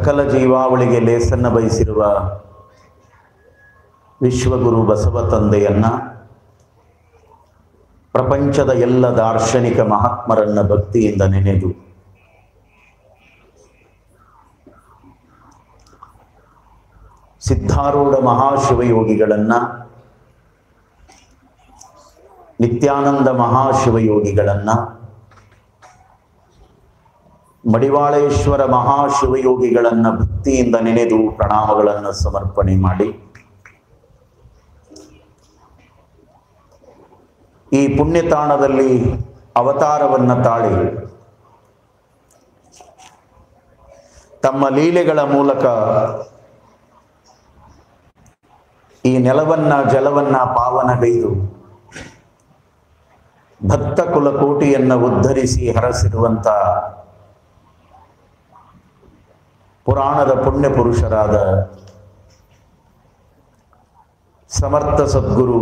ಸಕಲ ಜೀವಾವಳಿಗೆ ಲೇಸನ್ನು ಬಯಸಿರುವ ವಿಶ್ವಗುರು ಬಸವ ತಂದೆಯನ್ನ, ಪ್ರಪಂಚದ ಎಲ್ಲ ದಾರ್ಶನಿಕ ಮಹಾತ್ಮರನ್ನ ಭಕ್ತಿಯಿಂದ ನೆನೆದು ಸಿದ್ಧಾರೂಢ ಮಹಾಶಿವಯೋಗಿಗಳನ್ನ, ನಿತ್ಯಾನಂದ ಮಹಾಶಿವಯೋಗಿಗಳನ್ನ, ಮಡಿವಾಳೇಶ್ವರ ಮಹಾಶಿವಯೋಗಿಗಳನ್ನ ಭಕ್ತಿಯಿಂದ ನೆನೆದು ಪ್ರಣಾಮಗಳನ್ನು ಸಮರ್ಪಣೆ ಮಾಡಿ, ಈ ಪುಣ್ಯತಾಣದಲ್ಲಿ ಅವತಾರವನ್ನು ತಾಳಿ ತಮ್ಮ ಲೀಲೆಗಳ ಮೂಲಕ ಈ ನೆಲವನ್ನ ಜಲವನ್ನ ಪಾವನಗೈದು ಭಕ್ತ ಕುಲಕೋಟಿಯನ್ನು ಉದ್ಧರಿಸಿ ಹರಸಿರುವಂತ ಪುರಾಣದ ಪುಣ್ಯ ಪುರುಷರಾದ ಸಮರ್ಥ ಸದ್ಗುರು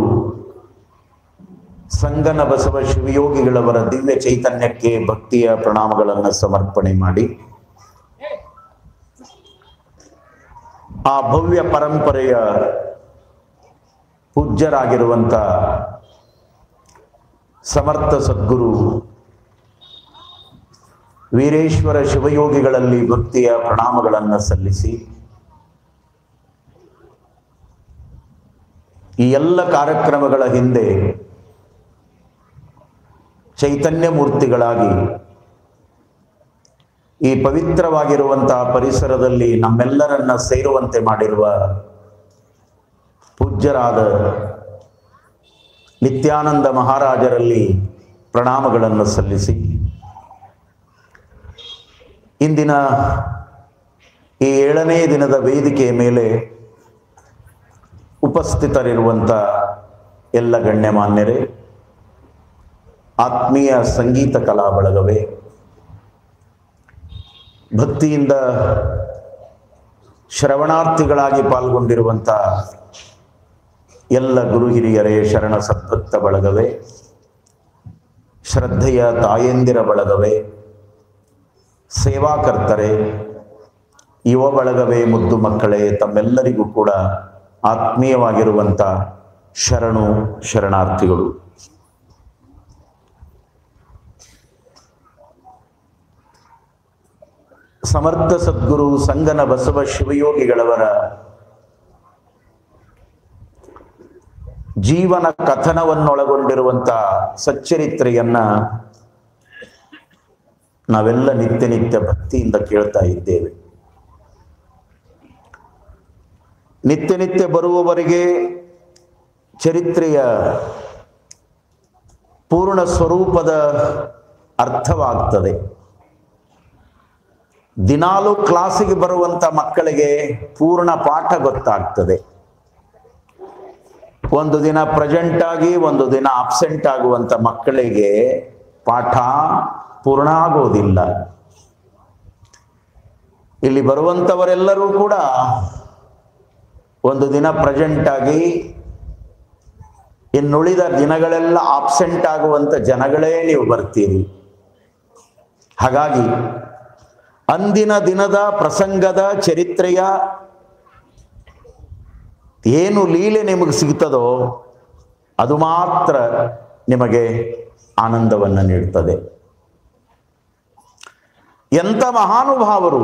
ಸಂಗನ ಬಸವ ಶಿವಯೋಗಿಗಳವರ ದಿವ್ಯ ಚೈತನ್ಯಕ್ಕೆ ಭಕ್ತಿಯ ಪ್ರಣಾಮಗಳನ್ನು ಸಮರ್ಪಣೆ ಮಾಡಿ, ಆ ಭವ್ಯ ಪರಂಪರೆಯ ಪೂಜ್ಯರಾಗಿರುವಂತ ಸಮರ್ಥ ಸದ್ಗುರು ವೀರೇಶ್ವರ ಶಿವಯೋಗಿಗಳಲ್ಲಿ ಭಕ್ತಿಯ ಪ್ರಣಾಮಗಳನ್ನು ಸಲ್ಲಿಸಿ, ಈ ಎಲ್ಲ ಕಾರ್ಯಕ್ರಮಗಳ ಹಿಂದೆ ಚೈತನ್ಯ ಮೂರ್ತಿಗಳಾಗಿ ಈ ಪವಿತ್ರವಾಗಿರುವಂತಹ ಪರಿಸರದಲ್ಲಿ ನಮ್ಮೆಲ್ಲರನ್ನ ಸೇರುವಂತೆ ಮಾಡಿರುವ ಪೂಜ್ಯರಾದ ನಿತ್ಯಾನಂದ ಮಹಾರಾಜರಲ್ಲಿ ಪ್ರಣಾಮಗಳನ್ನು ಸಲ್ಲಿಸಿ, ಇಂದಿನ ಈ 7ನೇ ದಿನದ ವೇದಿಕೆಯ ಮೇಲೆ ಉಪಸ್ಥಿತರಿರುವಂಥ ಎಲ್ಲ ಗಣ್ಯಮಾನ್ಯರೇ, ಆತ್ಮೀಯ ಸಂಗೀತ ಕಲಾ ಬಳಗವೇ, ಭಕ್ತಿಯಿಂದ ಶ್ರವಣಾರ್ಥಿಗಳಾಗಿ ಪಾಲ್ಗೊಂಡಿರುವಂಥ ಎಲ್ಲ ಗುರು ಹಿರಿಯರೇ, ಶರಣ ಸದ್ಭಕ್ತ ಬಳಗವೇ, ಶ್ರದ್ಧೆಯ ತಾಯಂದಿರ ಬಳಗವೇ, ಸೇವಾಕರ್ತರೇ, ಯುವ ಬಳಗವೇ, ಮುದ್ದು ಮಕ್ಕಳೇ, ತಮ್ಮೆಲ್ಲರಿಗೂ ಕೂಡ ಆತ್ಮೀಯವಾಗಿರುವಂಥ ಶರಣಾರ್ಥಿಗಳು. ಸಮರ್ಥ ಸದ್ಗುರು ಸಂಗನ ಬಸವ ಶಿವಯೋಗಿಗಳವರ ಜೀವನ ಕಥನವನ್ನೊಳಗೊಂಡಿರುವಂಥ ಸಚ್ಚರಿತ್ರೆಯನ್ನ ನಾವೆಲ್ಲ ನಿತ್ಯ ಭಕ್ತಿಯಿಂದ ಕೇಳ್ತಾ ಇದ್ದೇವೆ. ನಿತ್ಯ ಬರುವವರೆಗೆ ಚರಿತ್ರೆಯ ಪೂರ್ಣ ಸ್ವರೂಪದ ಅರ್ಥವಾಗ್ತದೆ. ದಿನಾಲು ಕ್ಲಾಸಿಗೆ ಬರುವಂತ ಮಕ್ಕಳಿಗೆ ಪೂರ್ಣ ಪಾಠ ಗೊತ್ತಾಗ್ತದೆ. ಒಂದು ದಿನ ಪ್ರೆಸೆಂಟ್ ಆಗಿ ಒಂದು ದಿನ ಅಬ್ಸೆಂಟ್ ಆಗುವಂತ ಮಕ್ಕಳಿಗೆ ಪಾಠ ಪೂರ್ಣ ಆಗೋದಿಲ್ಲ. ಇಲ್ಲಿ ಬರುವಂಥವರೆಲ್ಲರೂ ಕೂಡ ಒಂದು ದಿನ ಪ್ರೆಸೆಂಟ್ ಆಗಿ ಇನ್ನುಳಿದ ದಿನಗಳೆಲ್ಲ ಆಬ್ಸೆಂಟ್ ಆಗುವಂತ ಜನಗಳೇ ನೀವು ಬರ್ತೀರಿ. ಹಾಗಾಗಿ ಅಂದಿನ ದಿನದ ಪ್ರಸಂಗದ ಚರಿತ್ರೆಯ ಏನು ಲೀಲೆ ನಿಮಗೆ ಸಿಗ್ತದೋ ಅದು ಮಾತ್ರ ನಿಮಗೆ ಆನಂದವನ್ನು ನೀಡುತ್ತದೆ. ಎಂಥ ಮಹಾನುಭಾವರು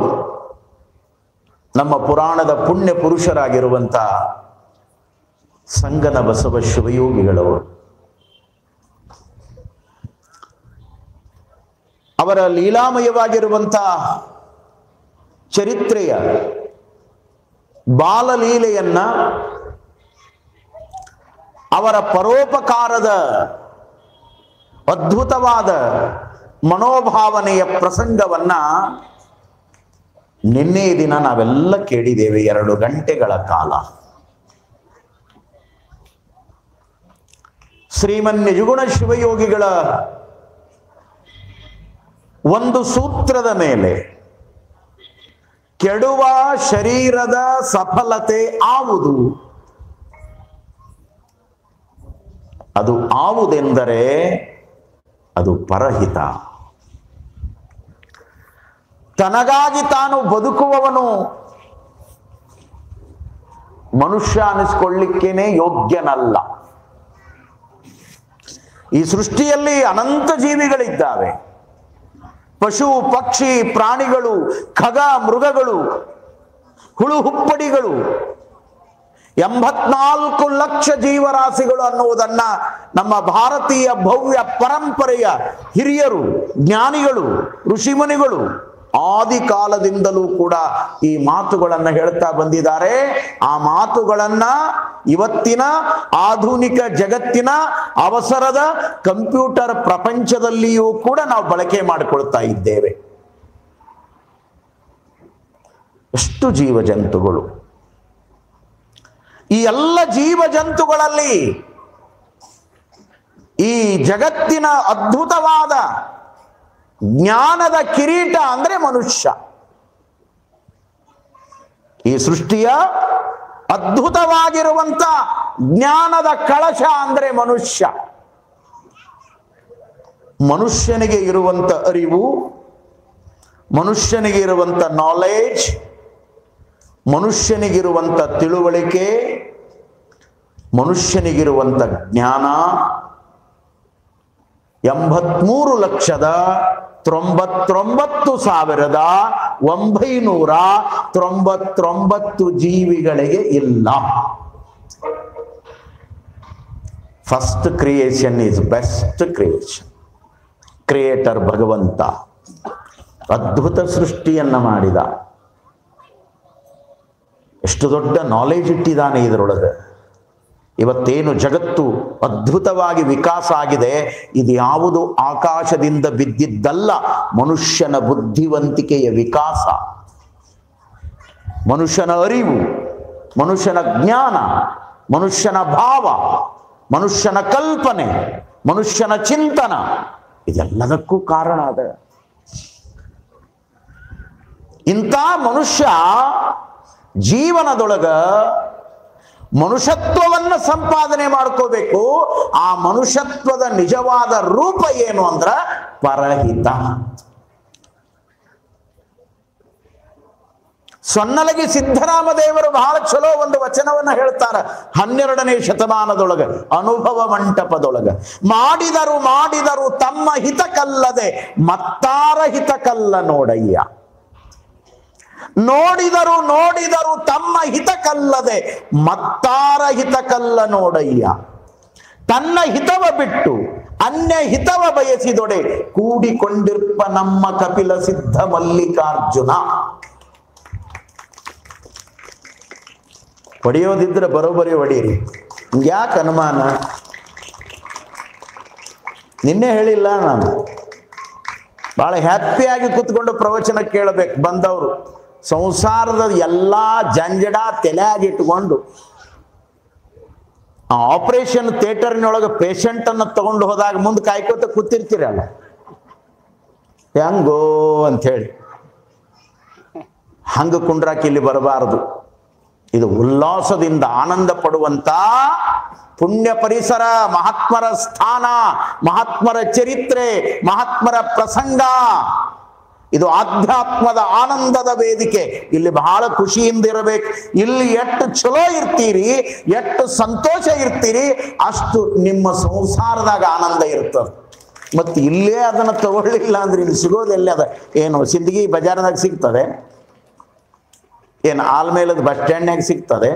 ನಮ್ಮ ಪುರಾಣದ ಪುಣ್ಯ ಪುರುಷರಾಗಿರುವಂಥ ಸಂಗನ ಬಸವ ಶಿವಯೋಗಿಗಳವರು. ಅವರ ಲೀಲಾಮಯವಾಗಿರುವಂಥ ಚರಿತ್ರೆಯ ಬಾಲಲೀಲೆಯನ್ನ, ಅವರ ಪರೋಪಕಾರದ ಅದ್ಭುತವಾದ ಮನೋಭಾವನೆಯ ಪ್ರಸಂಗವನ್ನ ನಿನ್ನೆ ದಿನ ನಾವೆಲ್ಲ ಕೇಳಿದ್ದೇವೆ 2 ಗಂಟೆಗಳ ಕಾಲ. ಶ್ರೀಮನ್ ನಿಜಗುಣ ಶಿವಯೋಗಿಗಳ ಒಂದು ಸೂತ್ರದ ಮೇಲೆ ಕೆಡುವ ಶರೀರದ ಸಫಲತೆ ಆವುದು. ಅದು ಆವುದೆಂದರೆ ಅದು ಪರಹಿತ. ತನಗಾಗಿ ತಾನು ಬದುಕುವವನು ಮನುಷ್ಯ ಅನಿಸ್ಕೊಳ್ಳಿಕ್ಕೇನೆ ಯೋಗ್ಯನಲ್ಲ. ಈ ಸೃಷ್ಟಿಯಲ್ಲಿ ಅನಂತ ಜೀವಿಗಳಿದ್ದಾವೆ. ಪಶು ಪಕ್ಷಿ ಪ್ರಾಣಿಗಳು, ಖಗ ಮೃಗಗಳು, ಹುಳು ಹುಪ್ಪಡಿಗಳು, 84 ಲಕ್ಷ ಜೀವರಾಶಿಗಳು ಅನ್ನುವುದನ್ನ ನಮ್ಮ ಭಾರತೀಯ ಭವ್ಯ ಪರಂಪರೆಯ ಹಿರಿಯರು, ಜ್ಞಾನಿಗಳು, ಋಷಿಮುನಿಗಳು ಆದಿ ಕಾಲದಿಂದಲೂ ಕೂಡ ಈ ಮಾತುಗಳನ್ನು ಹೇಳ್ತಾ ಬಂದಿದ್ದಾರೆ. ಆ ಮಾತುಗಳನ್ನ ಇವತ್ತಿನ ಆಧುನಿಕ ಜಗತ್ತಿನ ಅವಸರದ ಕಂಪ್ಯೂಟರ್ ಪ್ರಪಂಚದಲ್ಲಿಯೂ ಕೂಡ ನಾವು ಬಳಕೆ ಮಾಡಿಕೊಳ್ತಾ ಇದ್ದೇವೆ. ಎಷ್ಟು ಜೀವಜಂತುಗಳು! ಈ ಎಲ್ಲ ಜೀವಜಂತುಗಳಲ್ಲಿ ಈ ಜಗತ್ತಿನ ಅದ್ಭುತವಾದ ಜ್ಞಾನದ ಕಿರೀಟ ಅಂದ್ರೆ ಮನುಷ್ಯ. ಈ ಸೃಷ್ಟಿಯ ಅದ್ಭುತವಾಗಿರುವಂತ ಜ್ಞಾನದ ಕಳಶ ಅಂದ್ರೆ ಮನುಷ್ಯ. ಮನುಷ್ಯನಿಗೆ ಇರುವಂತ ಅರಿವು, ಮನುಷ್ಯನಿಗೆ ಇರುವಂತ ನಾಲೆಡ್ಜ್, ಮನುಷ್ಯನಿಗಿರುವಂತ ತಿಳುವಳಿಕೆ, ಮನುಷ್ಯನಿಗಿರುವಂತ ಜ್ಞಾನ 83,99,999 ಜೀವಿಗಳಿಗೆ ಇಲ್ಲ. First creation is best creation. Creator ಭಗವಂತ ಅದ್ಭುತ ಸೃಷ್ಟಿಯನ್ನ ಮಾಡಿದ. ಎಷ್ಟು ದೊಡ್ಡ ನಾಲೆಜ್ ಇಟ್ಟಿದ್ದಾನೆ ಇದರೊಳಗೆ. ಇವತ್ತೇನು ಜಗತ್ತು ಅದ್ಭುತವಾಗಿ ವಿಕಾಸ ಆಗಿದೆ, ಇದು ಯಾವುದು ಆಕಾಶದಿಂದ ಬಿದ್ದಿದ್ದಲ್ಲ, ಮನುಷ್ಯನ ಬುದ್ಧಿವಂತಿಕೆಯ ವಿಕಾಸ, ಮನುಷ್ಯನ ಅರಿವು, ಮನುಷ್ಯನ ಜ್ಞಾನ, ಮನುಷ್ಯನ ಭಾವ, ಮನುಷ್ಯನ ಕಲ್ಪನೆ, ಮನುಷ್ಯನ ಚಿಂತನ, ಇದೆಲ್ಲದಕ್ಕೂ ಕಾರಣ ಅದ. ಇಂಥ ಮನುಷ್ಯ ಜೀವನದೊಳಗ ಮನುಷ್ಯತ್ವವನ್ನು ಸಂಪಾದನೆ ಮಾಡ್ಕೋಬೇಕು. ಆ ಮನುಷ್ಯತ್ವದ ನಿಜವಾದ ರೂಪ ಏನು ಅಂದ್ರ ಪರಹಿತ. ಸೊನ್ನಲಗಿ ಸಿದ್ದರಾಮದೇವರು ಬಹಳ ಚಲೋ ಒಂದು ವಚನವನ್ನ ಹೇಳ್ತಾರ 12ನೇ ಶತಮಾನದೊಳಗ, ಅನುಭವ ಮಂಟಪದೊಳಗ. ಮಾಡಿದರು ಮಾಡಿದರು ತಮ್ಮ ಹಿತಕಲ್ಲದೆ ಮತ್ತಾರ ಹಿತಕಲ್ಲ ನೋಡಯ್ಯ. ನೋಡಿದರು ನೋಡಿದರು ತಮ್ಮ ಹಿತಕಲ್ಲದೆ ಮತ್ತಾರ ಹಿತಕಲ್ಲ ನೋಡಯ್ಯ. ತನ್ನ ಹಿತವ ಬಿಟ್ಟು ಅನ್ಯ ಹಿತವ ಬಯಸಿದೊಡೆ ಕೂಡಿಕೊಂಡಿರ್ಪ ನಮ್ಮ ಕಪಿಲ ಸಿದ್ಧ ಮಲ್ಲಿಕಾರ್ಜುನ. ಹೊಡೆಯೋದಿದ್ರೆ ಬರೋಬ್ಬರಿ ಹೊಡೀರಿ, ಯಾಕೆ ಅನುಮಾನ? ನಿನ್ನೆ ಹೇಳಿಲ್ಲ ನಾನು, ಬಹಳ ಹ್ಯಾಪಿಯಾಗಿ ಕೂತ್ಕೊಂಡು ಪ್ರವಚನ ಕೇಳಬೇಕು ಬಂದವರು. ಸಂಸಾರದ ಎಲ್ಲಾ ಜಂಜಡ ತಲೆಯಾಗಿಟ್ಟುಕೊಂಡು ಆಪರೇಷನ್ ಥಿಯೇಟರ್ನೊಳಗೆ ಪೇಷಂಟ್ ಅನ್ನ ತಗೊಂಡು ಹೋದಾಗ ಮುಂದೆ ಕಾಯ್ಕೋತ ಕೂತಿರ್ತೀರಲ್ಲ, ಹೆಂಗೋ ಅಂತ ಹೇಳಿ ಹಂಗ ಕುಂಡ್ರಾಕಿ ಇಲ್ಲಿ ಬರಬಾರದು. ಇದು ಉಲ್ಲಾಸದಿಂದ ಆನಂದ ಪಡುವಂತ ಪುಣ್ಯ ಪರಿಸರ, ಮಹಾತ್ಮರ ಸ್ಥಾನ, ಮಹಾತ್ಮರ ಚರಿತ್ರೆ, ಮಹಾತ್ಮರ ಪ್ರಸಂಗ. ಇದು ಆಧ್ಯಾತ್ಮದ ಆನಂದದ ವೇದಿಕೆ. ಇಲ್ಲಿ ಬಹಳ ಖುಷಿಯಿಂದ ಇರಬೇಕು. ಇಲ್ಲಿ ಎಷ್ಟು ಚಲೋ ಇರ್ತೀರಿ, ಎಷ್ಟು ಸಂತೋಷ ಇರ್ತೀರಿ, ಅಷ್ಟು ನಿಮ್ಮ ಸಂಸಾರದಾಗ ಆನಂದ ಇರ್ತದೆ. ಮತ್ತು ಇಲ್ಲೇ ಅದನ್ನು ತಗೊಳ್ಳಿಲ್ಲ ಅಂದ್ರೆ ಇಲ್ಲಿ ಸಿಗೋದೆಲ್ಲ ಅದ. ಏನು ಸಿಂದಗಿ ಬಜಾರ್ನಾಗ ಸಿಗ್ತದೆ, ಏನು ಆಲ್ಮೇಲದ ಬಸ್ ಸ್ಟ್ಯಾಂಡ್ನಾಗ ಸಿಗ್ತದೆ?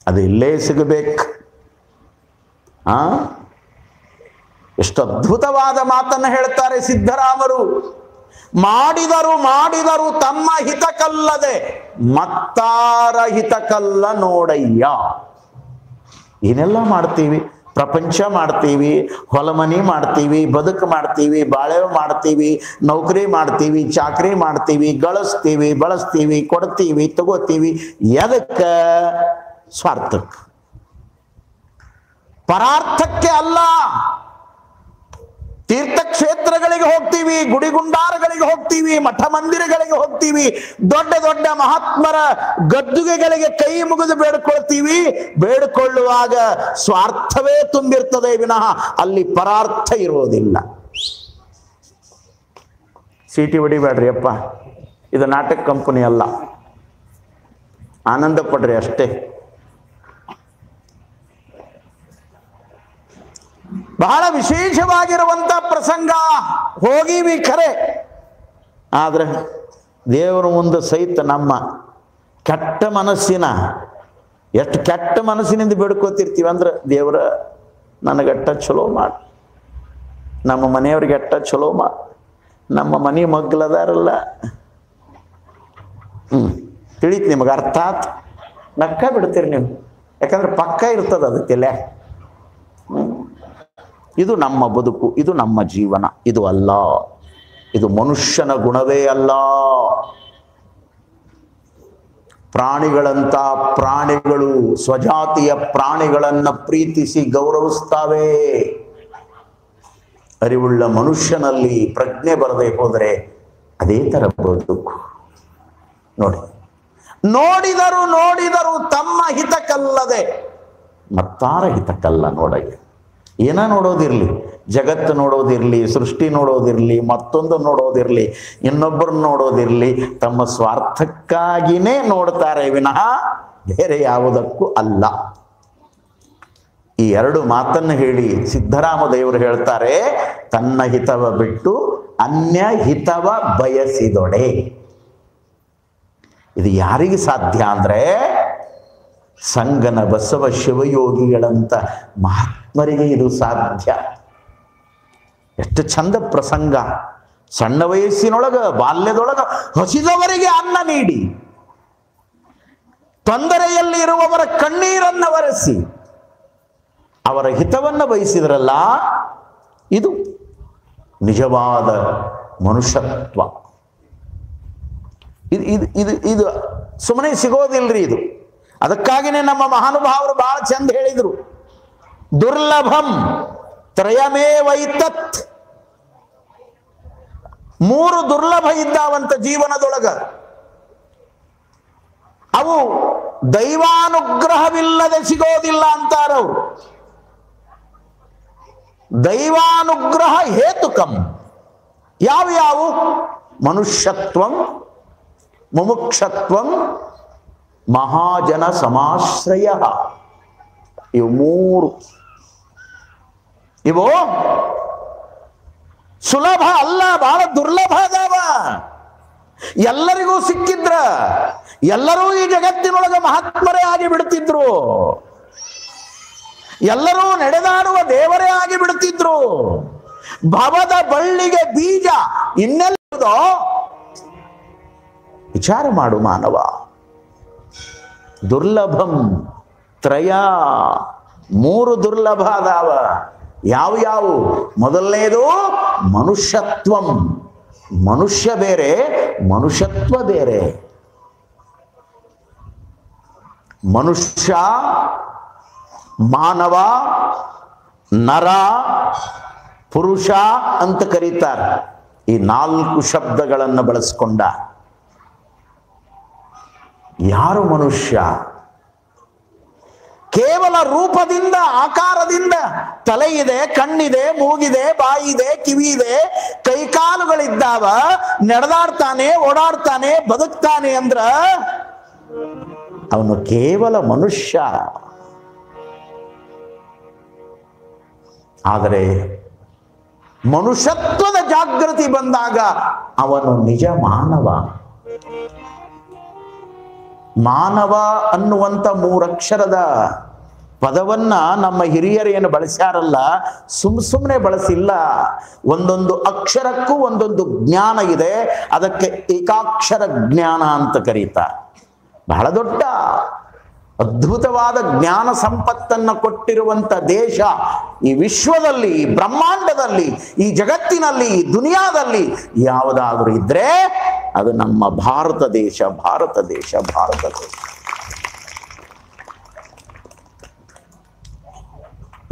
ಅದು ಇಲ್ಲೇ ಸಿಗಬೇಕು. ಎಷ್ಟು ಅದ್ಭುತವಾದ ಮಾತನ್ನು ಹೇಳ್ತಾರೆ ಸಿದ್ಧರಾಮರು. ಮಾಡಿದರು ಮಾಡಿದರು ತಮ್ಮ ಹಿತಕಲ್ಲದೆ ಮತ್ತಾರ ಹಿತಕಲ್ಲ ನೋಡಯ್ಯ. ಏನೆಲ್ಲ ಮಾಡ್ತೀವಿ, ಪ್ರಪಂಚ ಮಾಡ್ತೀವಿ, ಹೊಲಮನಿ ಮಾಡ್ತೀವಿ, ಬದುಕು ಮಾಡ್ತೀವಿ, ಬಾಳೆವು ಮಾಡ್ತೀವಿ, ನೌಕರಿ ಮಾಡ್ತೀವಿ, ಚಾಕರಿ ಮಾಡ್ತೀವಿ, ಗಳಿಸ್ತೀವಿ, ಬಳಸ್ತೀವಿ, ಕೊಡ್ತೀವಿ, ತಗೋತೀವಿ. ಎದಕ್ಕೆ? ಸ್ವಾರ್ಥಕ್ಕೆ, ಪರಾರ್ಥಕ್ಕೆ ಅಲ್ಲ. ತೀರ್ಥಕ್ಷೇತ್ರಗಳಿಗೆ ಹೋಗ್ತೀವಿ, ಗುಡಿಗುಂಡಾರಗಳಿಗೆ ಹೋಗ್ತೀವಿ, ಮಠ ಮಂದಿರಗಳಿಗೆ ಹೋಗ್ತೀವಿ, ದೊಡ್ಡ ದೊಡ್ಡ ಮಹಾತ್ಮರ ಗದ್ದುಗೆಗಳಿಗೆ ಕೈ ಮುಗಿದು ಬೇಡಿಕೊಳ್ತೀವಿ. ಬೇಡಿಕೊಳ್ಳುವಾಗ ಸ್ವಾರ್ಥವೇ ತುಂಬಿರ್ತದೆ ವಿನಃ ಅಲ್ಲಿ ಪರಾರ್ಥ ಇರೋದಿಲ್ಲ. ಸೀಟಿ ಹೊಡಿಬೇಡ್ರಿ ಅಪ್ಪ, ಇದು ನಾಟಕ ಕಂಪನಿ ಅಲ್ಲ, ಆನಂದ ಪಡ್ರಿ ಅಷ್ಟೇ. ಬಹಳ ವಿಶೇಷವಾಗಿರುವಂತ ಪ್ರಸಂಗ, ಹೋಗಿವಿ ಖರೆ, ಆದ್ರೆ ದೇವರ ಮುಂದೆ ಸಹಿತ ನಮ್ಮ ಕೆಟ್ಟ ಮನಸ್ಸಿನ, ಎಷ್ಟು ಕೆಟ್ಟ ಮನಸ್ಸಿನಿಂದ ಬೇಡ್ಕೋತಿರ್ತೀವಿ ಅಂದ್ರೆ, ದೇವರ ನನಗಟ್ಟ ಚಲೋ ಮಾಡಿ, ನಮ್ಮ ಮನೆಯವ್ರಿಗೆ ಅಟ್ಟ ಚಲೋ ಮಾಡಿ, ನಮ್ಮ ಮನೆ ಮಗ್ಲದಾರಲ್ಲ, ತಿಳಿತು ನಿಮಗೆ, ಅರ್ಥ ಆತ್, ನಕ್ಕ ಬಿಡ್ತೀರಿ ನೀವು, ಯಾಕಂದ್ರೆ ಪಕ್ಕ ಇರ್ತದ ಅದು ತಲೆ. ಇದು ನಮ್ಮ ಬದುಕು, ಇದು ನಮ್ಮ ಜೀವನ, ಇದು ಅಲ್ಲ, ಇದು ಮನುಷ್ಯನ ಗುಣವೇ ಅಲ್ಲ. ಪ್ರಾಣಿಗಳಂತ ಪ್ರಾಣಿಗಳು ಸ್ವಜಾತಿಯ ಪ್ರಾಣಿಗಳನ್ನ ಪ್ರೀತಿಸಿ ಗೌರವಿಸ್ತಾವೆ. ಅರಿವುಳ್ಳ ಮನುಷ್ಯನಲ್ಲಿ ಪ್ರಜ್ಞೆ ಬರದೆ ಹೋದರೆ ಅದೇ ತರ ಬದುಕು. ನೋಡಿ, ನೋಡಿದರು ತಮ್ಮ ಹಿತಕ್ಕಲ್ಲದೆ ಮತ್ತಾರ ಹಿತಕ್ಕಲ್ಲ. ನೋಡಯ್ಯ, ಏನ ನೋಡೋದಿರ್ಲಿ, ಜಗತ್ತು ನೋಡೋದಿರ್ಲಿ, ಸೃಷ್ಟಿ ನೋಡೋದಿರ್ಲಿ, ಮತ್ತೊಂದು ನೋಡೋದಿರ್ಲಿ, ಇನ್ನೊಬ್ಬರು ನೋಡೋದಿರ್ಲಿ, ತಮ್ಮ ಸ್ವಾರ್ಥಕ್ಕಾಗಿನೇ ನೋಡ್ತಾರೆ ವಿನಃ ಬೇರೆ ಯಾವುದಕ್ಕೂ ಅಲ್ಲ. ಈ ಎರಡು ಮಾತನ್ನು ಹೇಳಿ ಸಿದ್ಧರಾಮ ದೇವರು ಹೇಳ್ತಾರೆ, ತನ್ನ ಹಿತವ ಬಿಟ್ಟು ಅನ್ಯ ಹಿತವ ಬಯಸಿದೊಡೆ. ಇದು ಯಾರಿಗೆ ಸಾಧ್ಯ ಅಂದ್ರೆ, ಸಂಗನ ಬಸವ ಶಿವಯೋಗಿಗಳಂತ ಮಹಾತ್ಮರಿಗೆ ಇದು ಸಾಧ್ಯ. ಎಷ್ಟು ಚಂದ ಪ್ರಸಂಗ. ಸಣ್ಣ ವಯಸ್ಸಿನೊಳಗ, ಬಾಲ್ಯದೊಳಗ ಹಸಿದವರಿಗೆ ಅನ್ನ ನೀಡಿ, ತೊಂದರೆಯಲ್ಲಿ ಇರುವವರ ಕಣ್ಣೀರನ್ನ ಒರೆಸಿ ಅವರ ಹಿತವನ್ನ ಬಯಸಿದ್ರಲ್ಲ, ಇದು ನಿಜವಾದ ಮನುಷ್ಯತ್ವ. ಇದು ಸುಮ್ಮನೆ ಸಿಗೋದಿಲ್ರಿ ಇದು. ಅದಕ್ಕಾಗಿನೇ ನಮ್ಮ ಮಹಾನುಭಾವರು ಬಹಳ ಚಂದ ಹೇಳಿದ್ರು, ದುರ್ಲಭಂ ತ್ರಯಮೇವೈತತ್. ಮೂರು ದುರ್ಲಭ ಇದ್ದಾವಂತ ಜೀವನದೊಳಗ, ಅವು ದೈವಾನುಗ್ರಹವಿಲ್ಲದೆ ಸಿಗೋದಿಲ್ಲ ಅಂತಾರವ್ರು. ದೈವಾನುಗ್ರಹ ಹೇತುಕಂ. ಯಾವ್ಯಾವು? ಮನುಷ್ಯತ್ವಂ, ಮುಮುಕ್ಷತ್ವಂ, ಮಹಾಜನ ಸಮಾಶ್ರಯ. ಇವು ಮೂರು. ಇವು ಸುಲಭ ಅಲ್ಲ, ಬಹಳ ದುರ್ಲಭ ಅದಾವ. ಎಲ್ಲರಿಗೂ ಸಿಕ್ಕಿದ್ರ ಎಲ್ಲರೂ ಈ ಜಗತ್ತಿನೊಳಗೆ ಮಹಾತ್ಮರೇ ಆಗಿ ಬಿಡುತ್ತಿದ್ರು, ಎಲ್ಲರೂ ನಡೆದಾಡುವ ದೇವರೇ ಆಗಿ ಬಿಡುತ್ತಿದ್ರು. ಭವದ ಬಳ್ಳಿಗೆ ಬೀಜ ಇನ್ನೆಲ್ಲದೋ ವಿಚಾರ ಮಾಡು ಮಾನವ. ದುರ್ಲಭಂ ತ್ರಯ, ಮೂರು ದುರ್ಲಭ ಅದಾವ. ಯಾವ್ಯಾವು? ಮೊದಲನೇದು ಮನುಷ್ಯತ್ವಂ. ಮನುಷ್ಯ ಬೇರೆ, ಮನುಷ್ಯತ್ವ ಬೇರೆ. ಮನುಷ್ಯ, ಮಾನವ, ನರ, ಪುರುಷ ಅಂತ ಕರೀತಾರೆ. ಈ ನಾಲ್ಕು ಶಬ್ದಗಳನ್ನು ಬಳಸಿಕೊಂಡ ಯಾರು ಮನುಷ್ಯ? ಕೇವಲ ರೂಪದಿಂದ, ಆಕಾರದಿಂದ, ತಲೆ ಇದೆ, ಕಣ್ಣಿದೆ, ಮೂಗಿದೆ, ಬಾಯಿ ಇದೆ, ಕಿವಿ ಇದೆ, ಕೈಕಾಲುಗಳಿದ್ದಾವ, ನಡೆದಾಡ್ತಾನೆ, ಓಡಾಡ್ತಾನೆ, ಬದುಕ್ತಾನೆ ಅಂದ್ರ ಅವನು ಕೇವಲ ಮನುಷ್ಯ. ಆದರೆ ಮನುಷ್ಯತ್ವದ ಜಾಗೃತಿ ಬಂದಾಗ ಅವನು ನಿಜ ಮಾನವ. ಮಾನವ ಅನ್ನುವಂಥ ಮೂರಕ್ಷರದ ಪದವನ್ನ ನಮ್ಮ ಹಿರಿಯರು ಏನು ಬಳಸ್ಯಾರಲ್ಲ, ಸುಮ್ಮನೆ ಬಳಸಿಲ್ಲ. ಒಂದೊಂದು ಅಕ್ಷರಕ್ಕೂ ಒಂದೊಂದು ಜ್ಞಾನ ಇದೆ. ಅದಕ್ಕೆ ಏಕಾಕ್ಷರ ಜ್ಞಾನ ಅಂತ ಕರೀತಾರೆ. ಬಹಳ ದೊಡ್ಡ ಅದ್ಭುತವಾದ ಜ್ಞಾನ ಸಂಪತ್ತನ್ನ ಕೊಟ್ಟಿರುವಂತ ದೇಶ ಈ ವಿಶ್ವದಲ್ಲಿ, ಈ ಬ್ರಹ್ಮಾಂಡದಲ್ಲಿ, ಈ ಜಗತ್ತಿನಲ್ಲಿ, ಈ ದುನಿಯಾದಲ್ಲಿ ಯಾವುದಾದ್ರೂ ಇದ್ರೆ ಅದು ನಮ್ಮ ಭಾರತ ದೇಶ. ಭಾರತ ದೇಶ, ಭಾರತ ದೇಶ.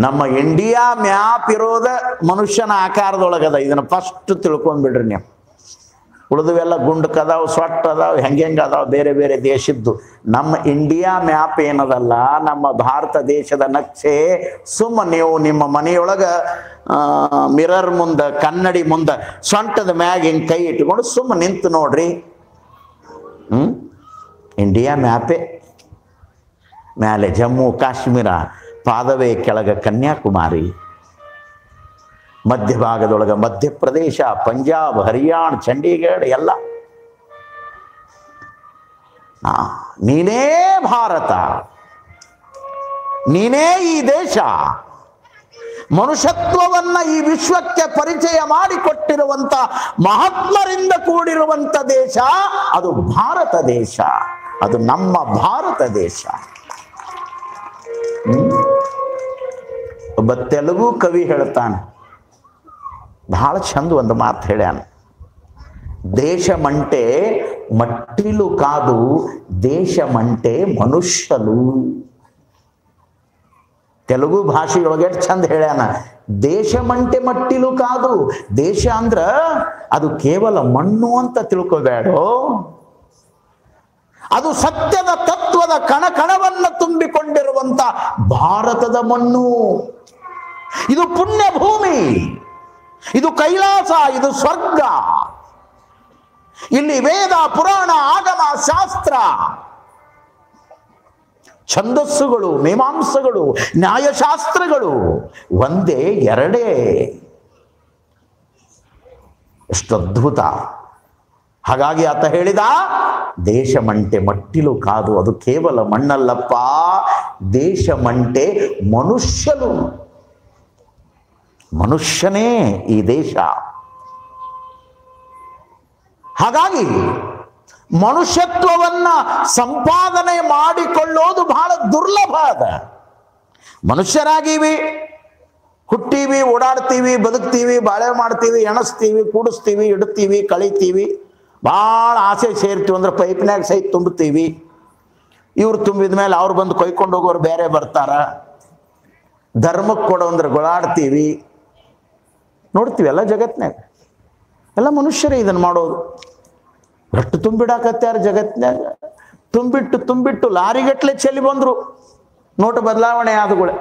ನಮ್ಮ ಇಂಡಿಯಾ ಮ್ಯಾಪ್ ಇರೋದ ಮನುಷ್ಯನ ಆಕಾರದೊಳಗದ. ಇದನ್ನ ಫಸ್ಟ್ ತಿಳ್ಕೊಂಡ್ಬಿಡ್ರಿ ನೀವು. ಉಳಿದವೆಲ್ಲ ಗುಂಡಕ್ಕದಾವು, ಸೊಟ್ಟ ಅದಾವು, ಹೆಂಗೆ ಅದಾವು ಬೇರೆ ಬೇರೆ ದೇಶದ್ದು. ನಮ್ಮ ಇಂಡಿಯಾ ಮ್ಯಾಪ್ ಏನದಲ್ಲ, ನಮ್ಮ ಭಾರತ ದೇಶದ ನಕ್ಷೆ, ನೀವು ನಿಮ್ಮ ಮನೆಯೊಳಗೆ ಮಿರರ್ ಮುಂದೆ, ಕನ್ನಡಿ ಮುಂದೆ ಸೊಂಟದ ಮ್ಯಾಗ ಹಿಂಗೆ ಕೈ ಇಟ್ಕೊಂಡು ನಿಂತು ನೋಡ್ರಿ. ಇಂಡಿಯಾ ಮ್ಯಾಪೇ. ಮೇಲೆ ಜಮ್ಮು ಕಾಶ್ಮೀರ, ಪಾದವೇ ಕೆಳಗೆ ಕನ್ಯಾಕುಮಾರಿ, ಮಧ್ಯಭಾಗದೊಳಗೆ ಮಧ್ಯಪ್ರದೇಶ, ಪಂಜಾಬ್, ಹರಿಯಾಣ, ಚಂಡೀಗಢ ಎಲ್ಲ. ನೀನೇ ಭಾರತ, ನೀನೇ ಈ ದೇಶ. ಮನುಷ್ಯತ್ವವನ್ನ ಈ ವಿಶ್ವಕ್ಕೆ ಪರಿಚಯ ಮಾಡಿಕೊಟ್ಟಿರುವಂತ ಮಹಾತ್ಮರಿಂದ ಕೂಡಿರುವಂತ ದೇಶ ಅದು ಭಾರತ ದೇಶ. ಅದು ನಮ್ಮ ಭಾರತ ದೇಶ. ಒಬ್ಬ ತೆಲುಗು ಕವಿ ಹೇಳ್ತಾನೆ, ಬಹಳ ಚಂದ ಒಂದು ಮಾತು ಹೇಳ್ಯಾನ. ದೇಶమంటే మట్టిలు కాదు, ದೇಶమంటే ಮನುಷ್ಯಲು. ತೆಲುಗು ಭಾಷೆಯೊಳಗೆ ಚಂದ ಹೇಳ್ಯಾನ, ದೇಶమంటే ಮಟ್ಟಿಲು ಕಾದು. ದೇಶ ಅಂದ್ರ ಅದು ಕೇವಲ ಮಣ್ಣು ಅಂತ ತಿಳ್ಕೋಬೇಡೋ, ಅದು ಸತ್ಯದ ತತ್ವದ ಕಣಕಣವನ್ನು ತುಂಬಿಕೊಂಡಿರುವಂತ ಭಾರತದ ಮಣ್ಣು. ಇದು ಪುಣ್ಯ ಭೂಮಿ, ಇದು ಕೈಲಾಸ, ಇದು ಸ್ವರ್ಗ. ಇಲ್ಲಿ ವೇದ, ಪುರಾಣ, ಆಗಮ, ಶಾಸ್ತ್ರ, ಛಂದಸ್ಸುಗಳು, ಮೀಮಾಂಸಗಳು, ನ್ಯಾಯಶಾಸ್ತ್ರಗಳು ಒಂದೇ ಎರಡೇ. ಎಷ್ಟು ಅದ್ಭುತ. ಹಾಗಾಗಿ ಆತ ಹೇಳಿದ, ದೇಶమంటే ಮಟ್ಟಿಲು ಕಾದು, ಅದು ಕೇವಲ ಮಣ್ಣಲ್ಲಪ್ಪ, ದೇಶమంటే ಮನುಷ್ಯಲು. ಮನುಷ್ಯನೇ ಈ ದೇಶ. ಹಾಗಾಗಿ ಮನುಷ್ಯತ್ವವನ್ನ ಸಂಪಾದನೆ ಮಾಡಿಕೊಳ್ಳೋದು ಬಹಳ ದುರ್ಲಭ ಅದ. ಮನುಷ್ಯರಾಗಿವಿ, ಹುಟ್ಟೀವಿ, ಓಡಾಡ್ತೀವಿ, ಬದುಕ್ತೀವಿ, ಬಾಳೆ ಮಾಡ್ತೀವಿ, ಎಣಸ್ತೀವಿ, ಕೂಡಿಸ್ತೀವಿ, ಇಡ್ತೀವಿ, ಕಳಿತೀವಿ. ಭಾಳ ಆಸೆ ಸೇರ್ತೀವಿ ಅಂದ್ರೆ ಪೈಪ್ನಾಗ ಸಹಿತ ತುಂಬುತ್ತೀವಿ. ಇವ್ರು ತುಂಬಿದ ಮೇಲೆ ಅವ್ರು ಬಂದು ಕೊಯ್ಕೊಂಡು ಹೋಗೋರು ಬೇರೆ ಬರ್ತಾರ. ಧರ್ಮಕ್ಕೆ ಕೊಡೋ ಅಂದ್ರೆ ಗೊಳಾಡ್ತೀವಿ. ನೋಡ್ತೀವಿ ಎಲ್ಲ ಜಗತ್ನಾಗ, ಎಲ್ಲ ಮನುಷ್ಯರೇ ಇದನ್ನು ಮಾಡೋದು. ಎಷ್ಟು ತುಂಬಿಡಾಕತ್ಯಾರ ಜಗತ್ನಾಗ. ತುಂಬಿಟ್ಟು ಲಾರಿಗಟ್ಲೆ ಚೆಲ್ಲಿ ಬಂದ್ರು. ನೋಟು ಬದಲಾವಣೆ ಆದಗಳು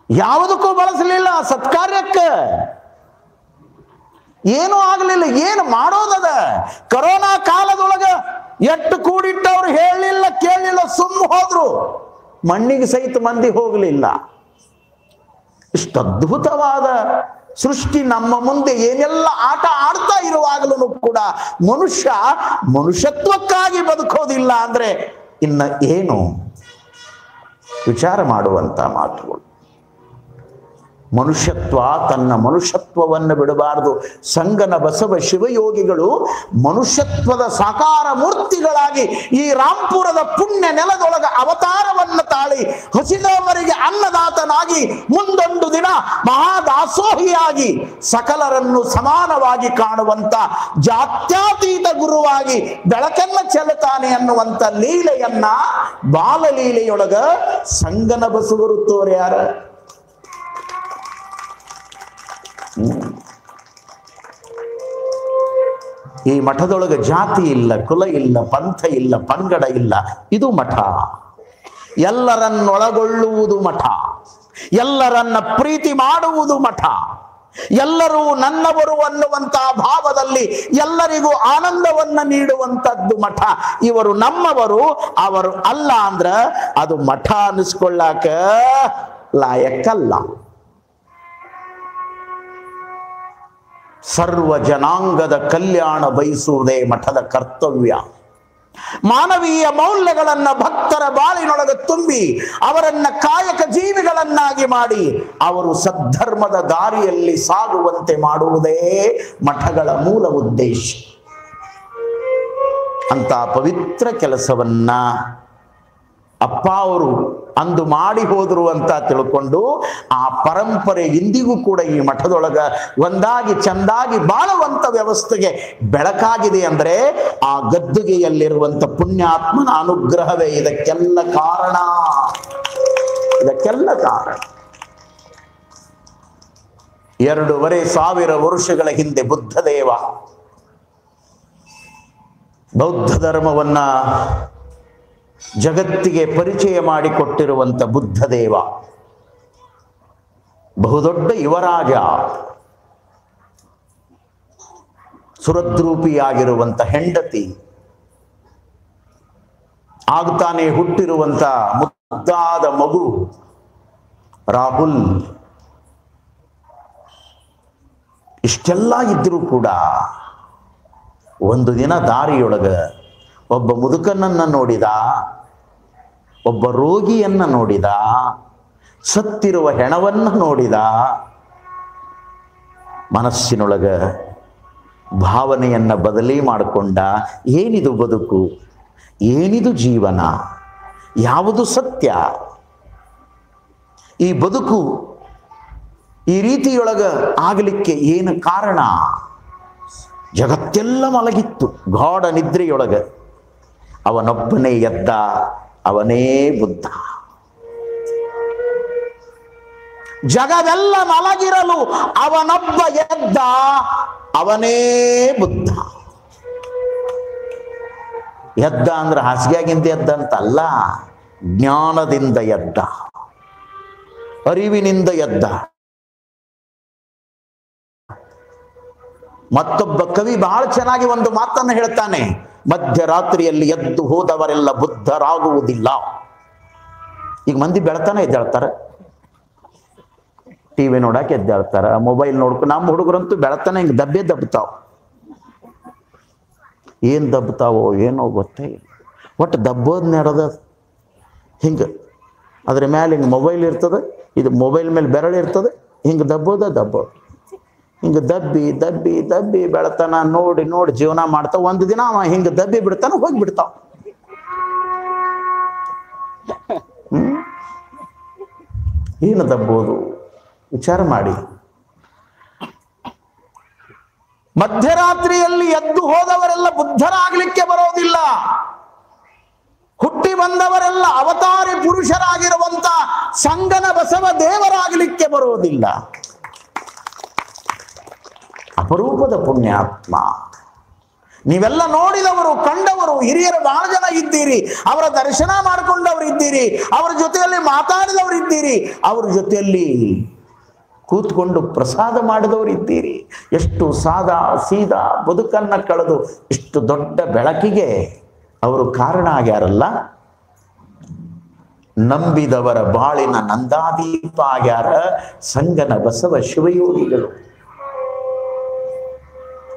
ಯಾವುದಕ್ಕೂ ಬಳಸಲಿಲ್ಲ, ಸತ್ಕಾರ್ಯಕ್ಕೆ ಏನೂ ಆಗಲಿಲ್ಲ. ಏನು ಮಾಡೋದದ? ಕರೋನಾ ಕಾಲದೊಳಗ ಎಷ್ಟು ಕೂಡಿಟ್ಟವ್ರು ಹೇಳಲಿಲ್ಲ, ಕೇಳಲಿಲ್ಲ, ಸುಮ್ಮ ಹೋದ್ರು. ಮಣ್ಣಿಗೆ ಸಹಿತ ಮಂದಿ ಹೋಗಲಿಲ್ಲ. ಇಷ್ಟು ಅದ್ಭುತವಾದ ಸೃಷ್ಟಿ ನಮ್ಮ ಮುಂದೆ ಏನೆಲ್ಲ ಆಟ ಆಡ್ತಾ ಇರುವಾಗಲೂ ಕೂಡ ಮನುಷ್ಯತ್ವಕ್ಕಾಗಿ ಬದುಕೋದಿಲ್ಲ ಅಂದ್ರೆ ಇನ್ನ ಏನು? ವಿಚಾರ ಮಾಡುವಂತ ಮಾತುಗಳು. ಮನುಷ್ಯತ್ವ ತನ್ನ ಮನುಷ್ಯತ್ವವನ್ನು ಬಿಡಬಾರದು. ಸಂಗನ ಬಸವ ಶಿವಯೋಗಿಗಳು ಮನುಷ್ಯತ್ವದ ಸಾಕಾರ ಮೂರ್ತಿಗಳಾಗಿ ಈ ರಾಂಪುರದ ಪುಣ್ಯ ನೆಲದೊಳಗ ಅವತಾರವನ್ನು ತಾಳಿ ಹಸಿದವರಿಗೆ ಅನ್ನದಾತನಾಗಿ ಮುಂದೊಂದು ದಿನ ಮಹಾದಾಸೋಹಿಯಾಗಿ ಸಕಲರನ್ನು ಸಮಾನವಾಗಿ ಕಾಣುವಂತ ಜಾತ್ಯಾತೀತ ಗುರುವಾಗಿ ಬೆಳಕನ್ನ ಚೆಲ್ಲುತ್ತಾನೆ ಅನ್ನುವಂತ ಲೀಲೆಯನ್ನ ಬಾಲಲೀಲೆಯೊಳಗ ಸಂಗನ ಬಸವರು ತೋರ್ಯಾರ. ಈ ಮಠದೊಳಗೆ ಜಾತಿ ಇಲ್ಲ, ಕುಲ ಇಲ್ಲ, ಪಂಥ ಇಲ್ಲ, ಪಂಗಡ ಇಲ್ಲ. ಇದು ಮಠ. ಎಲ್ಲರನ್ನೊಳಗೊಳ್ಳುವುದು ಮಠ, ಎಲ್ಲರನ್ನ ಪ್ರೀತಿ ಮಾಡುವುದು ಮಠ, ಎಲ್ಲರೂ ನನ್ನವರು ಅನ್ನುವಂತ ಭಾವದಲ್ಲಿ ಎಲ್ಲರಿಗೂ ಆನಂದವನ್ನ ನೀಡುವಂತದ್ದು ಮಠ. ಇವರು ನಮ್ಮವರು, ಅವರು ಅಲ್ಲ ಅಂದ್ರ ಅದು ಮಠ ಅನ್ನಿಸ್ಕೊಳ್ಳಾಕ ಲಾಯಕ್ಕಲ್ಲ. ಸರ್ವ ಜನಾಂಗದ ಕಲ್ಯಾಣ ಬಯಸುವುದೇ ಮಠದ ಕರ್ತವ್ಯ. ಮಾನವೀಯ ಮೌಲ್ಯಗಳನ್ನ ಭಕ್ತರ ಬಾಳಿನೊಳಗೆ ತುಂಬಿ ಅವರನ್ನ ಕಾಯಕ ಜೀವಿಗಳನ್ನಾಗಿ ಮಾಡಿ ಅವರು ಸದ್ಧರ್ಮದ ದಾರಿಯಲ್ಲಿ ಸಾಗುವಂತೆ ಮಾಡುವುದೇ ಮಠಗಳ ಮೂಲ ಉದ್ದೇಶ. ಅಂತ ಪವಿತ್ರ ಕೆಲಸವನ್ನ ಅಪ್ಪ ಅವರು ಅಂದು ಮಾಡಿ ಹೋದ್ರು ಅಂತ ತಿಳ್ಕೊಂಡು ಆ ಪರಂಪರೆ ಇಂದಿಗೂ ಕೂಡ ಈ ಮಠದೊಳಗ ಒಂದಾಗಿ ಚಂದಾಗಿ ಬಾಳುವಂತ ವ್ಯವಸ್ಥೆಗೆ ಬೆಳಕಾಗಿದೆ ಅಂದ್ರೆ ಆ ಗದ್ದುಗೆಯಲ್ಲಿರುವಂತ ಪುಣ್ಯಾತ್ಮನ ಅನುಗ್ರಹವೇ ಇದಕ್ಕೆಲ್ಲ ಕಾರಣ. ಇದಕ್ಕೆಲ್ಲ ಕಾರಣ. 2,500 ವರ್ಷಗಳ ಹಿಂದೆ ಬುದ್ಧದೇವ ಬೌದ್ಧ ಧರ್ಮವನ್ನ ಜಗತ್ತಿಗೆ ಪರಿಚಯ ಮಾಡಿಕೊಟ್ಟಿರುವಂಥ ಬುದ್ಧದೇವ, ಬಹುದೊಡ್ಡ ಯುವರಾಜ, ಸುರದ್ರೂಪಿಯಾಗಿರುವಂಥ ಹೆಂಡತಿ, ಆಗ್ತಾನೆ ಹುಟ್ಟಿರುವಂಥ ಮುದ್ದಾದ ಮಗು ರಾಹುಲ್, ಇಷ್ಟೆಲ್ಲ ಇದ್ರೂ ಕೂಡ ಒಂದು ದಿನ ದಾರಿಯೊಳಗ ಒಬ್ಬ ಮುದುಕನನ್ನ ನೋಡಿದ, ಒಬ್ಬ ರೋಗಿಯನ್ನ ನೋಡಿದ, ಸತ್ತಿರುವ ಹೆಣವನ್ನ ನೋಡಿದ. ಮನಸ್ಸಿನೊಳಗ ಭಾವನೆಯನ್ನ ಬದಲಿ ಮಾಡಿಕೊಂಡ. ಏನಿದು ಬದುಕು, ಏನಿದು ಜೀವನ, ಯಾವುದು ಸತ್ಯ? ಈ ಬದುಕು ಈ ರೀತಿಯೊಳಗ ಆಗಲಿಕ್ಕೆ ಏನು ಕಾರಣ? ಜಗತ್ತೆಲ್ಲ ಮಲಗಿತ್ತು ಗಾಢ ನಿದ್ರೆಯೊಳಗ. ಅವನೊಬ್ಬನೇ ಎದ್ದ, ಅವನೇ ಬುದ್ಧ. ಜಗವೆಲ್ಲ ಮಲಗಿರಲು ಅವನೊಬ್ಬ ಎದ್ದ, ಅವನೇ ಬುದ್ಧ. ಎದ್ದ ಅಂದ್ರೆ ಹಾಸಿಗೆಯಾಗಿಂದ ಎದ್ದ ಅಂತಲ್ಲ, ಜ್ಞಾನದಿಂದ ಎದ್ದ, ಅರಿವಿನಿಂದ ಎದ್ದ. ಮತ್ತೊಬ್ಬ ಕವಿ ಬಹಳ ಚೆನ್ನಾಗಿ ಒಂದು ಮಾತನ್ನು ಹೇಳ್ತಾನೆ, ಮಧ್ಯರಾತ್ರಿಯಲ್ಲಿ ಎದ್ದು ಹೋದವರೆಲ್ಲ ಬುದ್ಧರಾಗುವುದಿಲ್ಲ. ಈಗ ಮಂದಿ ಬೆಳತಾನೆ ಎದ್ದೇಳ್ತಾರೆ, ಟಿವಿ ನೋಡಕ್ಕೆ ಎದ್ದೇಳ್ತಾರ, ಮೊಬೈಲ್ ನೋಡ್ಕೊಂಡು. ನಮ್ಮ ಹುಡುಗರಂತೂ ಬೆಳತಾನೆ ಹಿಂಗೆ ದಬ್ಬೆ ದಬ್ಬತಾವ. ಏನು ದಬ್ಬತಾವೋ ಏನೋ ಗೊತ್ತೇ ಇಲ್ಲ, ಒಟ್ಟು ದಬ್ಬೋದು ನಡೆದ ಹಿಂಗೆ. ಅದ್ರ ಮೇಲೆ ಹಿಂಗೆ ಮೊಬೈಲ್ ಇರ್ತದೆ, ಇದು ಮೊಬೈಲ್ ಮೇಲೆ ಬೆರಳು ಇರ್ತದೆ, ಹಿಂಗೆ ದಬ್ಬೋದು. ಹಿಂಗೆ ದಬ್ಬಿ ದಬ್ಬಿ ದಬ್ಬಿ ಬೆಳತನ ನೋಡಿ ನೋಡಿ ಜೀವನ ಮಾಡ್ತಾವ. ಒಂದು ದಿನ ಅವ ಹಿಂಗೆ ದಬ್ಬಿ ಬಿಡ್ತಾನ, ಹೋಗ್ಬಿಡ್ತಾವ. ಏನು ದಬ್ಬೋದು ವಿಚಾರ ಮಾಡಿ. ಮಧ್ಯರಾತ್ರಿಯಲ್ಲಿ ಎದ್ದು ಹೋದವರೆಲ್ಲ ಬುದ್ಧರಾಗಲಿಕ್ಕೆ ಬರೋದಿಲ್ಲ. ಹುಟ್ಟಿ ಬಂದವರೆಲ್ಲ ಅವತಾರಿ ಪುರುಷರಾಗಿರುವಂತ ಸಂಗನ ಬಸವ ದೇವರಾಗಲಿಕ್ಕೆ ಬರೋದಿಲ್ಲ. ಅಪರೂಪದ ಪುಣ್ಯಾತ್ಮ. ನೀವೆಲ್ಲ ನೋಡಿದವರು, ಕಂಡವರು, ಹಿರಿಯರು ಬಹಳ ಜನ ಇದ್ದೀರಿ. ಅವರ ದರ್ಶನ ಮಾಡಿಕೊಂಡವರು ಇದ್ದೀರಿ, ಅವರ ಜೊತೆಯಲ್ಲಿ ಮಾತಾಡಿದವರು ಇದ್ದೀರಿ, ಅವರ ಜೊತೆಯಲ್ಲಿ ಕೂತ್ಕೊಂಡು ಪ್ರಸಾದ ಮಾಡಿದವರು ಇದ್ದೀರಿ. ಎಷ್ಟು ಸಾದಾ ಸೀದಾ ಬದುಕನ್ನ ಕಳೆದು ಇಷ್ಟು ದೊಡ್ಡ ಬೆಳಕಿಗೆ ಅವರು ಕಾರಣ ಆಗ್ಯಾರಲ್ಲ. ನಂಬಿದವರ ಬಾಳಿನ ನಂದಾದೀಪ ಆಗ್ಯಾರ ಸಂಗನ ಬಸವ ಶಿವಯೋಗಿಗಳು.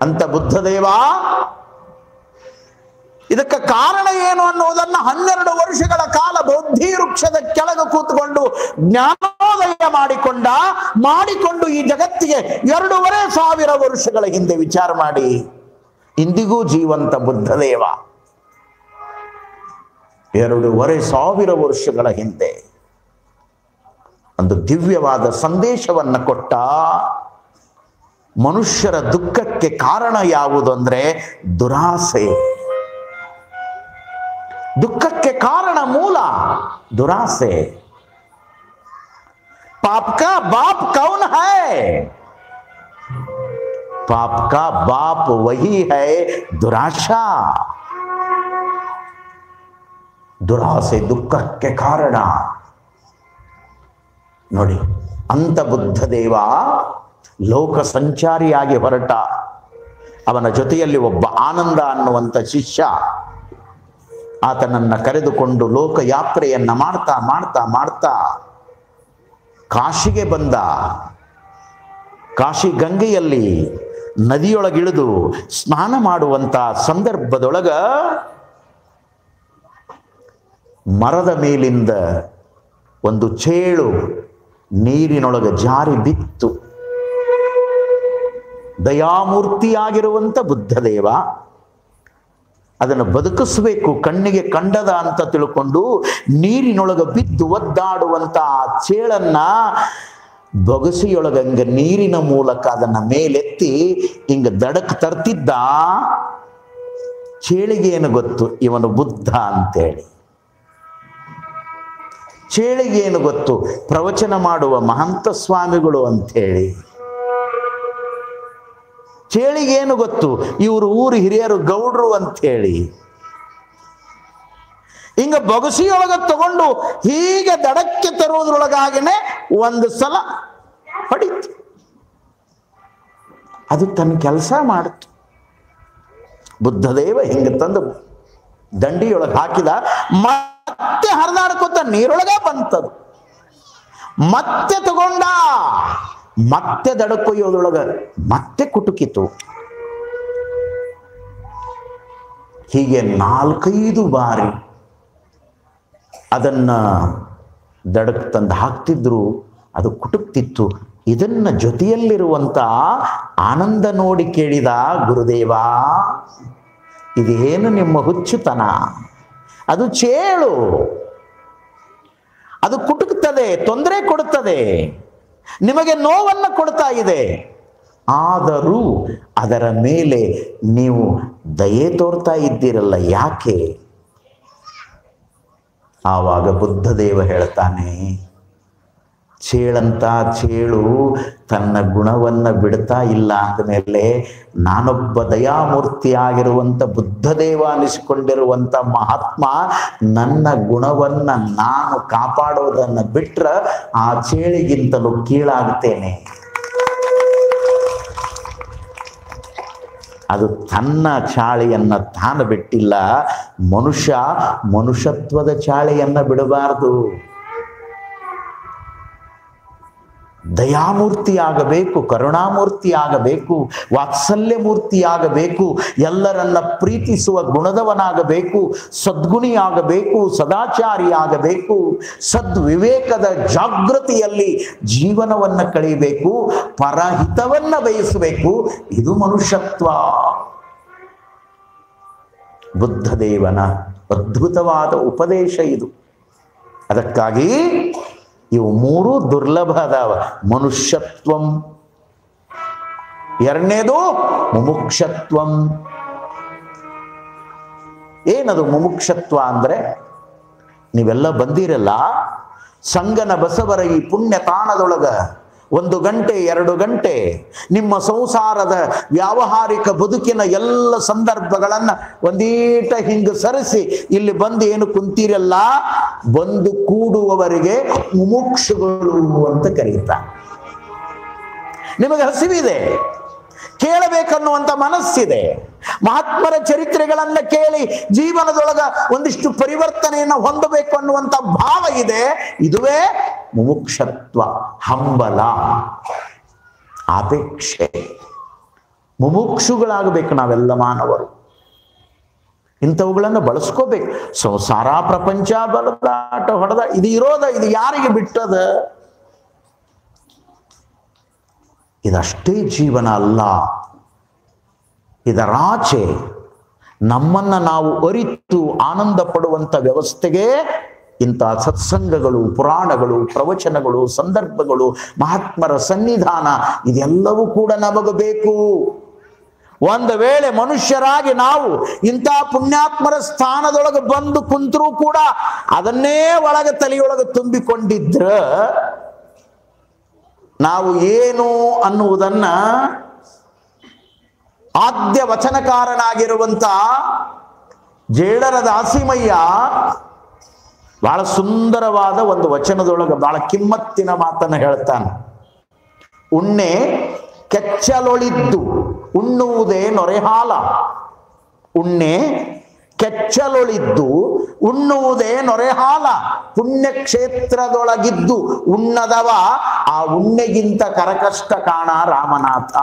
ಅಂತ ಬುದ್ಧದೇವ ಇದಕ್ಕೆ ಕಾರಣ ಏನು ಅನ್ನುವುದನ್ನು 12 ವರ್ಷಗಳ ಕಾಲ ಬೌದ್ಧಿ ವೃಕ್ಷದ ಕೆಳಗೆ ಕೂತ್ಕೊಂಡು ಜ್ಞಾನೋದಯ ಮಾಡಿಕೊಂಡು ಈ ಜಗತ್ತಿಗೆ 2500 ವರ್ಷಗಳ ಹಿಂದೆ ವಿಚಾರ ಮಾಡಿ. ಇಂದಿಗೂ ಜೀವಂತ ಬುದ್ಧದೇವ 2500 ವರ್ಷಗಳ ಹಿಂದೆ ಒಂದು ದಿವ್ಯವಾದ ಸಂದೇಶವನ್ನು ಕೊಟ್ಟ. ಮನುಷ್ಯರ ದುಃಖಕ್ಕೆ ಕಾರಣ ಯಾವುದು ಅಂದ್ರೆ ದುರಾಸೆ. ದುಃಖಕ್ಕೆ ಕಾರಣ ಮೂಲ ದುರಾಸೆ. पाप का बाप कौन है? पाप का बाप वही है दुराशा. ದುರಾಸೆ ದುಃಖಕ್ಕೆ ಕಾರಣ. ನೋಡಿ, ಅಂತ ಬುದ್ಧದೇವ ಲೋಕ ಸಂಚಾರಿಯಾಗಿ ಹೊರಟ. ಅವನ ಜೊತೆಯಲ್ಲಿ ಒಬ್ಬ ಆನಂದ ಅನ್ನುವಂಥ ಶಿಷ್ಯ ಆತನನ್ನ ಕರೆದುಕೊಂಡು ಲೋಕಯಾತ್ರೆಯನ್ನ ಮಾಡ್ತಾ ಮಾಡ್ತಾ ಮಾಡ್ತಾ ಕಾಶಿಗೆ ಬಂದ. ಕಾಶಿ ಗಂಗೆಯಲ್ಲಿ ನದಿಯೊಳಗಿಳಿದು ಸ್ನಾನ ಮಾಡುವಂತ ಸಂದರ್ಭದೊಳಗ ಮರದ ಮೇಲಿಂದ ಒಂದು ಚೇಳು ನೀರಿನೊಳಗೆ ಜಾರಿ ಬಿತ್ತು. ದಯಾಮೂರ್ತಿಯಾಗಿರುವಂತ ಬುದ್ಧದೇವ ಅದನ್ನು ಬದುಕಿಸಬೇಕು, ಕಣ್ಣಿಗೆ ಕಂಡದ ಅಂತ ತಿಳ್ಕೊಂಡು ನೀರಿನೊಳಗೆ ಬಿದ್ದು ಒದ್ದಾಡುವಂತ ಆ ಚೇಳನ್ನ ಬೊಗಸಿಯೊಳಗಂಗ ನೀರಿನ ಮೂಲಕ ಅದನ್ನ ಮೇಲೆತ್ತಿ ಹಿಂಗ ದಡಕ್ ತರ್ತಿದ್ದ. ಚೇಳಿಗೆ ಏನು ಗೊತ್ತು ಇವನು ಬುದ್ಧ ಅಂತೇಳಿ? ಚೇಳಿಗೆ ಏನು ಗೊತ್ತು ಪ್ರವಚನ ಮಾಡುವ ಮಹಂತ ಸ್ವಾಮಿಗಳು ಅಂಥೇಳಿ? ಚೇಳಿಗೇನು ಗೊತ್ತು, ಇವರು ಊರು ಹಿರಿಯರು ಗೌಡ್ರು ಅಂಥೇಳಿ. ಹಿಂಗ ಬೊಗಸಿಯೊಳಗ ತಗೊಂಡು ಹೀಗೆ ದಡಕ್ಕೆ ತರುವುದ್ರೊಳಗಾಗನೆ ಒಂದು ಸಲ ಹೊಡಿತು. ಅದು ತನ್ನ ಕೆಲಸ ಮಾಡಿತು. ಬುದ್ಧದೇವ ಹಿಂಗೆ ತಂದು ದಂಡಿಯೊಳಗೆ ಹಾಕಿದ, ಮತ್ತೆ ಹರಿದಾಡ್ಕೊತ ನೀರೊಳಗ ಬಂತದು. ಮತ್ತೆ ತಗೊಂಡ, ಮತ್ತೆ ದಡಕ್ಕೊಯ್ಯೋದ್ರೊಳಗ ಮತ್ತೆ ಕುಟುಕಿತು. ಹೀಗೆ 4-5 ಬಾರಿ ಅದನ್ನ ದಡಕ್ಕೆ ತಂದು ಹಾಕ್ತಿದ್ರು, ಅದು ಕುಟುಕ್ತಿತ್ತು. ಇದನ್ನ ಜೊತೆಯಲ್ಲಿರುವಂತ ಆನಂದ ನೋಡಿ ಕೇಳಿದ, ಗುರುದೇವ ಇದೇನು ನಿಮ್ಮ ಹುಚ್ಚುತನ? ಅದು ಚೇಳು, ಅದು ಕುಟುಕ್ತದೆ, ತೊಂದರೆ ಕೊಡುತ್ತದೆ, ನಿಮಗೆ ನೋವನ್ನು ಕೊಡ್ತಾ ಇದೆ. ಆದರೂ ಅದರ ಮೇಲೆ ನೀವು ದಯೆ ತೋರ್ತಾ ಇದ್ದೀರಲ್ಲ, ಯಾಕೆ? ಆವಾಗ ಬುದ್ಧದೇವ ಹೇಳ್ತಾನೆ, ಚೇಳಂತ ಚೇಳು ತನ್ನ ಗುಣವನ್ನು ಬಿಡ್ತಾ ಇಲ್ಲ ಅಂದಮೇಲೆ ನಾನೊಬ್ಬ ದಯಾಮೂರ್ತಿಯಾಗಿರುವಂಥ ಬುದ್ಧದೇವ ಅನಿಸಿಕೊಂಡಿರುವಂಥ ಮಹಾತ್ಮ ನನ್ನ ಗುಣವನ್ನು ನಾನು ಕಾಪಾಡೋದನ್ನು ಬಿಟ್ರೆ ಆ ಚೇಳಿಗಿಂತಲೂ ಕೀಳಾಗ್ತೇನೆ. ಅದು ತನ್ನ ಚಾಳಿಯನ್ನು ತಾನು ಬಿಟ್ಟಿಲ್ಲ. ಮನುಷ್ಯ ಮನುಷ್ಯತ್ವದ ಚಾಳಿಯನ್ನು ಬಿಡಬಾರದು. ದಯಾಮೂರ್ತಿಯಾಗಬೇಕು, ಕರುಣಾಮೂರ್ತಿಯಾಗಬೇಕು, ವಾತ್ಸಲ್ಯಮೂರ್ತಿಯಾಗಬೇಕು, ಎಲ್ಲರನ್ನ ಪ್ರೀತಿಸುವ ಗುಣದವನಾಗಬೇಕು, ಸದ್ಗುಣಿಯಾಗಬೇಕು, ಸದಾಚಾರಿಯಾಗಬೇಕು, ಸದ್ವಿವೇಕದ ಜಾಗೃತಿಯಲ್ಲಿ ಜೀವನವನ್ನು ಕಳೆಯಬೇಕು, ಪರಹಿತವನ್ನು ಬಯಸಬೇಕು. ಇದು ಮನುಷ್ಯತ್ವ. ಬುದ್ಧದೇವನ ಅದ್ಭುತವಾದ ಉಪದೇಶ ಇದು. ಅದಕ್ಕಾಗಿ ಇವು 3 ದುರ್ಲಭ ಅದಾವ. ಮನುಷ್ಯತ್ವಂ, ಎರಡನೇದು ಮುಮುಕ್ಷತ್ವಂ. ಏನದು ಮುಮುಕ್ಷತ್ವ ಅಂದ್ರೆ? ನೀವೆಲ್ಲ ಬಂದಿರಲ್ಲ, ಸಂಗನ ಬಸವರ ಈ ಪುಣ್ಯ ತಾಣದೊಳಗ 1 ಗಂಟೆ 2 ಗಂಟೆ ನಿಮ್ಮ ಸಂಸಾರದ ವ್ಯಾವಹಾರಿಕ ಬದುಕಿನ ಎಲ್ಲ ಸಂದರ್ಭಗಳನ್ನ ಒಂದೀಟ ಹಿಂಗ ಸರಿಸಿ ಇಲ್ಲಿ ಬಂದು ಏನು ಕುಂತೀರಲ್ಲ, ಬಂದು ಕೂಡುವವರಿಗೆ ಮುಮುಕ್ಷುಗಳು ಅಂತ ಕರೀತಾರೆ. ನಿಮಗೆ ಹಸಿವಿದೆ, ಕೇಳಬೇಕನ್ನುವಂತ ಮನಸ್ಸಿದೆ, ಮಹಾತ್ಮರ ಚರಿತ್ರೆಗಳನ್ನ ಕೇಳಿ ಜೀವನದೊಳಗ ಒಂದಿಷ್ಟು ಪರಿವರ್ತನೆಯನ್ನು ಹೊಂದಬೇಕು ಅನ್ನುವಂಥ ಭಾವ ಇದೆ. ಇದುವೇ ಮುಮುಕ್ಷತ್ವ. ಹಂಬಲ, ಅಪೇಕ್ಷೆ. ಮುಮುಕ್ಷುಗಳಾಗಬೇಕು ನಾವೆಲ್ಲ ಮಾನವರು. ಇಂಥವುಗಳನ್ನು ಬಳಸ್ಕೋಬೇಕು. ಸಂಸಾರ ಪ್ರಪಂಚ ಬಲದಾಟ ಹೊಡೆದ ಇದು ಇರೋದ, ಇದು ಯಾರಿಗೆ ಬಿಟ್ಟದ? ಇದಷ್ಟೇ ಜೀವನ ಅಲ್ಲ. ಇದರಾಚೆ ನಮ್ಮನ್ನ ನಾವು ಅರಿತು ಆನಂದ ಪಡುವಂಥ ವ್ಯವಸ್ಥೆಗೆ ಇಂಥ ಸತ್ಸಂಗಗಳು, ಪುರಾಣಗಳು, ಪ್ರವಚನಗಳು, ಸಂದರ್ಭಗಳು, ಮಹಾತ್ಮರ ಸನ್ನಿಧಾನ ಇದೆಲ್ಲವೂ ಕೂಡ ನಮಗೆ ಬೇಕು. ಒಂದು ವೇಳೆ ಮನುಷ್ಯರಾಗಿ ನಾವು ಇಂಥ ಪುಣ್ಯಾತ್ಮರ ಸ್ಥಾನದೊಳಗೆ ಬಂದು ಕುಂತರೂ ಕೂಡ ಅದನ್ನೇ ಒಳಗೆ ತಲೆಯೊಳಗೆ ತುಂಬಿಕೊಂಡಿದ್ರ ನಾವು ಏನು ಅನ್ನುವುದನ್ನ ಆದ್ಯ ವಚನಕಾರನಾಗಿರುವಂತ ಜೇಡರ ದಾಸಿಮಯ್ಯ ಬಹಳ ಸುಂದರವಾದ ಒಂದು ವಚನದೊಳಗೆ ಬಹಳ ಕಿಮ್ಮತ್ತಿನ ಮಾತನ್ನು ಹೇಳ್ತಾನೆ. ಉಣ್ಣೆ ಕೆಚ್ಚಲೊಳಿದ್ದು ಉಣ್ಣುವುದೇ ನೊರೆಹಾಲ. ಉಣ್ಣೆ ಕೆಚ್ಚಲೊಳಿದ್ದು ಉಣ್ಣುವುದೇ ನೊರೆಹಾಲ. ಪುಣ್ಯಕ್ಷೇತ್ರದೊಳಗಿದ್ದು ಉಣ್ಣದವ ಆ ಉಣ್ಣೆಗಿಂತ ಕರಕಷ್ಟ ಕಾಣ ರಾಮನಾಥ.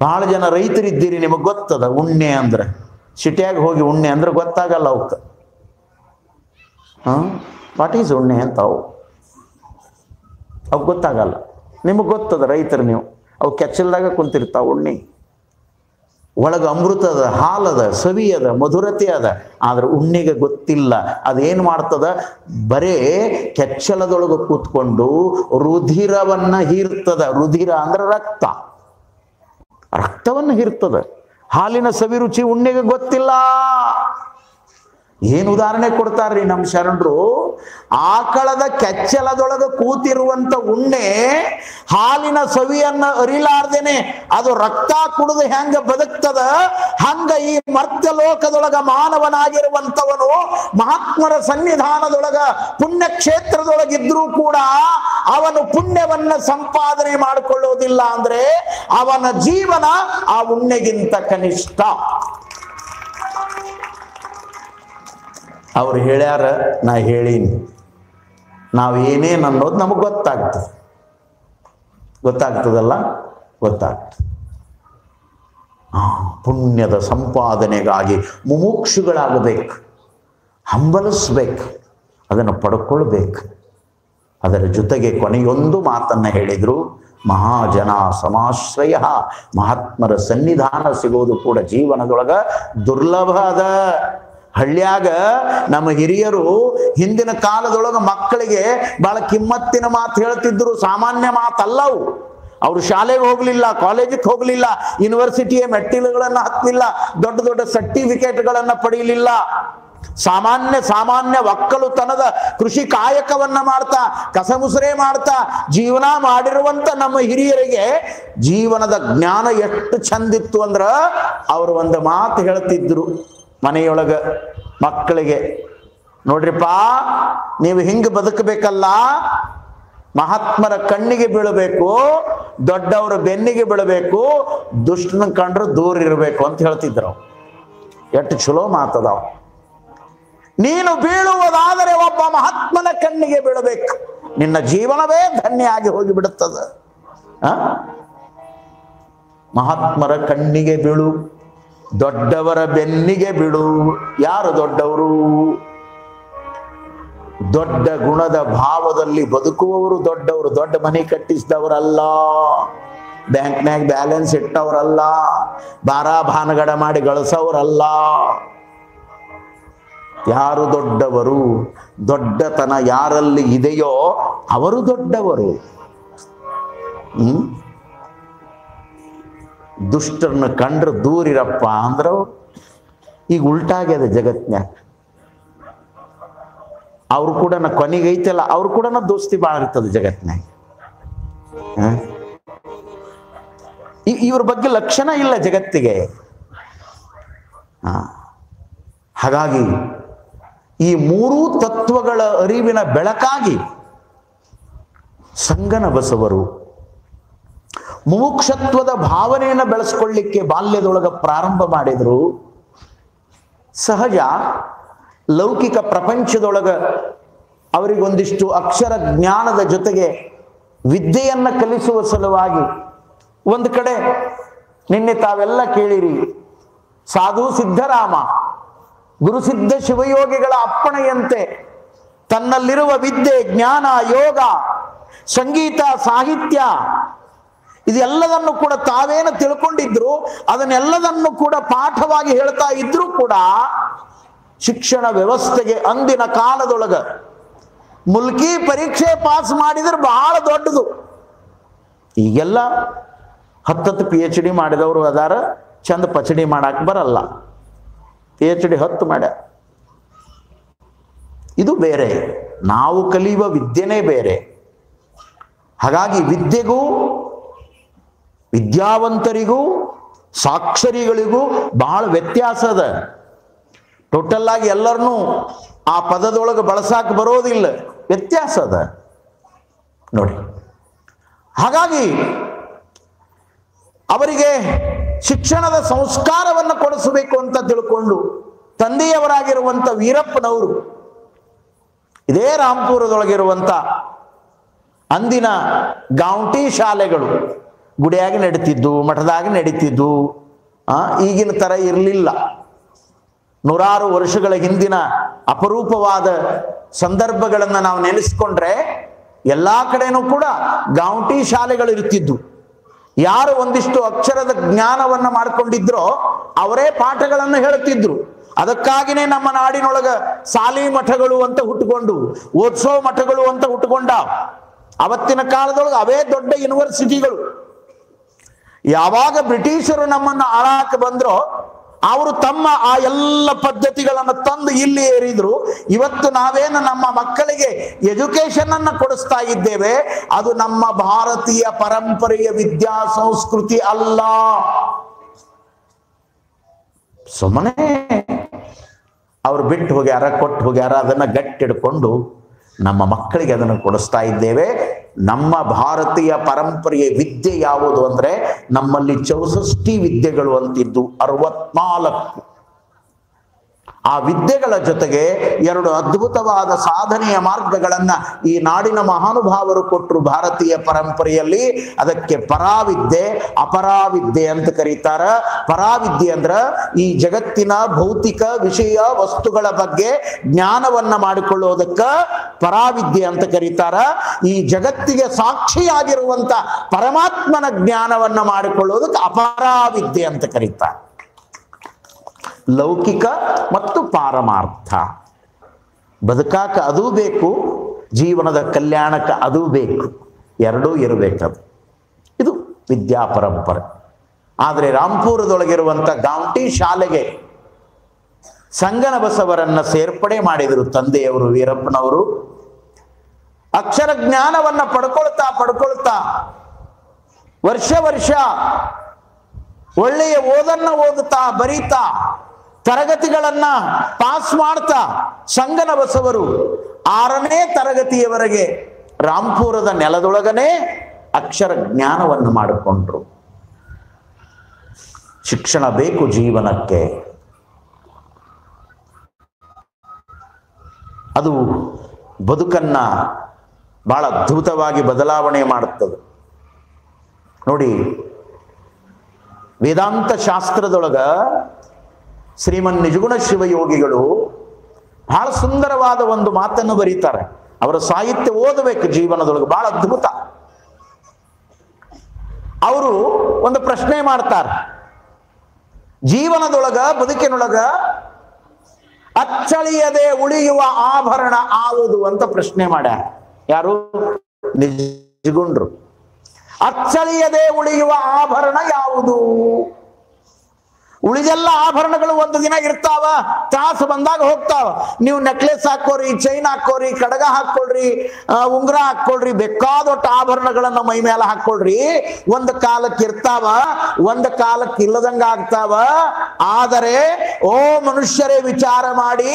ಬಹಳ ಜನ ರೈತರಿದ್ದೀರಿ, ನಿಮಗೆ ಗೊತ್ತದ ಉಣ್ಣೆ ಅಂದ್ರೆ. ಸಿಟಿಯಾಗಿ ಹೋಗಿ ಉಣ್ಣೆ ಅಂದ್ರೆ ಗೊತ್ತಾಗಲ್ಲ ಅವಕ್ಕೆ. ವಾಟ್ ಈಸ್ ಉಣ್ಣೆ ಅಂತ ಅವು ಗೊತ್ತಾಗಲ್ಲ. ನಿಮಗೆ ಗೊತ್ತದ, ರೈತರು ನೀವು. ಅವು ಕೆಚ್ಚಲ್ದಾಗ ಕುಂತಿರ್ತಾವ ಉಣ್ಣೆ. ಒಳಗೆ ಅಮೃತದ, ಹಾಲದ, ಸವಿಯದ, ಮಧುರತೆ ಅದ. ಆದ್ರೆ ಉಣ್ಣಿಗೆ ಗೊತ್ತಿಲ್ಲ. ಅದೇನು ಮಾಡ್ತದ? ಬರೇ ಕೆಚ್ಚಲದೊಳಗೆ ಕೂತ್ಕೊಂಡು ರುಧಿರವನ್ನ ಹೀರ್ತದ. ರುಧಿರ ಅಂದ್ರೆ ರಕ್ತ, ರಕ್ತವನ್ನು ಹೀರ್ತದ. ಹಾಲಿನ ಸವಿ ರುಚಿ ಉಣ್ಣಿಗೆ ಗೊತ್ತಿಲ್ಲ. ಏನು ಉದಾಹರಣೆ ಕೊಡ್ತಾರ್ರಿ ನಮ್ಮ ಶರಣರು? ಆಕಳದ ಕೆಚ್ಚಲದೊಳಗೆ ಕೂತಿರುವಂತ ಉಣ್ಣೆ ಹಾಲಿನ ಸವಿಯನ್ನ ಅರಿಲಾರ್ದೇನೆ ಅದು ರಕ್ತ ಕುಡಿದು ಹೆಂಗ ಬದುಕ್ತದ, ಹಂಗ ಈ ಮರ್ತ್ಯ ಲೋಕದೊಳಗ ಮಾನವನಾಗಿರುವಂತವನು ಮಹಾತ್ಮರ ಸನ್ನಿಧಾನದೊಳಗ ಪುಣ್ಯ ಕ್ಷೇತ್ರದೊಳಗಿದ್ರೂ ಕೂಡ ಅವನು ಪುಣ್ಯವನ್ನ ಸಂಪಾದನೆ ಮಾಡಿಕೊಳ್ಳೋದಿಲ್ಲ ಅಂದ್ರೆ ಅವನ ಜೀವನ ಆ ಉಣ್ಣೆಗಿಂತ ಕನಿಷ್ಠ. ಅವ್ರು ಹೇಳ್ಯಾರ, ನಾ ಹೇಳೀನಿ, ನಾವೇನೇನು ಅನ್ನೋದು ನಮಗೆ ಗೊತ್ತಾಗ್ತದಲ್ಲ, ಗೊತ್ತಾಗ್ತದೆ. ಪುಣ್ಯದ ಸಂಪಾದನೆಗಾಗಿ ಮುಮುಕ್ಷುಗಳಾಗಬೇಕು, ಹಂಬಲಿಸ್ಬೇಕು, ಅದನ್ನು ಪಡ್ಕೊಳ್ಬೇಕು. ಅದರ ಜೊತೆಗೆ ಕೊನೆಯೊಂದು ಮಾತನ್ನ ಹೇಳಿದ್ರು, ಮಹಾಜನ ಸಮಾಶ್ರಯ, ಮಹಾತ್ಮರ ಸನ್ನಿಧಾನ ಸಿಗೋದು ಕೂಡ ಜೀವನದೊಳಗ ದುರ್ಲಭ ಅದ. ಹಳ್ಳ್ಯಾಗ ನಮ್ಮ ಹಿರಿಯರು ಹಿಂದಿನ ಕಾಲದೊಳಗ ಮಕ್ಕಳಿಗೆ ಬಹಳ ಕಿಮ್ಮತ್ತಿನ ಮಾತು ಹೇಳ್ತಿದ್ರು. ಸಾಮಾನ್ಯ ಮಾತಲ್ಲವು. ಅವರು ಶಾಲೆಗೆ ಹೋಗ್ಲಿಲ್ಲ, ಕಾಲೇಜಿಗೆ ಹೋಗ್ಲಿಲ್ಲ, ಯೂನಿವರ್ಸಿಟಿಯ ಮೆಟ್ಟಿಲುಗಳನ್ನ ಹತ್ತಲಿಲ್ಲ, ದೊಡ್ಡ ದೊಡ್ಡ ಸರ್ಟಿಫಿಕೇಟ್ಗಳನ್ನ ಪಡೆಯಲಿಲ್ಲ. ಸಾಮಾನ್ಯ ಒಕ್ಕಲುತನದ ಕೃಷಿ ಕಾಯಕವನ್ನ ಮಾಡ್ತಾ ಕಸಮುಸರೆ ಮಾಡ್ತಾ ಜೀವನ ಮಾಡಿರುವಂತ ನಮ್ಮ ಹಿರಿಯರಿಗೆ ಜೀವನದ ಜ್ಞಾನ ಎಷ್ಟು ಚಂದಿತ್ತು ಅಂದ್ರ ಅವರು ಒಂದು ಮಾತು ಹೇಳ್ತಿದ್ರು ಮನೆಯೊಳಗ ಮಕ್ಕಳಿಗೆ, ನೋಡ್ರಿಪ್ಪ, ನೀವು ಹಿಂಗ ಬದುಕಬೇಕಲ್ಲ, ಮಹಾತ್ಮರ ಕಣ್ಣಿಗೆ ಬೀಳಬೇಕು, ದೊಡ್ಡವರ ಬೆನ್ನಿಗೆ ಬೀಳಬೇಕು, ದುಷ್ಟನ ಕಂಡ್ರೆ ದೂರ ಇರಬೇಕು ಅಂತ ಹೇಳ್ತಿದ್ರು. ಎಷ್ಟು ಚಲೋ ಮಾತದಾವ. ನೀನು ಬೀಳುವುದಾದರೆ ಒಬ್ಬ ಮಹಾತ್ಮನ ಕಣ್ಣಿಗೆ ಬೀಳಬೇಕು, ನಿನ್ನ ಜೀವನವೇ ಧನ್ಯ ಆಗಿ ಹೋಗಿಬಿಡುತ್ತದೆ. ಮಹಾತ್ಮರ ಕಣ್ಣಿಗೆ ಬೀಳು, ದೊಡ್ಡವರ ಬೆನ್ನಿಗೆ ಬಿಡು. ಯಾರು ದೊಡ್ಡವರು? ದೊಡ್ಡ ಗುಣದ ಭಾವದಲ್ಲಿ ಬದುಕುವವರು ದೊಡ್ಡವರು. ದೊಡ್ಡ ಮನೆ ಕಟ್ಟಿಸಿದವರಲ್ಲ, ಬ್ಯಾಂಕ್ನಾಗ ಬ್ಯಾಲೆನ್ಸ್ ಇಟ್ಟವರಲ್ಲ, ಭಾನಗಡ ಮಾಡಿ ಗಳಿಸೋರಲ್ಲ. ಯಾರು ದೊಡ್ಡವರು? ದೊಡ್ಡತನ ಯಾರಲ್ಲಿ ಇದೆಯೋ ಅವರು ದೊಡ್ಡವರು. ದುಷ್ಟರನ್ನ ಕಂಡ್ರೆ ದೂರಿರಪ್ಪ ಅಂದ್ರ ಈಗ ಉಲ್ಟಾಗ್ಯದ ಜಗತ್ನ್ಯಾಗ. ಅವ್ರು ಕೂಡ ಕೊನೆಗೈತಲ್ಲ, ಅವ್ರು ಕೂಡ ದೋಸ್ತಿ ಬಾಳ ಇರ್ತದೆ ಜಗತ್ನ್ಯಾಗ. ಇವ್ರ ಬಗ್ಗೆ ಲಕ್ಷಣ ಇಲ್ಲ ಜಗತ್ತಿಗೆ. ಹಾಗಾಗಿ ಈ ಮೂರೂ ತತ್ವಗಳ ಅರಿವಿನ ಬೆಳಕಾಗಿ ಸಂಗನ ಬಸವರು ಮುಮುಕ್ಷತ್ವದ ಭಾವನೆಯನ್ನು ಬೆಳೆಸ್ಕೊಳ್ಳಿಕ್ಕೆ ಬಾಲ್ಯದೊಳಗ ಪ್ರಾರಂಭ ಮಾಡಿದ್ರು. ಸಹಜ ಲೌಕಿಕ ಪ್ರಪಂಚದೊಳಗ ಅವರಿಗೊಂದಿಷ್ಟು ಅಕ್ಷರ ಜ್ಞಾನದ ಜೊತೆಗೆ ವಿದ್ಯೆಯನ್ನ ಕಲಿಸುವ ಸಲುವಾಗಿ ಒಂದು ಕಡೆ ನಿನ್ನೆ ತಾವೆಲ್ಲ ಕೇಳಿರಿ, ಸಾಧು ಸಿದ್ಧರಾಮ ಗುರುಸಿದ್ಧ ಶಿವಯೋಗಿಗಳ ಅಪ್ಪಣೆಯಂತೆ ತನ್ನಲ್ಲಿರುವ ವಿದ್ಯೆ, ಜ್ಞಾನ, ಯೋಗ, ಸಂಗೀತ, ಸಾಹಿತ್ಯ ಇದೆಲ್ಲದನ್ನು ಕೂಡ ತಾವೇನು ತಿಳ್ಕೊಂಡಿದ್ರು ಅದನ್ನೆಲ್ಲದನ್ನು ಕೂಡ ಪಾಠವಾಗಿ ಹೇಳ್ತಾ ಇದ್ರು ಕೂಡ ಶಿಕ್ಷಣ ವ್ಯವಸ್ಥೆಗೆ ಅಂದಿನ ಕಾಲದೊಳಗ ಮುಲ್ಕಿ ಪರೀಕ್ಷೆ ಪಾಸ್ ಮಾಡಿದ್ರೆ ಬಹಳ ದೊಡ್ಡದು. ಈಗೆಲ್ಲ 10 PhD ಮಾಡಿದವರು ಅದಾರ, ಚಂದ ಪಚಡಿ ಮಾಡಕ್ ಬರಲ್ಲ. PhD 10 ಮಾಡ್ಯ. ಇದು ಬೇರೆ, ನಾವು ಕಲಿಯುವ ವಿದ್ಯೆನೇ ಬೇರೆ. ಹಾಗಾಗಿ ವಿದ್ಯೆಗೂ ವಿದ್ಯಾವಂತರಿಗೂ ಸಾಕ್ಷರಿಗಳಿಗೂ ಬಹಳ ವ್ಯತ್ಯಾಸ ಅದ. ಟೋಟಲ್ ಆಗಿ ಎಲ್ಲರನ್ನೂ ಆ ಪದದೊಳಗೆ ಬಳಸಾಕ ಬರೋದಿಲ್ಲ, ವ್ಯತ್ಯಾಸ ಅದ ನೋಡಿ. ಹಾಗಾಗಿ ಅವರಿಗೆ ಶಿಕ್ಷಣದ ಸಂಸ್ಕಾರವನ್ನು ಕೊಡಿಸಬೇಕು ಅಂತ ತಿಳ್ಕೊಂಡು ತಂದೆಯವರಾಗಿರುವಂತ ವೀರಪ್ಪನವರು ಇದೇ ರಾಂಪುರದೊಳಗಿರುವಂತ ಅಂದಿನ ಗಾಂಟಿ ಶಾಲೆಗಳು ಗುಡಿಯಾಗಿ ನಡೀತಿದ್ದು, ಮಠದಾಗ ನಡೀತಿದ್ದು. ಈಗಿನ ತರ ಇರಲಿಲ್ಲ. ನೂರಾರು ವರ್ಷಗಳ ಹಿಂದಿನ ಅಪರೂಪವಾದ ಸಂದರ್ಭಗಳನ್ನು ನಾವು ನೆನೆಸ್ಕೊಂಡ್ರೆ ಎಲ್ಲಾ ಕಡೆನೂ ಕೂಡ ಗಾಂಟಿ ಶಾಲೆಗಳು ಇರ್ತಿದ್ದು. ಯಾರು ಒಂದಿಷ್ಟು ಅಕ್ಷರದ ಜ್ಞಾನವನ್ನ ಮಾಡ್ಕೊಂಡಿದ್ರೋ ಅವರೇ ಪಾಠಗಳನ್ನು ಹೇಳ್ತಿದ್ರು. ಅದಕ್ಕಾಗಿನೇ ನಮ್ಮ ನಾಡಿನೊಳಗ ಸಾಲಿ ಮಠಗಳು ಅಂತ ಹುಟ್ಟುಕೊಂಡು, ಓದ್ಸೋ ಮಠಗಳು ಅಂತ ಹುಟ್ಟುಕೊಂಡ. ಅವತ್ತಿನ ಕಾಲದೊಳಗೆ ಅವೇ ದೊಡ್ಡ ಯೂನಿವರ್ಸಿಟಿಗಳು. ಯಾವಾಗ ಬ್ರಿಟಿಷರು ನಮ್ಮನ್ನು ಆಳಾಕ ಬಂದ್ರೋ ಅವರು ತಮ್ಮ ಆ ಎಲ್ಲ ಪದ್ಧತಿಗಳನ್ನು ತಂದು ಇಲ್ಲಿ ಏರಿದ್ರು. ಇವತ್ತು ನಾವೇನು ನಮ್ಮ ಮಕ್ಕಳಿಗೆ ಎಜುಕೇಶನ್ ಅನ್ನು ಕೊಡಿಸ್ತಾ ಇದ್ದೇವೆ, ಅದು ನಮ್ಮ ಭಾರತೀಯ ಪರಂಪರೆಯ ವಿದ್ಯಾ ಸಂಸ್ಕೃತಿ ಅಲ್ಲ. ಸುಮ್ಮನೆ ಅವ್ರು ಬಿಟ್ಟು ಹೋಗ್ಯಾರ, ಕೊಟ್ಟು ಹೋಗ್ಯಾರ, ಅದನ್ನ ಗಟ್ಟಿಡ್ಕೊಂಡು ನಮ್ಮ ಮಕ್ಕಳಿಗೆ ಅದನ್ನು ಕೊಡಿಸ್ತಾ ಇದ್ದೇವೆ. ನಮ್ಮ ಭಾರತೀಯ ಪರಂಪರೆಯ ವಿದ್ಯೆ ಯಾವುದು ಅಂದ್ರೆ, ನಮ್ಮಲ್ಲಿ 64 ವಿದ್ಯೆಗಳು ಅಂತಿದ್ದು 64. ಆ ವಿದ್ಯೆಗಳ ಜೊತೆಗೆ 2 ಅದ್ಭುತವಾದ ಸಾಧನೆಯ ಮಾರ್ಗಗಳನ್ನ ಈ ನಾಡಿನ ಮಹಾನುಭಾವರು ಕೊಟ್ಟರು ಭಾರತೀಯ ಪರಂಪರೆಯಲ್ಲಿ. ಅದಕ್ಕೆ ಪರಾವಿದ್ಯೆ, ಅಪರಾವಿದ್ಯೆ ಅಂತ ಕರೀತಾರ. ಪರಾವಿದ್ಯೆ ಅಂದ್ರ ಈ ಜಗತ್ತಿನ ಭೌತಿಕ ವಿಷಯ ವಸ್ತುಗಳ ಬಗ್ಗೆ ಜ್ಞಾನವನ್ನ ಮಾಡಿಕೊಳ್ಳೋದಕ್ಕ ಪರಾವಿದ್ಯೆ ಅಂತ ಕರೀತಾರ. ಈ ಜಗತ್ತಿಗೆ ಸಾಕ್ಷಿಯಾಗಿರುವಂತ ಪರಮಾತ್ಮನ ಜ್ಞಾನವನ್ನ ಮಾಡಿಕೊಳ್ಳೋದಕ್ಕೆ ಅಪರಾವಿದ್ಯೆ ಅಂತ ಕರೀತಾರೆ. ಲೌಕಿಕ ಮತ್ತು ಪಾರಮಾರ್ಥ ಬದುಕಾಕ ಅದೂ ಬೇಕು, ಜೀವನದ ಕಲ್ಯಾಣಕ್ಕೆ ಅದೂ ಬೇಕು, ಎರಡೂ ಇರಬೇಕದು. ಇದು ವಿದ್ಯಾ ಪರಂಪರೆ. ಆದರೆ ರಾಂಪುರದೊಳಗಿರುವಂಥ ಗಾಂಟಿ ಶಾಲೆಗೆ ಸಂಗನ ಬಸವರನ್ನ ಸೇರ್ಪಡೆ ಮಾಡಿದರು ತಂದೆಯವರು, ವೀರಪ್ಪನವರು. ಅಕ್ಷರ ಜ್ಞಾನವನ್ನ ಪಡ್ಕೊಳ್ತಾ ವರ್ಷ ಒಳ್ಳೆಯ ಓದನ್ನ ಓದುತ್ತಾ ಬರೀತಾ ತರಗತಿಗಳನ್ನ ಪಾಸ್ ಮಾಡ್ತಾ ಸಂಗನ ಬಸವರು 6ನೇ ತರಗತಿಯವರೆಗೆ ರಾಂಪುರದ ನೆಲದೊಳಗನೆ ಅಕ್ಷರ ಜ್ಞಾನವನ್ನು ಮಾಡಿಕೊಂಡ್ರು. ಶಿಕ್ಷಣ ಬೇಕು ಜೀವನಕ್ಕೆ. ಅದು ಬದುಕನ್ನ ಬಹಳ ಅದ್ಭುತವಾಗಿ ಬದಲಾವಣೆ ಮಾಡುತ್ತದೆ. ನೋಡಿ, ವೇದಾಂತ ಶಾಸ್ತ್ರದೊಳಗ ಶ್ರೀಮನ್ ನಿಜಗುಣ ಶಿವಯೋಗಿಗಳು ಬಹಳ ಸುಂದರವಾದ ಒಂದು ಮಾತನ್ನು ಬರೀತಾರೆ. ಅವರ ಸಾಹಿತ್ಯ ಓದಬೇಕು ಜೀವನದೊಳಗೆ, ಬಹಳ ಅದ್ಭುತ. ಅವರು ಒಂದು ಪ್ರಶ್ನೆ ಮಾಡ್ತಾರೆ, ಜೀವನದೊಳಗ ಬದುಕಿನೊಳಗ ಅಚ್ಚಳಿಯದೆ ಉಳಿಯುವ ಆಭರಣ ಯಾವುದು ಅಂತ ಪ್ರಶ್ನೆ ಮಾಡ್ಯಾರ. ಯಾರು? ನಿಜಗುಂಡ್ರು. ಅಚ್ಚಳಿಯದೆ ಉಳಿಯುವ ಆಭರಣ ಯಾವುದು? ಉಳಿದೆಲ್ಲ ಆಭರಣಗಳು ಒಂದು ದಿನ ಇರ್ತಾವ, ತ್ರಾಸು ಬಂದಾಗ ಹೋಗ್ತಾವ. ನೀವು ನೆಕ್ಲೆಸ್ ಹಾಕೋರಿ, ಚೈನ್ ಹಾಕೋರಿ, ಕಡಗ ಹಾಕೊಳ್ರಿ, ಉಂಗುರ ಹಾಕೊಳ್ರಿ, ಬೇಕಾದೊಟ್ಟು ಆಭರಣಗಳನ್ನ ಮೈ ಮೇಲೆ ಹಾಕೊಳ್ರಿ. ಒಂದು ಕಾಲಕ್ಕೆ ಇರ್ತಾವ, ಒಂದು ಕಾಲಕ್ಕೆ ಇಲ್ಲದಂಗ ಆಗ್ತಾವ. ಆದರೆ ಓ ಮನುಷ್ಯರೇ, ವಿಚಾರ ಮಾಡಿ,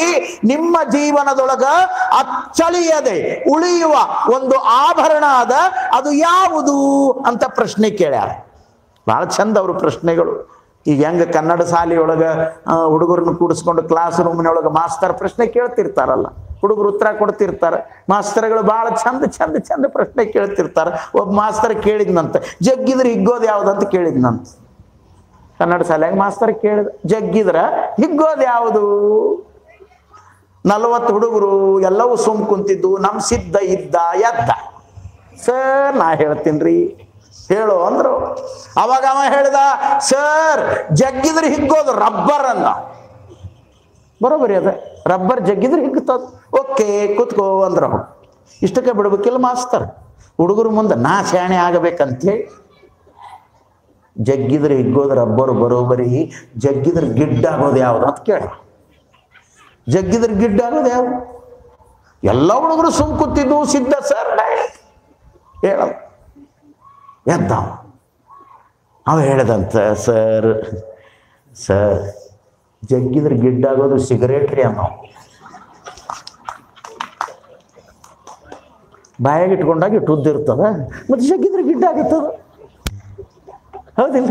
ನಿಮ್ಮ ಜೀವನದೊಳಗ ಅಚ್ಚಳಿಯದೆ ಉಳಿಯುವ ಒಂದು ಆಭರಣ ಅದ, ಅದು ಯಾವುದು ಅಂತ ಪ್ರಶ್ನೆ ಕೇಳ್ಯಾರ. ಬಹಳ ಚಂದ ಅವರು ಪ್ರಶ್ನೆಗಳು. ಈಗ ಹೆಂಗ ಕನ್ನಡ ಶಾಲೆಯೊಳಗ ಹುಡುಗರನ್ನ ಕೂಡಿಸ್ಕೊಂಡು ಕ್ಲಾಸ್ ರೂಮಿನೊಳಗ ಮಾಸ್ತರ್ ಪ್ರಶ್ನೆ ಕೇಳ್ತಿರ್ತಾರಲ್ಲ, ಹುಡುಗರು ಉತ್ತರ ಕೊಡ್ತಿರ್ತಾರ. ಮಾಸ್ತರ್ಗಳು ಬಹಳ ಚಂದ ಪ್ರಶ್ನೆ ಕೇಳ್ತಿರ್ತಾರ. ಒಬ್ಬ ಮಾಸ್ತರ್ ಕೇಳಿದ್ನಂತ, ಜಗ್ಗಿದ್ರೆ ಹಿಗ್ಗೋದು ಯಾವ್ದಂತ ಕೇಳಿದ್ನಂತ. ಕನ್ನಡ ಶಾಲೆಯಾಗ ಮಾಸ್ತರ್ ಕೇಳಿದ, ಜಗ್ಗಿದ್ರ ಹಿಗ್ಗೋದು ಯಾವುದು? 40 ಹುಡುಗರು ಎಲ್ಲವೂ ಸುಮ್ ಕುಂತಿದ್ದು. ನಮ್ ಸಿದ್ಧ ಇದ್ದ ಎದ್ದ. ಸರ್ ನಾ ಹೇಳ್ತೀನ್ರಿ, ಹೇಳು ಅಂದ್ರು. ಅವಾಗ ಅವ ಹೇಳ್ದ, ಸರ್ ಜಗ್ಗಿದ್ರೆ ಹಿಗ್ಗೋದು ರಬ್ಬರ್ ಅಂದ. ಬರೋಬರಿ ಅದ, ರಬ್ಬರ್ ಜಗ್ಗಿದ್ರೆ ಹಿಗ್ತದ. ಓಕೆ ಕೂತ್ಕೋ ಅಂದ್ರ. ಇಷ್ಟಕ್ಕೆ ಬಿಡ್ಬೇಕಿಲ್ಲ ಮಾಸ್ತರ್. ಹುಡುಗರು ಮುಂದೆ ನಾ ಶಾಣೆ ಆಗಬೇಕಂತೇಳಿ ಜಗ್ಗಿದ್ರೆ ಹಿಗ್ಗೋದು ರಬ್ಬರ್ ಬರೋಬರಿ, ಜಗ್ಗಿದ್ರೆ ಗಿಡ್ಡಾಗೋದು ಯಾವ್ದು ಅಂತ ಕೇಳ. ಜಗ್ಗಿದ್ರೆ ಗಿಡ್ಡಾಗೋದು ಯಾವ್ದು? ಎಲ್ಲ ಹುಡುಗರು ಸುಮ್ ಕೂತಿದ್ದು. ಸಿದ್ಧ ಸರ್ ಹೇಳ ಎದ್ದ. ಅವ ಹೇಳ್ದಂತ, ಸರ್ ಜಗ್ಗಿದ್ರೆ ಗಿಡ್ಡಾಗೋದು ಸಿಗರೇಟ್ ರೀ ಅನ್ನೋ. ಬಾಯಾಗಿ ಇಟ್ಕೊಂಡಾಗ ಇಟ್ಟುದ್ದಿರ್ತದ, ಮತ್ತೆ ಜಗ್ಗಿದ್ರೆ ಗಿಡ್ಡಾಗುತ್ತದ. ಹೌದಿಲ್ಲ?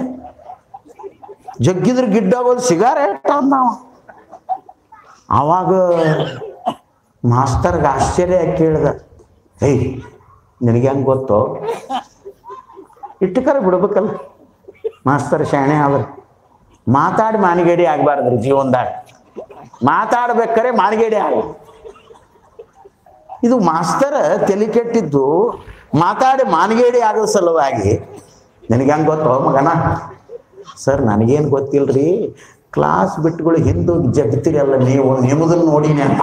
ಜಗ್ಗಿದ್ರೆ ಗಿಡ್ಡಾಗೋದು ಸಿಗಾರೇಟ್ ಅಂದ ನಾವು. ಆವಾಗ ಮಾಸ್ತರ್ಗೆ ಆಶ್ಚರ್ಯ ಕೇಳ್ದ, ಏಯ್ ನಿನಗೆ ಹೆಂಗೆ ಗೊತ್ತೋ? ಇಟ್ಟುಕರ ಬಿಡ್ಬೇಕಲ್ಲ. ಮಾಸ್ತರ್ ಶಾಣೆ ಆದ್ರೆ ಮಾತಾಡಿ ಮಾನಿಗೇಡಿ ಆಗ್ಬಾರ್ದ್ರಿ ಜೀವನದಾಗ. ಮಾತಾಡ್ಬೇಕಾರೆ ಮಾನಿಗೇಡಿ ಆಗ. ಇದು ಮಾಸ್ತರ ತಲೆ ಕೆಟ್ಟಿದ್ದು ಮಾತಾಡಿ ಮಾನಿಗೇಡಿ ಆಗೋ ಸಲುವಾಗಿ. ನಿನಗೆ ಹೆಂಗೆ ಗೊತ್ತೋ ಮಗನ? ಸರ್ ನನಗೇನು ಗೊತ್ತಿಲ್ರಿ, ಕ್ಲಾಸ್ ಬಿಟ್ಟುಗಳು ಹಿಂದೋಗಿ ಜಗ್ತೀರಲ್ಲ ನೀವು, ನಿಮ್ಮದನ್ನು ನೋಡಿನಿ ಅಂತ.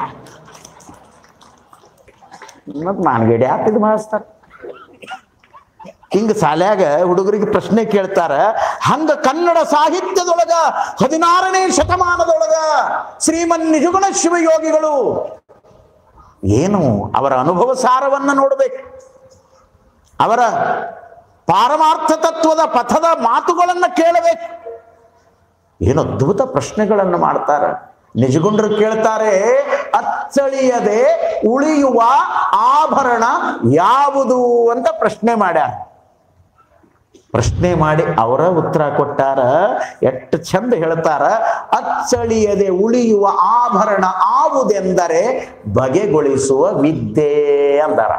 ಮತ್ತು ಮಾನಿಗೇಡಿ ಆಗ್ತಿದ್ದು ಮಾಸ್ತರ್. ಹಿಂಗ ಶಾಲ್ಯಾಗ ಹುಡುಗರಿಗೆ ಪ್ರಶ್ನೆ ಕೇಳ್ತಾರ. ಹಂಗ ಕನ್ನಡ ಸಾಹಿತ್ಯದ ಕಾಲದೊಳಗ 16ನೇ ಶತಮಾನದೊಳಗ ಶ್ರೀಮನ್ ನಿಜಗುಣ ಶಿವಯೋಗಿಗಳು ಏನು ಅವರ ಅನುಭವ ಸಾರವನ್ನು ನೋಡಬೇಕು, ಅವರ ಪಾರಮಾರ್ಥ ತತ್ವದ ಪಥದ ಮಾತುಗಳನ್ನು ಕೇಳಬೇಕು. ಏನು ಅದ್ಭುತ ಪ್ರಶ್ನೆಗಳನ್ನು ಮಾಡ್ತಾರೆ. ನಿಜಗುಂಡ್ರು ಕೇಳ್ತಾರೆ, ಅಚ್ಚಳಿಯದೆ ಉಳಿಯುವ ಆಭರಣ ಯಾವುದು ಅಂತ ಪ್ರಶ್ನೆ ಮಾಡ್ಯಾರ. ಪ್ರಶ್ನೆ ಮಾಡಿ ಅವರ ಉತ್ತರ ಕೊಟ್ಟಾರ. ಎಷ್ಟು ಚಂದ ಹೇಳ್ತಾರ, ಅಚ್ಚಳಿಯದೆ ಉಳಿಯುವ ಆಭರಣ ಆವುದೆಂದರೆ ಬಗೆಗೊಳಿಸುವ ವಿದ್ಯೆ ಅಂದಾರ.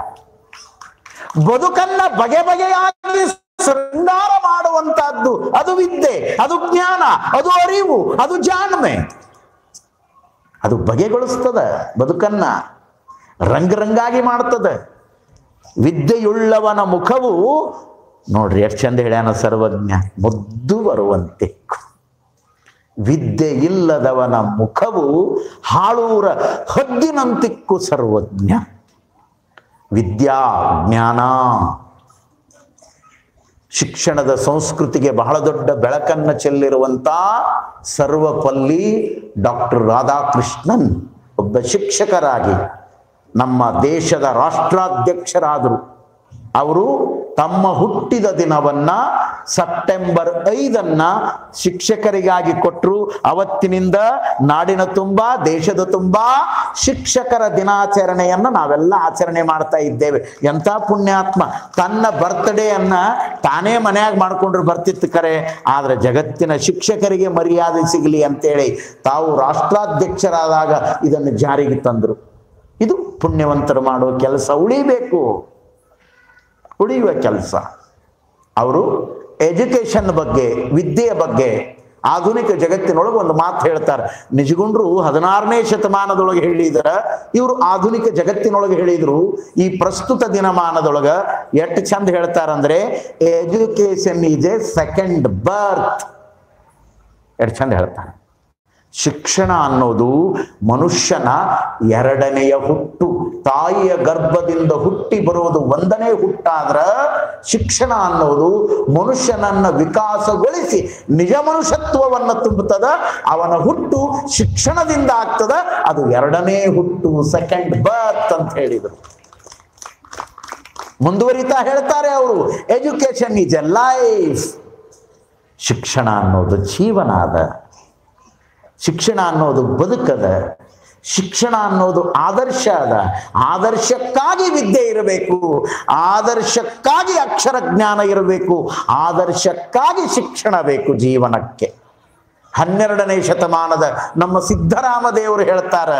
ಬದುಕನ್ನ ಬಗೆ ಬಗೆಯಾಗಿ ಶೃಂಗಾರ ಮಾಡುವಂತಹದ್ದು ಅದು ವಿದ್ಯೆ, ಅದು ಜ್ಞಾನ, ಅದು ಅರಿವು, ಅದು ಜಾಣ್ಮೆ. ಅದು ಬಗೆಗೊಳಿಸ್ತದ, ಬದುಕನ್ನ ರಂಗರಂಗಾಗಿ ಮಾಡ್ತದೆ. ವಿದ್ಯೆಯುಳ್ಳವನ ಮುಖವು ನೋಡ್ರಿ ಎಷ್ಟು ಚಂದ ಹೇಳ್ಯಾನ, ಸರ್ವಜ್ಞ ಮುದ್ದು ಬರುವಂತೆ. ವಿದ್ಯೆ ಇಲ್ಲದವನ ಮುಖವು ಹಾಳೂರ ಹದ್ದಿನಂತಿಕ್ಕು ಸರ್ವಜ್ಞ. ವಿದ್ಯಾ ಜ್ಞಾನ ಶಿಕ್ಷಣದ ಸಂಸ್ಕೃತಿಗೆ ಬಹಳ ದೊಡ್ಡ ಬೆಳಕನ್ನು ಚೆಲ್ಲಿರುವಂತ ಸರ್ವಪಲ್ಲಿ ಡಾಕ್ಟರ್ ರಾಧಾಕೃಷ್ಣನ್ ಒಬ್ಬ ಶಿಕ್ಷಕರಾಗಿ ನಮ್ಮ ದೇಶದ ರಾಷ್ಟ್ರಾಧ್ಯಕ್ಷರಾದರು. ಅವರು ತಮ್ಮ ಹುಟ್ಟಿದ ದಿನವನ್ನ ಸೆಪ್ಟೆಂಬರ್ 5 ಶಿಕ್ಷಕರಿಗಾಗಿ ಕೊಟ್ಟರು. ಅವತ್ತಿನಿಂದ ನಾಡಿನ ತುಂಬಾ ದೇಶದ ತುಂಬಾ ಶಿಕ್ಷಕರ ದಿನಾಚರಣೆಯನ್ನು ನಾವೆಲ್ಲ ಆಚರಣೆ ಮಾಡ್ತಾ ಇದ್ದೇವೆ. ಎಂಥ ಪುಣ್ಯಾತ್ಮ, ತನ್ನ ಬರ್ತ್ಡೇಯನ್ನ ತಾನೇ ಮನೆಯಾಗ ಮಾಡ್ಕೊಂಡ್ರು ಬರ್ತಿತ್ತು ಕರೆ, ಆದ್ರೆ ಜಗತ್ತಿನ ಶಿಕ್ಷಕರಿಗೆ ಮರ್ಯಾದೆ ಸಿಗಲಿ ಅಂತೇಳಿ ತಾವು ರಾಷ್ಟ್ರಾಧ್ಯಕ್ಷರಾದಾಗ ಇದನ್ನು ಜಾರಿಗೆ ತಂದರು. ಇದು ಪುಣ್ಯವಂತರು ಮಾಡುವ ಕೆಲಸ. ಉಳಿಯುವ ಕೆಲಸ. ಅವರು ಎಜುಕೇಶನ್ ಬಗ್ಗೆ, ವಿದ್ಯೆಯ ಬಗ್ಗೆ ಆಧುನಿಕ ಜಗತ್ತಿನೊಳಗೆ ಒಂದು ಮಾತು ಹೇಳ್ತಾರೆ. ನಿಜಗುಂಡ್ರು 16ನೇ ಶತಮಾನದೊಳಗೆ ಹೇಳಿದ್ರ, ಇವರು ಆಧುನಿಕ ಜಗತ್ತಿನೊಳಗೆ ಹೇಳಿದ್ರು. ಈ ಪ್ರಸ್ತುತ ದಿನಮಾನದೊಳಗ ಎಷ್ಟು ಚಂದ ಹೇಳ್ತಾರಂದ್ರೆ, ಎಜುಕೇಶನ್ ಈಸ್ ಎ ಸೆಕೆಂಡ್ ಬರ್ತ್. ಎಷ್ಟು ಚಂದ ಹೇಳ್ತಾರೆ. ಶಿಕ್ಷಣ ಅನ್ನೋದು ಮನುಷ್ಯನ 2ನೆಯ ಹುಟ್ಟು. ತಾಯಿಯ ಗರ್ಭದಿಂದ ಹುಟ್ಟಿ ಬರುವುದು 1ನೇ ಹುಟ್ಟಾದ್ರ ಶಿಕ್ಷಣ ಅನ್ನೋದು ಮನುಷ್ಯನನ್ನ ವಿಕಾಸಗೊಳಿಸಿ ನಿಜ ಮನುಷ್ಯತ್ವವನ್ನು ತುಂಬುತ್ತದ. ಅವನ ಹುಟ್ಟು ಶಿಕ್ಷಣದಿಂದ ಆಗ್ತದ, ಅದು 2ನೇ ಹುಟ್ಟು, ಸೆಕೆಂಡ್ ಬರ್ತ್ ಅಂತ ಹೇಳಿದರು. ಮುಂದುವರಿತಾ ಹೇಳ್ತಾರೆ ಅವರು, ಎಜುಕೇಶನ್ ಈಸ್ ಎ ಲೈಫ್. ಶಿಕ್ಷಣ ಅನ್ನೋದು ಜೀವನ ಅದ, ಶಿಕ್ಷಣ ಅನ್ನೋದು ಬದುಕದ, ಶಿಕ್ಷಣ ಅನ್ನೋದು ಆದರ್ಶ ಅದ. ಆದರ್ಶಕ್ಕಾಗಿ ವಿದ್ಯೆ ಇರಬೇಕು, ಆದರ್ಶಕ್ಕಾಗಿ ಅಕ್ಷರ ಜ್ಞಾನ ಇರಬೇಕು, ಆದರ್ಶಕ್ಕಾಗಿ ಶಿಕ್ಷಣ ಬೇಕು ಜೀವನಕ್ಕೆ. 12ನೇ ಶತಮಾನದ ನಮ್ಮ ಸಿದ್ದರಾಮದೇವರು ಹೇಳ್ತಾರೆ,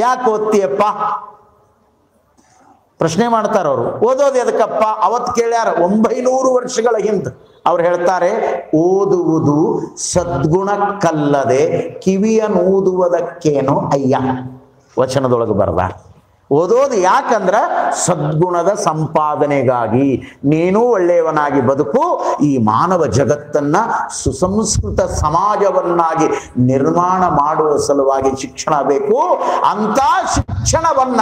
ಯಾಕೆ ಓದ್ತೀಯಪ್ಪ? ಪ್ರಶ್ನೆ ಮಾಡ್ತಾರ ಅವರು. ಓದೋದು ಎದಕ್ಕಪ್ಪ? ಅವತ್ತು ಕೇಳ್ಯಾರ 900 ವರ್ಷಗಳ ಹಿಂದೆ. ಅವ್ರು ಹೇಳ್ತಾರೆ, ಓದುವುದು ಸದ್ಗುಣಕ್ಕಲ್ಲದೆ ಕಿವಿಯನ್ನೂದುವುದಕ್ಕೇನೋ ಅಯ್ಯ. ವಚನದೊಳಗೆ ಬರದ. ಓದೋದು ಯಾಕಂದ್ರ ಸದ್ಗುಣದ ಸಂಪಾದನೆಗಾಗಿ. ನೀನೂ ಒಳ್ಳೆಯವನಾಗಿ ಬದುಕು, ಈ ಮಾನವ ಜಗತ್ತನ್ನ ಸುಸಂಸ್ಕೃತ ಸಮಾಜವನ್ನಾಗಿ ನಿರ್ಮಾಣ ಮಾಡುವ ಸಲುವಾಗಿ ಶಿಕ್ಷಣ ಬೇಕು. ಅಂತ ಶಿಕ್ಷಣವನ್ನ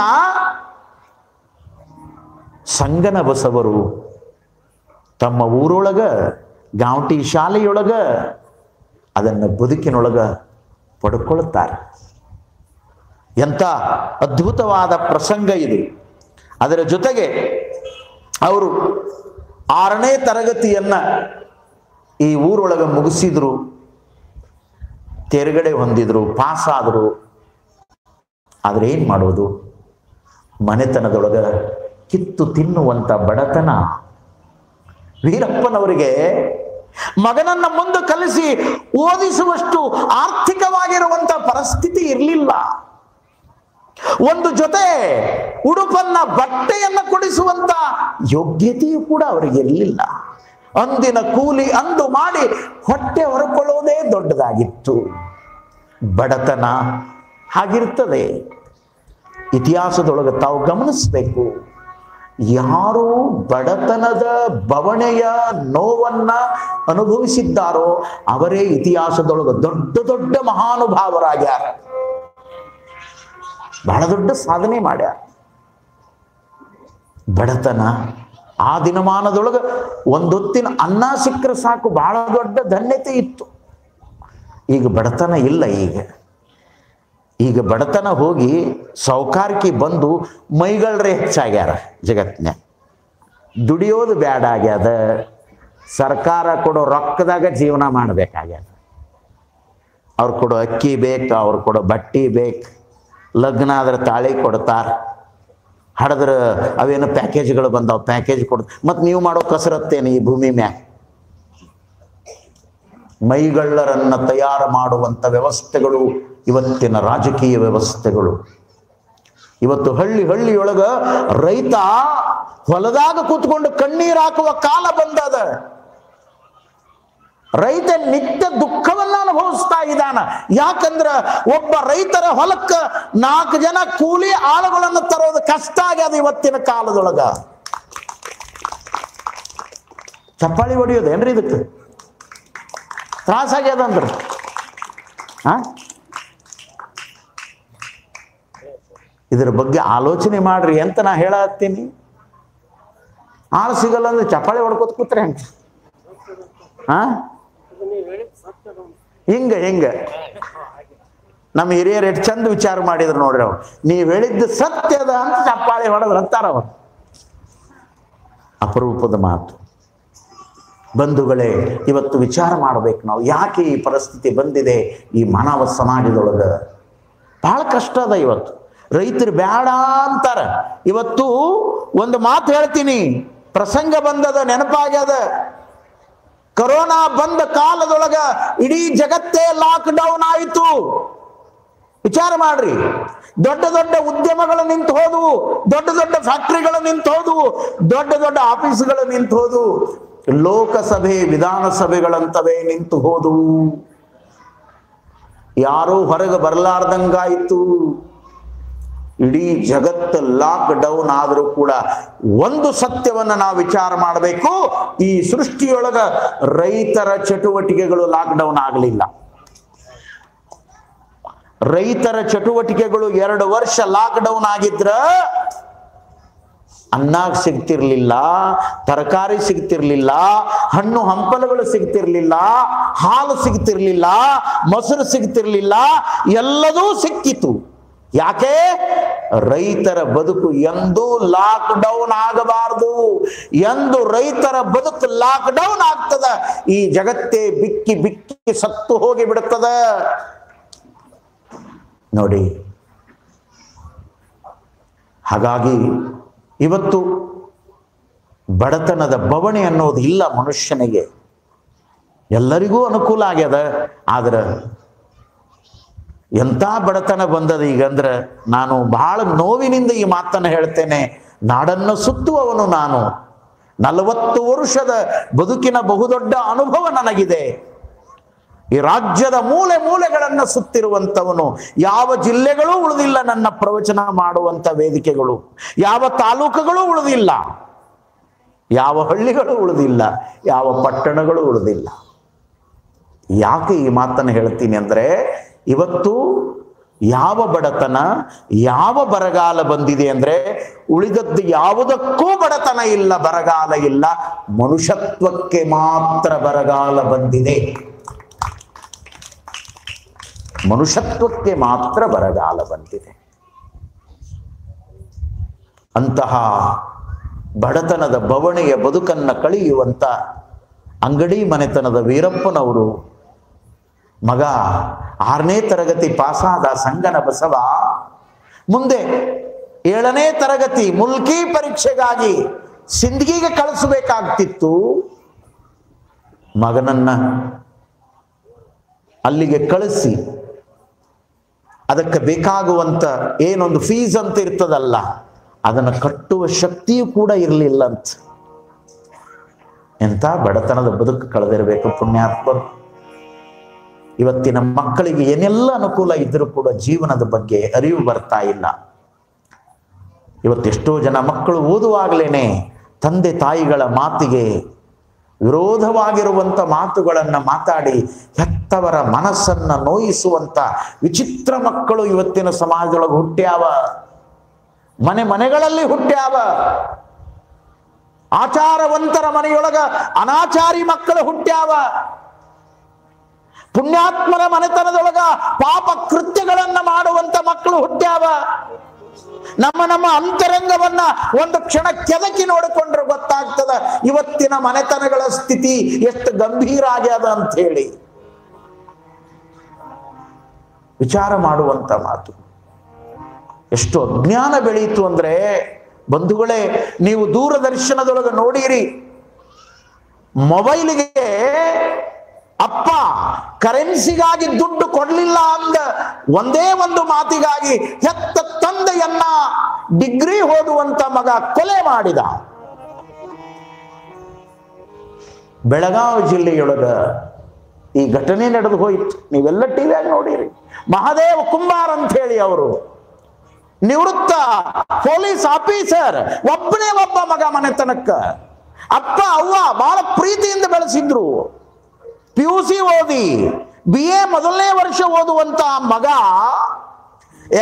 ಸಂಗನ ಬಸವರು ತಮ್ಮ ಊರೊಳಗ ಗಾಂಟಿ ಶಾಲೆಯೊಳಗ ಅದನ್ನು ಬದುಕಿನೊಳಗ ಪಡ್ಕೊಳ್ತಾರೆ. ಎಂಥ ಅದ್ಭುತವಾದ ಪ್ರಸಂಗ ಇದು. ಅದರ ಜೊತೆಗೆ ಅವರು 6ನೇ ತರಗತಿಯನ್ನ ಈ ಊರೊಳಗ ಮುಗಿಸಿದ್ರು, ತೇರ್ಗಡೆ ಹೊಂದಿದ್ರು, ಪಾಸ್ ಆದರು. ಆದ್ರೆ ಏನ್ ಮಾಡೋದು? ಮನೆತನದೊಳಗ ಕಿತ್ತು ತಿನ್ನುವಂತ ಬಡತನ. ವೀರಪ್ಪನವರಿಗೆ ಮಗನನ್ನ ಮುಂದೆ ಕಲಿಸಿ ಓದಿಸುವಷ್ಟು ಆರ್ಥಿಕವಾಗಿರುವಂತ ಪರಿಸ್ಥಿತಿ ಇರಲಿಲ್ಲ. ಒಂದು ಜೊತೆ ಉಡುಪನ್ನ, ಬಟ್ಟೆಯನ್ನ ಕೊಡಿಸುವಂತ ಯೋಗ್ಯತೆಯೂ ಕೂಡ ಅವರಿಗೆ ಇರಲಿಲ್ಲ. ಅಂದಿನ ಕೂಲಿ ಅಂದು ಮಾಡಿ ಹೊಟ್ಟೆ ಹೊರಕೊಳ್ಳೋದೇ ದೊಡ್ಡದಾಗಿತ್ತು. ಬಡತನ ಹಾಗಿರ್ತದೆ. ಇತಿಹಾಸದೊಳಗೆ ತಾವು ಗಮನಿಸಬೇಕು, ಯಾರು ಬಡತನದ ಬವಣೆಯ ನೋವನ್ನ ಅನುಭವಿಸಿದ್ದಾರೋ ಅವರೇ ಇತಿಹಾಸದೊಳಗೆ ದೊಡ್ಡ ದೊಡ್ಡ ಮಹಾನುಭಾವರಾಗ್ಯಾರ, ಬಹಳ ದೊಡ್ಡ ಸಾಧನೆ ಮಾಡ್ಯಾರ. ಬಡತನ ಆ ದಿನಮಾನದೊಳಗೆ ಒಂದೊತ್ತಿನ ಅನ್ನ ಸಿಕ್ಕರೆ ಸಾಕು, ಬಹಳ ದೊಡ್ಡ ಧನ್ಯತೆ ಇತ್ತು. ಈಗ ಬಡತನ ಇಲ್ಲ. ಈಗ ಬಡತನ ಹೋಗಿ ಸೌಕಾರಿಕೆ ಬಂದು ಮೈಗಳರೇ ಹೆಚ್ಚಾಗ್ಯಾರ ಜಗತ್ತಿನ. ದುಡಿಯೋದು ಬ್ಯಾಡ ಆಗ್ಯದ. ಸರ್ಕಾರ ಕೊಡೋ ರೊಕ್ಕದಾಗ ಜೀವನ ಮಾಡಬೇಕಾಗ್ಯದ. ಅವ್ರು ಕೊಡೋ ಅಕ್ಕಿ ಬೇಕು, ಅವ್ರು ಕೊಡೋ ಬಟ್ಟೆ ಬೇಕು, ಲಗ್ನ ಆದ್ರೆ ತಾಳಿ ಕೊಡ್ತಾರೆ, ಹಡದ್ರ ಅವೇನು ಪ್ಯಾಕೇಜ್ಗಳು ಬಂದಾವ, ಪ್ಯಾಕೇಜ್ ಮತ್ತು ನೀವು ಮಾಡೋ ಕಸರತ್ತೇನು ಈ ಭೂಮಿ ಮ್ಯಾಗ? ಮೈಗಳ್ಳರನ್ನ ತಯಾರು ಮಾಡುವಂಥ ವ್ಯವಸ್ಥೆಗಳು ಇವತ್ತಿನ ರಾಜಕೀಯ ವ್ಯವಸ್ಥೆಗಳು. ಇವತ್ತು ಹಳ್ಳಿಯೊಳಗ ರೈತ ಹೊಲದಾಗ ಕೂತ್ಕೊಂಡು ಕಣ್ಣೀರು ಹಾಕುವ ಕಾಲ ಬಂದದ. ರೈತ ನಿತ್ಯ ದುಃಖವನ್ನ ಅನುಭವಿಸ್ತಾ ಇದ್ದಾನ. ಯಾಕಂದ್ರ ಒಬ್ಬ ರೈತರ ಹೊಲಕ್ಕ 4 ಜನ ಕೂಲಿ ಆಳುಗಳನ್ನು ತರೋದು ಕಷ್ಟ ಆಗ್ಯದ ಇವತ್ತಿನ ಕಾಲದೊಳಗ. ಚಪ್ಪಾಳಿ ಹೊಡಿಯೋದೇನ್ರಿ ಇದಕ್ಕೆ ತ್ರಾಸಾಗ್ಯದ ಅಂದ್ರ? ಇದ್ರ ಬಗ್ಗೆ ಆಲೋಚನೆ ಮಾಡ್ರಿ ಅಂತ ನಾ ಹೇಳತ್ತೀನಿ. ಆಳು ಸಿಗಲ್ಲ ಅಂದ್ರೆ ಚಪ್ಪಾಳಿ ಹೊಡ್ಕೋತ ಕೂತ್ರೆ ಹೆಂಗ? ಹಿಂಗ ನಮ್ಮ ಹಿರಿಯರು ಎಷ್ಟು ಚಂದ ವಿಚಾರ ಮಾಡಿದ್ರು ನೋಡ್ರಿ. ಅವ್ರು ನೀವ್ ಹೇಳಿದ್ದು ಸತ್ಯದ ಅಂತ ಚಪ್ಪಾಳಿ ಹೊಡೆದ್ರು ಅಂತಾರ ಅವ್ರು. ಅಪರೂಪದ ಮಾತು. ಬಂಧುಗಳೇ, ಇವತ್ತು ವಿಚಾರ ಮಾಡ್ಬೇಕು ನಾವು, ಯಾಕೆ ಈ ಪರಿಸ್ಥಿತಿ ಬಂದಿದೆ ಈ ಮಾನವ ಸಮಾಜದೊಳಗ. ಬಹಳ ಕಷ್ಟ ಅದ. ಇವತ್ತು ರೈತರು ಬೇಡ ಅಂತಾರ. ಇವತ್ತು ಒಂದು ಮಾತು ಹೇಳ್ತೀನಿ, ಪ್ರಸಂಗ ಬಂದದ, ನೆನಪಾಗ್ಯದ. ಕೊರೋನಾ ಬಂದ ಕಾಲದೊಳಗ ಇಡೀ ಜಗತ್ತೇ ಲಾಕ್ ಡೌನ್ ಆಯಿತು. ವಿಚಾರ ಮಾಡ್ರಿ. ದೊಡ್ಡ ದೊಡ್ಡ ಉದ್ಯಮಗಳು ನಿಂತು ಹೋದವು, ದೊಡ್ಡ ದೊಡ್ಡ ಫ್ಯಾಕ್ಟರಿಗಳು ನಿಂತು ಹೋದವು, ದೊಡ್ಡ ದೊಡ್ಡ ಆಫೀಸ್ಗಳು ನಿಂತು ಹೋದವು, ಲೋಕಸಭೆ ವಿಧಾನಸಭೆಗಳಂತವೇ ನಿಂತು ಹೋದವು. ಯಾರೂ ಹೊರಗೆ ಬರಲಾರ್ದಂಗಾಯಿತು. ಇಡೀ ಜಗತ್ತು ಲಾಕ್ ಡೌನ್ ಆದರೂ ಕೂಡ ಒಂದು ಸತ್ಯವನ್ನ ನಾವು ವಿಚಾರ ಮಾಡಬೇಕು, ಈ ಸೃಷ್ಟಿಯೊಳಗ ರೈತರ ಚಟುವಟಿಕೆಗಳು ಲಾಕ್ ಡೌನ್ ಆಗಲಿಲ್ಲ. ರೈತರ ಚಟುವಟಿಕೆಗಳು 2 ವರ್ಷ ಲಾಕ್ ಡೌನ್ ಆಗಿದ್ರ ಅನ್ನ ಸಿಗ್ತಿರ್ಲಿಲ್ಲ, ತರಕಾರಿ ಸಿಗ್ತಿರ್ಲಿಲ್ಲ, ಹಣ್ಣು ಹಂಪಲುಗಳು ಸಿಗ್ತಿರ್ಲಿಲ್ಲ, ಹಾಲು ಸಿಗ್ತಿರ್ಲಿಲ್ಲ, ಮೊಸರು ಸಿಗ್ತಿರ್ಲಿಲ್ಲ, ಎಲ್ಲದೂ ಸಿಕ್ಕಿತು. ಯಾಕೆ? ರೈತರ ಬದುಕು ಎಂದೂ ಲಾಕ್ ಡೌನ್ ಆಗಬಾರದು. ಎಂದು ರೈತರ ಬದುಕು ಲಾಕ್ ಡೌನ್ ಆಗ್ತದ, ಈ ಜಗತ್ತೇ ಬಿಕ್ಕಿ ಬಿಕ್ಕಿ ಸತ್ತು ಹೋಗಿ ಬಿಡುತ್ತದ. ನೋಡಿ, ಹಾಗಾಗಿ ಇವತ್ತು ಬಡತನದ ಬವಣೆ ಅನ್ನೋದು ಇಲ್ಲ ಮನುಷ್ಯನಿಗೆ. ಎಲ್ಲರಿಗೂ ಅನುಕೂಲ ಆಗ್ಯದ. ಆದ್ರೆ ಎಂಥ ಬಡತನ ಬಂದದ ಈಗಂದ್ರ, ನಾನು ಬಹಳ ನೋವಿನಿಂದ ಈ ಮಾತನ್ನು ಹೇಳ್ತೇನೆ. ನಾಡನ್ನು ಸುತ್ತುವವನು ನಾನು. 40 ವರ್ಷದ ಬದುಕಿನ ಬಹುದೊಡ್ಡ ಅನುಭವ ನನಗಿದೆ. ಈ ರಾಜ್ಯದ ಮೂಲೆ ಮೂಲೆಗಳನ್ನು ಸುತ್ತಿರುವಂಥವನು. ಯಾವ ಜಿಲ್ಲೆಗಳೂ ಉಳಿದಿಲ್ಲ ನನ್ನ ಪ್ರವಚನ ಮಾಡುವಂಥ ವೇದಿಕೆಗಳು, ಯಾವ ತಾಲೂಕುಗಳು ಉಳಿದಿಲ್ಲ, ಯಾವ ಹಳ್ಳಿಗಳು ಉಳಿದಿಲ್ಲ, ಯಾವ ಪಟ್ಟಣಗಳು ಉಳಿದಿಲ್ಲ. ಯಾಕೆ ಈ ಮಾತನ್ನು ಹೇಳ್ತೀನಿ ಅಂದ್ರೆ, ಇವತ್ತು ಯಾವ ಬಡತನ, ಯಾವ ಬರಗಾಲ ಬಂದಿದೆ ಅಂದ್ರೆ, ಉಳಿದದ್ದು ಯಾವುದಕ್ಕೂ ಬಡತನ ಇಲ್ಲ, ಬರಗಾಲ ಇಲ್ಲ. ಮನುಷ್ಯತ್ವಕ್ಕೆ ಮಾತ್ರ ಬರಗಾಲ ಬಂದಿದೆ. ಮನುಷ್ಯತ್ವಕ್ಕೆ ಮಾತ್ರ ಬರಗಾಲ ಬಂದಿದೆ. ಅಂತಹ ಬಡತನದ ಬವಣೆಯ ಬದುಕನ್ನ ಕಳೆಯುವಂತ ಅಂಗಡಿ ಮನೆತನದ ವೀರಪ್ಪನವರು ಮಗ 6ನೇ ತರಗತಿ ಪಾಸಾದ ಸಂಗನ ಬಸವ ಮುಂದೆ 7ನೇ ತರಗತಿ ಮುಲ್ಕಿ ಪರೀಕ್ಷೆಗಾಗಿ ಸಿಂದಗಿಗೆ ಕಳಿಸಬೇಕಾಗ್ತಿತ್ತು. ಮಗನನ್ನ ಅಲ್ಲಿಗೆ ಕಳಿಸಿ ಅದಕ್ಕೆ ಬೇಕಾಗುವಂತ ಏನೊಂದು ಫೀಸ್ ಅಂತ ಇರ್ತದಲ್ಲ, ಅದನ್ನು ಕಟ್ಟುವ ಶಕ್ತಿಯೂ ಕೂಡ ಇರಲಿಲ್ಲ ಅಂತ. ಎಂಥ ಬಡತನದ ಬದುಕು ಕಳೆದಿರಬೇಕು ಪುಣ್ಯಾತ್ಮರು. ಇವತ್ತಿನ ಮಕ್ಕಳಿಗೆ ಏನೆಲ್ಲ ಅನುಕೂಲ ಇದ್ರೂ ಕೂಡ ಜೀವನದ ಬಗ್ಗೆ ಅರಿವು ಬರ್ತಾ ಇಲ್ಲ. ಇವತ್ತೆಷ್ಟೋ ಜನ ಮಕ್ಕಳು ಓದುವಾಗಲೇನೆ ತಂದೆ ತಾಯಿಗಳ ಮಾತಿಗೆ ವಿರೋಧವಾಗಿರುವಂಥ ಮಾತುಗಳನ್ನು ಮಾತಾಡಿ ಹೆತ್ತವರ ಮನಸ್ಸನ್ನ ನೋಯಿಸುವಂತ ವಿಚಿತ್ರ ಮಕ್ಕಳು ಇವತ್ತಿನ ಸಮಾಜದೊಳಗೆ ಹುಟ್ಟ್ಯಾವ. ಮನೆಗಳಲ್ಲಿ ಹುಟ್ಟ್ಯಾವ. ಆಚಾರವಂತರ ಮನೆಯೊಳಗ ಅನಾಚಾರಿ ಮಕ್ಕಳು ಹುಟ್ಟ್ಯಾವ. ಪುಣ್ಯಾತ್ಮರ ಮನೆತನದೊಳಗ ಪಾಪ ಕೃತ್ಯಗಳನ್ನ ಮಾಡುವಂತ ಮಕ್ಕಳು ಹುಟ್ಟ್ಯಾವ. ನಮ್ಮ ಅಂತರಂಗವನ್ನ ಒಂದು ಕ್ಷಣ ಕೆದಕಿ ನೋಡಿಕೊಂಡ್ರೆ ಗೊತ್ತಾಗ್ತದ ಇವತ್ತಿನ ಮನೆತನಗಳ ಸ್ಥಿತಿ ಎಷ್ಟು ಗಂಭೀರ ಆಗ್ಯದ ಅಂತ ಹೇಳಿ ವಿಚಾರ ಮಾಡುವಂತ ಮಾತು. ಎಷ್ಟು ಅಜ್ಞಾನ ಬೆಳೀತು ಅಂದ್ರೆ ಬಂಧುಗಳೇ, ನೀವು ದೂರದರ್ಶನದೊಳಗೆ ನೋಡಿರಿ, ಮೊಬೈಲಿಗೆ ಅಪ್ಪ ಕರೆನ್ಸಿಗಾಗಿ ದುಡ್ಡು ಕೊಡ್ಲಿಲ್ಲ ಅಂದ ಒಂದೇ ಒಂದು ಮಾತಿಗಾಗಿ ಹೆತ್ತ ತಂದೆಯನ್ನ ಡಿಗ್ರಿ ಓದುವಂತ ಮಗ ಕೊಲೆ ಮಾಡಿದ. ಬೆಳಗಾವಿ ಜಿಲ್ಲೆಯೊಳಗ ಈ ಘಟನೆ ನಡೆದು ಹೋಯಿತು. ನೀವೆಲ್ಲ ಟಿವಿಯಾಗ ನೋಡಿರಿ. ಮಹಾದೇವ್ ಕುಂಬಾರ್ ಅಂತ ಹೇಳಿ ಅವರು ನಿವೃತ್ತ ಪೊಲೀಸ್ ಆಫೀಸರ್, ಒಬ್ಬನೇ ಒಬ್ಬ ಮಗ ಮನೆತನಕ್ಕ. ಅಪ್ಪ ಅವ್ವ ಬಹಳ ಪ್ರೀತಿಯಿಂದ ಬೆಳೆಸಿದ್ರು. PUC ಓದಿ BA ಮೊದಲನೇ ವರ್ಷ ಓದುವಂತ ಮಗ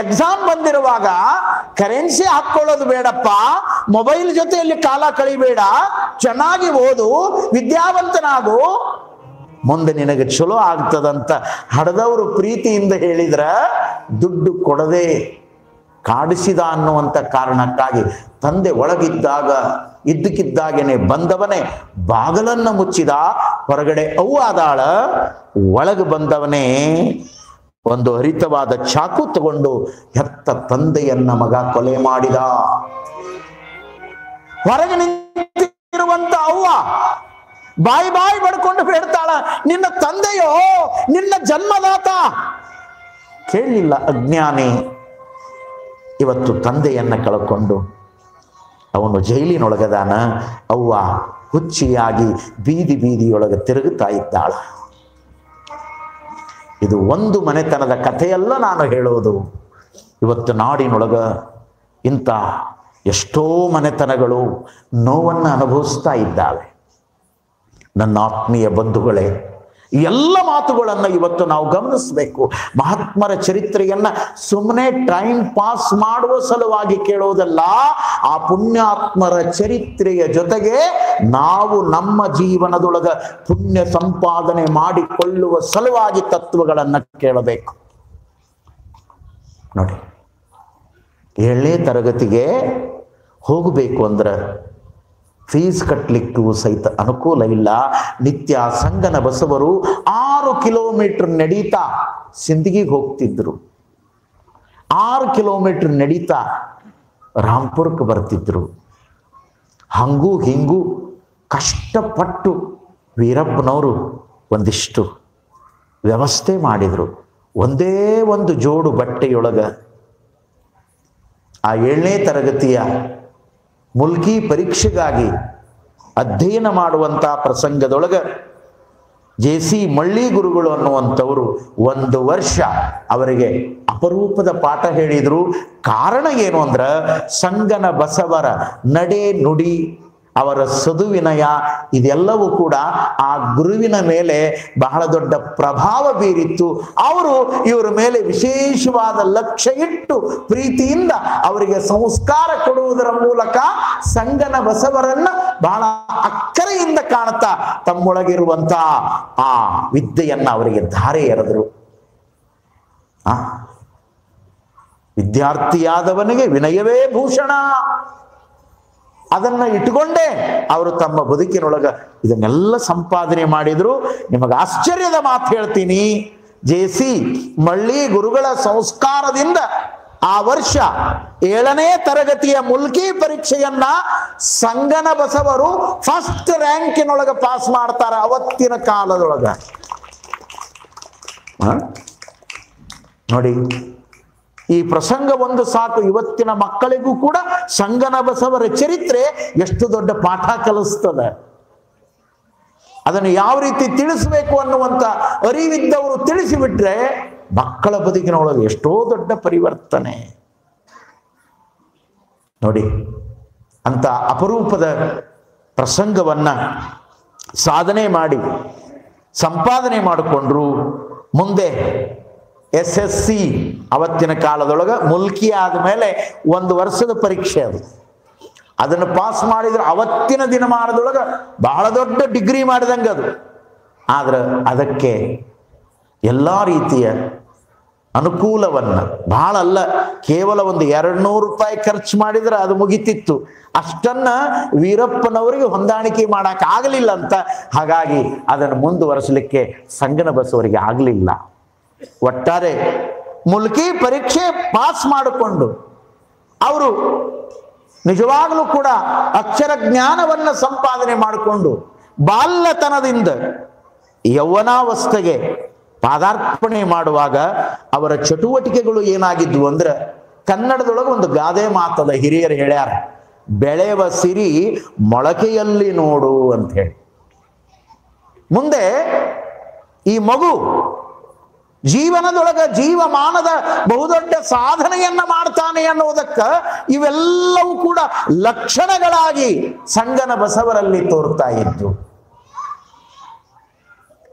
ಎಕ್ಸಾಮ್ ಬಂದಿರುವಾಗ ಕರೆನ್ಸಿ ಹಾಕೊಳ್ಳೋದು ಬೇಡಪ್ಪ, ಮೊಬೈಲ್ ಜೊತೆಯಲ್ಲಿ ಕಾಲ ಕಳಿಬೇಡ, ಚೆನ್ನಾಗಿ ಓದು, ವಿದ್ಯಾವಂತನಾಗು, ಮುಂದೆ ನಿನಗೆ ಚಲೋ ಆಗ್ತದಂತ ಹಡದವರು ಪ್ರೀತಿಯಿಂದ ಹೇಳಿದ್ರ ದುಡ್ಡು ಕೊಡದೆ ಕಾಡಿಸಿದ ಅನ್ನುವಂಥ ಕಾರಣಕ್ಕಾಗಿ ತಂದೆ ಒಳಗಿದ್ದಾಗ ಇದ್ದಕ್ಕಿದ್ದಾಗೇನೆ ಬಂದವನೇ ಬಾಗಲನ್ನು ಮುಚ್ಚಿದ. ಹೊರಗಡೆ ಅವ್ವ ಆದಾಳ, ಒಳಗೆ ಬಂದವನೇ ಒಂದು ಹರಿತವಾದ ಚಾಕು ತಗೊಂಡು ಹೆತ್ತ ತಂದೆಯನ್ನ ಮಗ ಕೊಲೆ ಮಾಡಿದ. ಹೊರಗೆ ನಿಂತಿರುವಂತ ಅವ್ವ ಬಾಯಿ ಬಾಯಿ ಬಡ್ಕೊಂಡು ಬೇಡ್ತಾಳ, ನಿನ್ನ ತಂದೆಯೋ ನಿನ್ನ ಜನ್ಮದಾತ. ಕೇಳಲಿಲ್ಲ ಅಜ್ಞಾನಿ. ಇವತ್ತು ತಂದೆಯನ್ನ ಕಳ್ಕೊಂಡು ಅವನು ಜೈಲಿನೊಳಗದಾನ. ಅವ್ವ ಹುಚ್ಚಿಯಾಗಿ ಬೀದಿ ಬೀದಿಯೊಳಗೆ ತಿರುಗುತ್ತಾ ಇದ್ದಾಳ. ಇದು ಒಂದು ಮನೆತನದ ಕಥೆಯಲ್ಲ ನಾನು ಹೇಳೋದು. ಇವತ್ತು ನಾಡಿನೊಳಗ ಇಂಥ ಎಷ್ಟೋ ಮನೆತನಗಳು ನೋವನ್ನು ಅನುಭವಿಸ್ತಾ ಇದ್ದಾವೆ. ನನ್ನ ಆತ್ಮೀಯ ಬಂಧುಗಳೇ, ಎಲ್ಲ ಮಾತುಗಳನ್ನು ಇವತ್ತು ನಾವು ಗಮನಿಸಬೇಕು. ಮಹಾತ್ಮರ ಚರಿತ್ರೆಯನ್ನ ಸುಮ್ಮನೆ ಟೈಮ್ ಪಾಸ್ ಮಾಡುವ ಸಲುವಾಗಿ ಕೇಳೋದಲ್ಲ, ಆ ಪುಣ್ಯಾತ್ಮರ ಚರಿತ್ರೆಯ ಜೊತೆಗೆ ನಾವು ನಮ್ಮ ಜೀವನದೊಳಗ ಪುಣ್ಯ ಸಂಪಾದನೆ ಮಾಡಿಕೊಳ್ಳುವ ಸಲುವಾಗಿ ತತ್ವಗಳನ್ನು ಕೇಳಬೇಕು. ನೋಡಿ, 7ನೇ ತರಗತಿಗೆ ಹೋಗಬೇಕು ಅಂದ್ರೆ ಫೀಸ್ ಕಟ್ಟಲಿಕ್ಕೂ ಸಹಿತ ಅನುಕೂಲ ಇಲ್ಲ. ನಿತ್ಯ ಸಂಗನ ಬಸವರು 6 ಕಿಲೋಮೀಟರ್ ನಡೀತಾ ಸಿಂದಗಿಗೆ ಹೋಗ್ತಿದ್ರು. 6 ಕಿಲೋಮೀಟರ್ ನಡೀತಾ ರಾಂಪುರಕ್ಕೆ ಬರ್ತಿದ್ರು. ಹಂಗೂ ಹಿಂಗೂ ಕಷ್ಟಪಟ್ಟು ವೀರಪ್ಪನವರು ಒಂದಿಷ್ಟು ವ್ಯವಸ್ಥೆ ಮಾಡಿದ್ರು. ಒಂದೇ ಒಂದು ಜೋಡು ಬಟ್ಟೆಯೊಳಗ ಆ 7ನೇ ತರಗತಿಯ ಮುಲ್ಕಿ ಪರೀಕ್ಷೆಗಾಗಿ ಅಧ್ಯಯನ ಮಾಡುವಂಥ ಪ್ರಸಂಗದೊಳಗ JC ಮಳ್ಳಿ ಗುರುಗಳು ಅನ್ನುವಂಥವರು 1 ವರ್ಷ ಅವರಿಗೆ ಅಪರೂಪದ ಪಾಠ ಹೇಳಿದ್ರು. ಕಾರಣ ಏನು ಅಂದ್ರೆ ಸಂಗನ ಬಸವರ ನಡೆ ನುಡಿ, ಅವರ ಸದುವಿನಯ, ಇದೆಲ್ಲವೂ ಕೂಡ ಆ ಗುರುವಿನ ಮೇಲೆ ಬಹಳ ದೊಡ್ಡ ಪ್ರಭಾವ ಬೀರಿತ್ತು. ಅವರು ಇವರ ಮೇಲೆ ವಿಶೇಷವಾದ ಲಕ್ಷ್ಯ ಇಟ್ಟು ಪ್ರೀತಿಯಿಂದ ಅವರಿಗೆ ಸಂಸ್ಕಾರ ಕೊಡುವುದರ ಮೂಲಕ ಸಂಗನ ಬಸವರನ್ನ ಬಹಳ ಅಕ್ಕರೆಯಿಂದ ಕಾಣುತ್ತಾ ತಮ್ಮೊಳಗಿರುವಂತ ಆ ವಿದ್ಯೆಯನ್ನ ಅವರಿಗೆ ಧಾರೆ ಎರೆದರು. ವಿದ್ಯಾರ್ಥಿಯಾದವನಿಗೆ ವಿನಯವೇ ಭೂಷಣ. ಅದನ್ನ ಇಟ್ಟುಕೊಂಡೇ ಅವರು ತಮ್ಮ ಬದುಕಿನೊಳಗ ಇದನ್ನೆಲ್ಲ ಸಂಪಾದನೆ ಮಾಡಿದ್ರು. ನಿಮಗೆ ಆಶ್ಚರ್ಯದ ಮಾತು ಹೇಳ್ತೀನಿ, JC ಮಳ್ಳಿ ಗುರುಗಳ ಸಂಸ್ಕಾರದಿಂದ ಆ ವರ್ಷ 7ನೇ ತರಗತಿಯ ಮುಲ್ಕಿ ಪರೀಕ್ಷೆಯನ್ನ ಸಂಗನ ಬಸವರು ಫಸ್ಟ್ ರ್ಯಾಂಕಿನೊಳಗ ಪಾಸ್ ಮಾಡ್ತಾರೆ ಅವತ್ತಿನ ಕಾಲದೊಳಗ. ನೋಡಿ, ಈ ಪ್ರಸಂಗ ಒಂದು ಸಾಕು. ಇವತ್ತಿನ ಮಕ್ಕಳಿಗೂ ಕೂಡ ಸಂಗನ ಬಸವರ ಚರಿತ್ರೆ ಎಷ್ಟು ದೊಡ್ಡ ಪಾಠ ಕಲಿಸ್ತದೆ. ಅದನ್ನು ಯಾವ ರೀತಿ ತಿಳಿಸಬೇಕು ಅನ್ನುವಂಥ ಅರಿವಿದ್ದವರು ತಿಳಿಸಿಬಿಟ್ರೆ ಮಕ್ಕಳ ಬದುಕಿನೊಳಗೆ ಎಷ್ಟೋ ದೊಡ್ಡ ಪರಿವರ್ತನೆ. ನೋಡಿ, ಅಂತ ಅಪರೂಪದ ಪ್ರಸಂಗವನ್ನ ಸಾಧನೆ ಮಾಡಿ ಸಂಪಾದನೆ ಮಾಡಿಕೊಂಡ್ರು. ಮುಂದೆ SSC ಅವತ್ತಿನ ಕಾಲದೊಳಗೆ ಮುಲ್ಕಿ ಆದಮೇಲೆ 1 ವರ್ಷದ ಪರೀಕ್ಷೆ ಅದು. ಅದನ್ನು ಪಾಸ್ ಮಾಡಿದ್ರೆ ಅವತ್ತಿನ ದಿನಮಾನದೊಳಗೆ ಬಹಳ ದೊಡ್ಡ ಡಿಗ್ರಿ ಮಾಡಿದಂಗೆ ಅದು. ಆದ್ರೆ ಅದಕ್ಕೆ ಎಲ್ಲ ರೀತಿಯ ಅನುಕೂಲವನ್ನು, ಬಹಳ ಅಲ್ಲ, ಕೇವಲ ಒಂದು 200 ರೂಪಾಯಿ ಖರ್ಚು ಮಾಡಿದ್ರೆ ಅದು ಮುಗಿತಿತ್ತು. ಅಷ್ಟನ್ನ ವೀರಪ್ಪನವರಿಗೆ ಹೊಂದಾಣಿಕೆ ಮಾಡಕ್ಕೆ ಆಗಲಿಲ್ಲ ಅಂತ, ಹಾಗಾಗಿ ಅದನ್ನು ಮುಂದುವರಿಸಲಿಕ್ಕೆ ಸಂಗನ ಬಸವರಿಗೆ ಆಗಲಿಲ್ಲ. ಒಟ್ಟಾರೆ ಮುಲ್ಕಿ ಪರೀಕ್ಷೆ ಪಾಸ್ ಮಾಡಿಕೊಂಡು ಅವರು ನಿಜವಾಗಲೂ ಕೂಡ ಅಕ್ಷರ ಜ್ಞಾನವನ್ನು ಸಂಪಾದನೆ ಮಾಡಿಕೊಂಡು ಬಾಲ್ಯತನದಿಂದ ಯೌವನಾವಸ್ಥೆಗೆ ಪಾದಾರ್ಪಣೆ ಮಾಡುವಾಗ ಅವರ ಚಟುವಟಿಕೆಗಳು ಏನಾಗಿದ್ವು ಅಂದ್ರೆ, ಕನ್ನಡದೊಳಗೆ ಒಂದು ಗಾದೆ ಮಾತದ, ಹಿರಿಯರು ಹೇಳ್ಯಾರ, ಬೆಳೆವ ಸಿರಿ ಮೊಳಕೆಯಲ್ಲಿ ನೋಡು ಅಂತ ಹೇಳಿ. ಮುಂದೆ ಈ ಮಗು ಜೀವನದೊಳಗ ಜೀವಮಾನದ ಬಹುದೊಡ್ಡ ಸಾಧನೆಯನ್ನ ಮಾಡ್ತಾನೆ ಅನ್ನೋದಕ್ಕ ಇವೆಲ್ಲವೂ ಕೂಡ ಲಕ್ಷಣಗಳಾಗಿ ಸಂಗನ ಬಸವರಲ್ಲಿ ತೋರ್ತಾ ಇದ್ದು.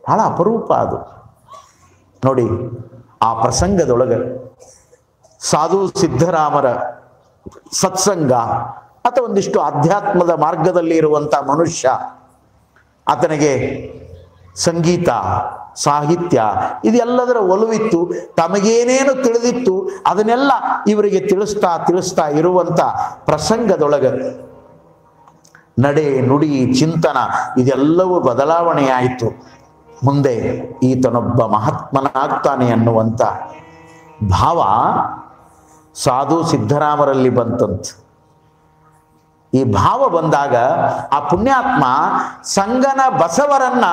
ಬಹಳ ಅಪರೂಪ ಅದು ನೋಡಿ. ಆ ಪ್ರಸಂಗದೊಳಗೆ ಸಾಧು ಸಿದ್ಧರಾಮರ ಸತ್ಸಂಗ ಅಥವಾ ಒಂದಿಷ್ಟು ಅಧ್ಯಾತ್ಮದ ಮಾರ್ಗದಲ್ಲಿ ಇರುವಂಥ ಮನುಷ್ಯ, ಆತನಿಗೆ ಸಂಗೀತ ಸಾಹಿತ್ಯ ಇದೆಲ್ಲದರ ಒಲವಿತ್ತು, ತಮಗೇನೇನು ತಿಳಿದಿತ್ತು ಅದನ್ನೆಲ್ಲ ಇವರಿಗೆ ತಿಳಿಸ್ತಾ ಇರುವಂಥ ಪ್ರಸಂಗದೊಳಗೆ ನಡೆ ನುಡಿ ಚಿಂತನ ಇದೆಲ್ಲವೂ ಬದಲಾವಣೆಯಾಯಿತು. ಮುಂದೆ ಈತನೊಬ್ಬ ಮಹಾತ್ಮನಾಗ್ತಾನೆ ಅನ್ನುವಂಥ ಭಾವ ಸಾಧು ಸಿದ್ಧರಾಮರಲ್ಲಿ ಬಂತಂತ. ಈ ಭಾವ ಬಂದಾಗ ಆ ಪುಣ್ಯಾತ್ಮ ಸಂಗನ ಬಸವರನ್ನ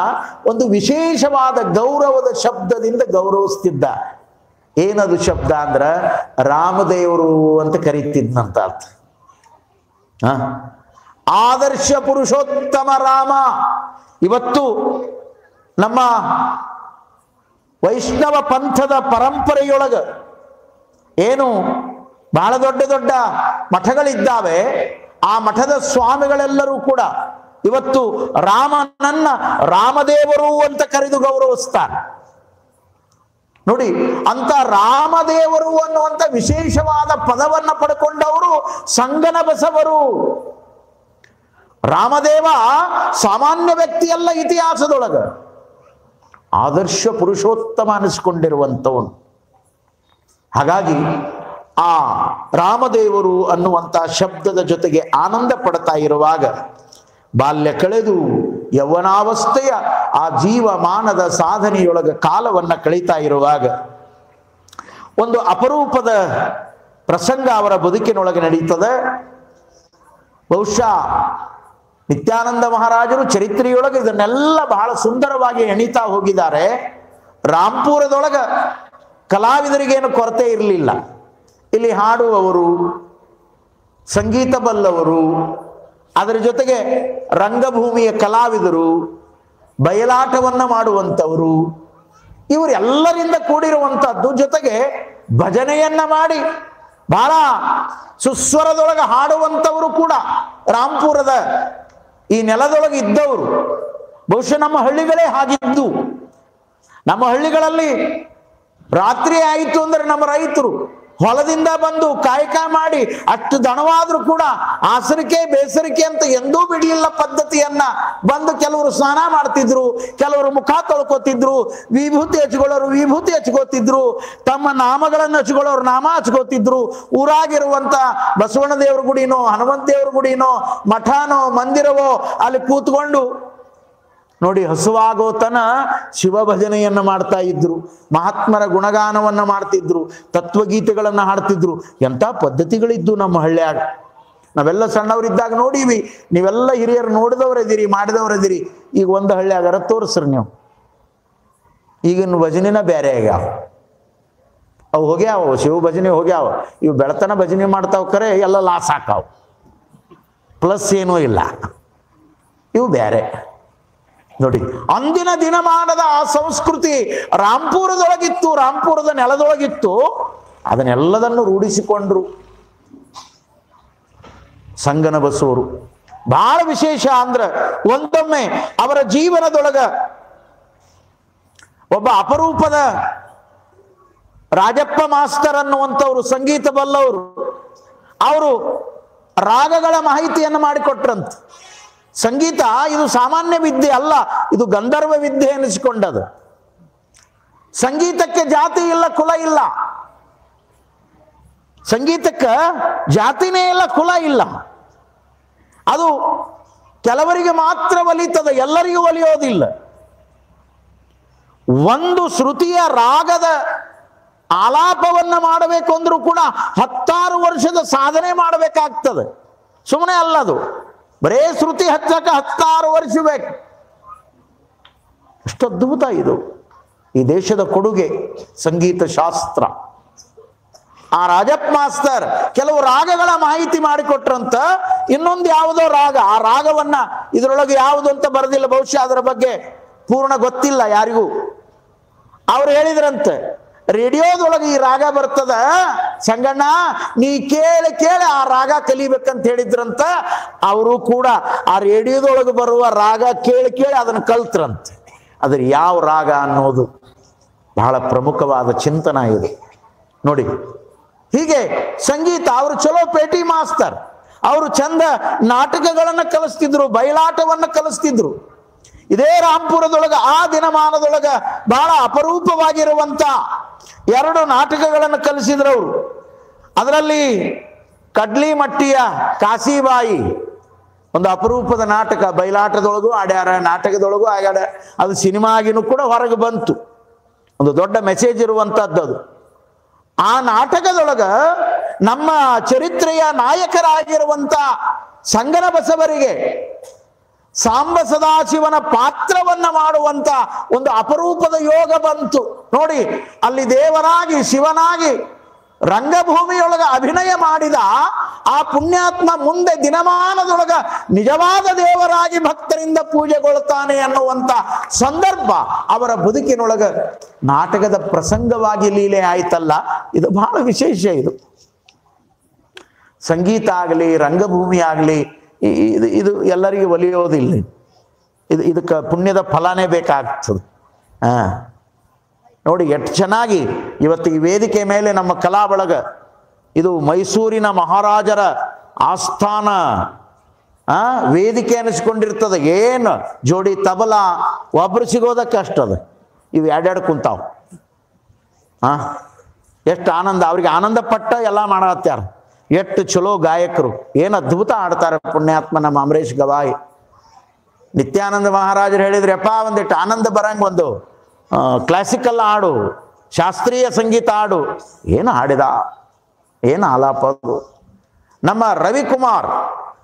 ಒಂದು ವಿಶೇಷವಾದ ಗೌರವದ ಶಬ್ದದಿಂದ ಗೌರವಿಸ್ತಿದ್ದ. ಏನದು ಶಬ್ದ ಅಂದ್ರ ರಾಮದೇವರು ಅಂತ ಕರೀತಿದ್ನಂತ ಅರ್ಥ. ಆದರ್ಶ ಪುರುಷೋತ್ತಮ ರಾಮ. ಇವತ್ತು ನಮ್ಮ ವೈಷ್ಣವ ಪಂಥದ ಪರಂಪರೆಯೊಳಗ ಏನು ಬಹಳ ದೊಡ್ಡ ದೊಡ್ಡ ಮಠಗಳಿದ್ದಾವೆ, ಆ ಮಠದ ಸ್ವಾಮಿಗಳೆಲ್ಲರೂ ಕೂಡ ಇವತ್ತು ರಾಮನನ್ನ ರಾಮದೇವರು ಅಂತ ಕರೆದು ಗೌರವಿಸ್ತಾರೆ ನೋಡಿ. ಅಂತ ರಾಮದೇವರು ಅನ್ನುವಂಥ ವಿಶೇಷವಾದ ಪದವನ್ನ ಪಡ್ಕೊಂಡವರು ಸಂಗನ ಬಸವರು. ರಾಮದೇವ ಸಾಮಾನ್ಯ ವ್ಯಕ್ತಿಯಲ್ಲ, ಇತಿಹಾಸದೊಳಗ ಆದರ್ಶ ಪುರುಷೋತ್ತಮ ಅನಿಸ್ಕೊಂಡಿರುವಂಥವನು. ಹಾಗಾಗಿ ಆ ರಾಮದೇವರು ಅನ್ನುವಂಥ ಶಬ್ದದ ಜೊತೆಗೆ ಆನಂದ ಪಡ್ತಾ ಇರುವಾಗ, ಬಾಲ್ಯ ಕಳೆದು ಯೌವನಾವಸ್ಥೆಯ ಆ ಜೀವಮಾನದ ಸಾಧನೆಯೊಳಗೆ ಕಾಲವನ್ನು ಕಳೀತಾ ಇರುವಾಗ ಒಂದು ಅಪರೂಪದ ಪ್ರಸಂಗ ಅವರ ಬದುಕಿನೊಳಗೆ ನಡೀತದೆ. ಬಹುಶಃ ನಿತ್ಯಾನಂದ ಮಹಾರಾಜರು ಚರಿತ್ರೆಯೊಳಗೆ ಇದನ್ನೆಲ್ಲ ಬಹಳ ಸುಂದರವಾಗಿ ಎಣಿತಾ ಹೋಗಿದ್ದಾರೆ. ರಾಂಪುರದೊಳಗ ಕಲಾವಿದರಿಗೇನು ಕೊರತೆ ಇರಲಿಲ್ಲ. ಇಲ್ಲಿ ಹಾಡುವವರು, ಸಂಗೀತ ಬಲ್ಲವರು, ಅದರ ಜೊತೆಗೆ ರಂಗಭೂಮಿಯ ಕಲಾವಿದರು, ಬಯಲಾಟವನ್ನು ಮಾಡುವಂಥವರು, ಇವರೆಲ್ಲರಿಂದ ಕೂಡಿರುವಂಥದ್ದು. ಜೊತೆಗೆ ಭಜನೆಯನ್ನ ಮಾಡಿ ಬಹಳ ಸುಸ್ವರದೊಳಗೆ ಹಾಡುವಂಥವರು ಕೂಡ ರಾಂಪುರದ ಈ ನೆಲದೊಳಗೆ ಇದ್ದವರು. ಬಹುಶಃ ನಮ್ಮ ಹಳ್ಳಿಗಳೇ ಹಾಗಿದ್ದು. ನಮ್ಮ ಹಳ್ಳಿಗಳಲ್ಲಿ ರಾತ್ರಿ ಆಯಿತು ಅಂದ್ರೆ ನಮ್ಮ ರೈತರು ಹೊಲದಿಂದ ಬಂದು ಕಾಯಕ ಮಾಡಿ ಅಷ್ಟು ದಣವಾದ್ರೂ ಕೂಡ ಆಸರಿಕೆ ಬೇಸರಿಕೆ ಅಂತ ಎಂದೂ ಬಿಡಲಿಲ್ಲ ಪದ್ಧತಿಯನ್ನ. ಬಂದು ಕೆಲವರು ಸ್ನಾನ ಮಾಡ್ತಿದ್ರು, ಕೆಲವರು ಮುಖ ತೊಳ್ಕೊತಿದ್ರು, ವಿಭೂತಿ ಹಚ್ಕೊಳ್ಳೋರು ವಿಭೂತಿ ಹಚ್ಕೋತಿದ್ರು, ತಮ್ಮ ನಾಮಗಳನ್ನು ಹಚ್ಕೊಳ್ಳೋರು ನಾಮ ಹಚ್ಕೋತಿದ್ರು. ಊರಾಗಿರುವಂತ ಬಸವಣ್ಣ ದೇವ್ರ ಗುಡಿನೋ ಹನುಮಂತ ದೇವ್ರ ಗುಡಿನೋ ಮಠನೋ ಮಂದಿರವೋ ಅಲ್ಲಿ ಕೂತ್ಕೊಂಡು ನೋಡಿ ಹಸುವಾಗೋತನ ಶಿವ ಭಜನೆಯನ್ನ ಮಾಡ್ತಾ ಇದ್ರು, ಮಹಾತ್ಮರ ಗುಣಗಾನವನ್ನ ಮಾಡ್ತಿದ್ರು, ತತ್ವಗೀತೆಗಳನ್ನ ಹಾಡ್ತಿದ್ರು. ಎಂಥ ಪದ್ಧತಿಗಳಿದ್ದು ನಮ್ಮ ಹಳ್ಳಿಯಾಗ. ನಾವೆಲ್ಲ ಸಣ್ಣವರಿದ್ದಾಗ ನೋಡಿವಿ, ನೀವೆಲ್ಲ ಹಿರಿಯರು ನೋಡಿದವರದಿರಿ ಮಾಡಿದವರದಿರಿ. ಈಗ ಒಂದು ಹಳ್ಳಿಯಾಗಾರ ತೋರಿಸ್ರಿ ನೀವು. ಈಗಿನ ಭಜನೆನ ಬೇರೆ ಆಗ್ಯಾವ, ಅವು ಹೋಗ್ಯಾವ, ಶಿವ ಭಜನೆ ಹೋಗ್ಯಾವ. ಇವು ಬೆಳತನ ಭಜನೆ ಮಾಡ್ತಾವ ಕರೆ ಎಲ್ಲ ಲಾಸ್ ಹಾಕಾವ್, ಪ್ಲಸ್ ಏನೂ ಇಲ್ಲ. ಇವು ಬೇರೆ ನೋಡಿ. ಅಂದಿನ ದಿನಮಾನದ ಆ ಸಂಸ್ಕೃತಿ ರಾಂಪುರದೊಳಗಿತ್ತು, ರಾಂಪುರದ ನೆಲದೊಳಗಿತ್ತು. ಅದನ್ನೆಲ್ಲದನ್ನು ರೂಢಿಸಿಕೊಂಡ್ರು ಸಂಗನ ಬಸವರು. ಬಹಳ ವಿಶೇಷ ಅಂದ್ರ ಒಂದೊಮ್ಮೆ ಅವರ ಜೀವನದೊಳಗ ಒಬ್ಬ ಅಪರೂಪದ ರಾಜಪ್ಪ ಮಾಸ್ತರ್ ಅನ್ನುವಂಥವ್ರು ಸಂಗೀತ ಬಲ್ಲವರು, ಅವರು ರಾಗಗಳ ಮಾಹಿತಿಯನ್ನು ಮಾಡಿಕೊಟ್ರಂತ. ಸಂಗೀತ ಇದು ಸಾಮಾನ್ಯ ವಿದ್ಯೆ ಅಲ್ಲ, ಇದು ಗಂಧರ್ವ ವಿದ್ಯೆ ಎನಿಸಿಕೊಂಡದು. ಸಂಗೀತಕ್ಕೆ ಜಾತಿ ಇಲ್ಲ, ಕುಲ ಇಲ್ಲ. ಸಂಗೀತಕ್ಕೆ ಜಾತಿನೇ ಇಲ್ಲ, ಕುಲ ಇಲ್ಲ. ಅದು ಕೆಲವರಿಗೆ ಮಾತ್ರ ಒಲಿತದೆ, ಎಲ್ಲರಿಗೂ ಒಲಿಯೋದಿಲ್ಲ. ಒಂದು ಶ್ರುತಿಯ ರಾಗದ ಆಲಾಪವನ್ನ ಮಾಡಬೇಕು ಅಂದ್ರೂ ಕೂಡ 16 ವರ್ಷದ ಸಾಧನೆ ಮಾಡಬೇಕಾಗ್ತದೆ. ಸುಮ್ಮನೆ ಅಲ್ಲದು, ಬರೇ ಶ್ರುತಿ ಹಚ್ಚಕ 16 ವರ್ಷ ಬೇಕು. ಎಷ್ಟು ಅದ್ಭುತ ಇದು, ಈ ದೇಶದ ಕೊಡುಗೆ ಸಂಗೀತ ಶಾಸ್ತ್ರ. ಆ ರಾಜಪ್ಪ ಮಾಸ್ತರ್ ಕೆಲವು ರಾಗಗಳ ಮಾಹಿತಿ ಮಾಡಿಕೊಟ್ರಂತ. ಇನ್ನೊಂದು ಯಾವುದೋ ರಾಗ, ಆ ರಾಗವನ್ನ ಇದರೊಳಗೆ ಯಾವುದು ಅಂತ ಬರೆದಿಲ್ಲ, ಬಹುಶಃ ಅದರ ಬಗ್ಗೆ ಪೂರ್ಣ ಗೊತ್ತಿಲ್ಲ ಯಾರಿಗೂ. ಅವ್ರು ಹೇಳಿದ್ರಂತೆ, ರೇಡಿಯೋದೊಳಗೆ ಈ ರಾಗ ಬರ್ತದ ಸಂಗಣ್ಣ, ನೀ ಕೇಳಿ ಕೇಳಿ ಆ ರಾಗ ಕಲಿಬೇಕಂತ ಹೇಳಿದ್ರಂತ. ಅವರು ಕೂಡ ಆ ರೇಡಿಯೋದೊಳಗೆ ಬರುವ ರಾಗ ಕೇಳಿ ಕೇಳಿ ಅದನ್ನು ಕಲ್ತ್ರಂತೆ. ಅದ್ರ ಯಾವ ರಾಗ ಅನ್ನೋದು ಬಹಳ ಪ್ರಮುಖವಾದ ಚಿಂತನ ಇದು ನೋಡಿ. ಹೀಗೆ ಸಂಗೀತ, ಅವರು ಚಲೋ ಪೇಟಿ ಮಾಸ್ತರ್, ಅವರು ಚಂದ ನಾಟಕಗಳನ್ನು ಕಲಿಸ್ತಿದ್ರು, ಬಯಲಾಟವನ್ನು ಕಲಿಸ್ತಿದ್ರು. ಇದೇ ರಾಂಪುರದೊಳಗ ಆ ದಿನಮಾನದೊಳಗ ಬಹಳ ಅಪರೂಪವಾಗಿರುವಂತ 2 ನಾಟಕಗಳನ್ನು ಕಲಿಸಿದ್ರು ಅವರು. ಅದರಲ್ಲಿ ಕಡ್ಲಿ ಮಟ್ಟಿಯ ಕಾಶಿಬಾಯಿ ಒಂದು ಅಪರೂಪದ ನಾಟಕ, ಬಯಲಾಟದೊಳಗೂ ಆಡ್ಯಾರ, ನಾಟಕದೊಳಗೂ ಆಗ್ಯಾಡ. ಅದು ಸಿನಿಮಾಗಿನೂ ಕೂಡ ಹೊರಗೆ ಬಂತು, ಒಂದು ದೊಡ್ಡ ಮೆಸೇಜ್ ಇರುವಂತದ್ದು ಅದು. ಆ ನಾಟಕದೊಳಗ ನಮ್ಮ ಚರಿತ್ರೆಯ ನಾಯಕರಾಗಿರುವಂತ ಸಂಗನ ಬಸವರಿಗೆ ಸಾಂಬ ಸದಾಶಿವನ ಪಾತ್ರವನ್ನ ಮಾಡುವಂತ ಒಂದು ಅಪರೂಪದ ಯೋಗ ಬಂತು ನೋಡಿ. ಅಲ್ಲಿ ದೇವರಾಗಿ ಶಿವನಾಗಿ ರಂಗಭೂಮಿಯೊಳಗ ಅಭಿನಯ ಮಾಡಿದ ಆ ಪುಣ್ಯಾತ್ಮ ಮುಂದೆ ದಿನಮಾನದೊಳಗ ನಿಜವಾದ ದೇವರಾಗಿ ಭಕ್ತರಿಂದ ಪೂಜೆಗೊಳ್ತಾನೆ ಅನ್ನುವಂತ ಸಂದರ್ಭ ಅವರ ಬದುಕಿನೊಳಗ ನಾಟಕದ ಪ್ರಸಂಗವಾಗಿ ಲೀಲೆ ಆಯ್ತಲ್ಲ. ಇದು ಬಹಳ ವಿಶೇಷ. ಇದು ಸಂಗೀತ ಆಗಲಿ, ರಂಗಭೂಮಿ ಆಗಲಿ, ಇದು ಎಲ್ಲರಿಗೂ ಒಲಿಯೋದಿಲ್ಲ. ಇದಕ್ಕೆ ಪುಣ್ಯದ ಫಲನೇ ಬೇಕಾಗ್ತದೆ. ನೋಡಿ ಎಷ್ಟು ಚೆನ್ನಾಗಿ ಇವತ್ತು ಈ ವೇದಿಕೆ ಮೇಲೆ ನಮ್ಮ ಕಲಾ ಬಳಗ, ಇದು ಮೈಸೂರಿನ ಮಹಾರಾಜರ ಆಸ್ಥಾನ ವೇದಿಕೆ ಅನಿಸ್ಕೊಂಡಿರ್ತದೆ. ಏನು ಜೋಡಿ ತಬಲ ಒಬ್ರು ಸಿಗೋದಕ್ಕೆ ಅಷ್ಟದ, ಇವು ಎರಡೆರಡು ಕುಂತಾವ. ಎಷ್ಟು ಆನಂದ, ಅವ್ರಿಗೆ ಆನಂದ ಪಟ್ಟ ಎಲ್ಲ ಮಾಡತ್ಯಾರ. ಎಷ್ಟು ಚಲೋ ಗಾಯಕರು, ಏನು ಅದ್ಭುತ ಆಡ್ತಾರೆ ಪುಣ್ಯಾತ್ಮ ನಮ್ಮ ಅಮರೇಶ್ ಗವಾಯಿ. ನಿತ್ಯಾನಂದ ಮಹಾರಾಜರು ಹೇಳಿದ್ರಪ್ಪ, ಒಂದಿಟ್ಟು ಆನಂದ ಬರಂಗ ಒಂದು ಕ್ಲಾಸಿಕಲ್ ಹಾಡು, ಶಾಸ್ತ್ರೀಯ ಸಂಗೀತ ಹಾಡು. ಏನು ಹಾಡಿದ, ಏನು ಆಲಾಪದು. ನಮ್ಮ ರವಿಕುಮಾರ್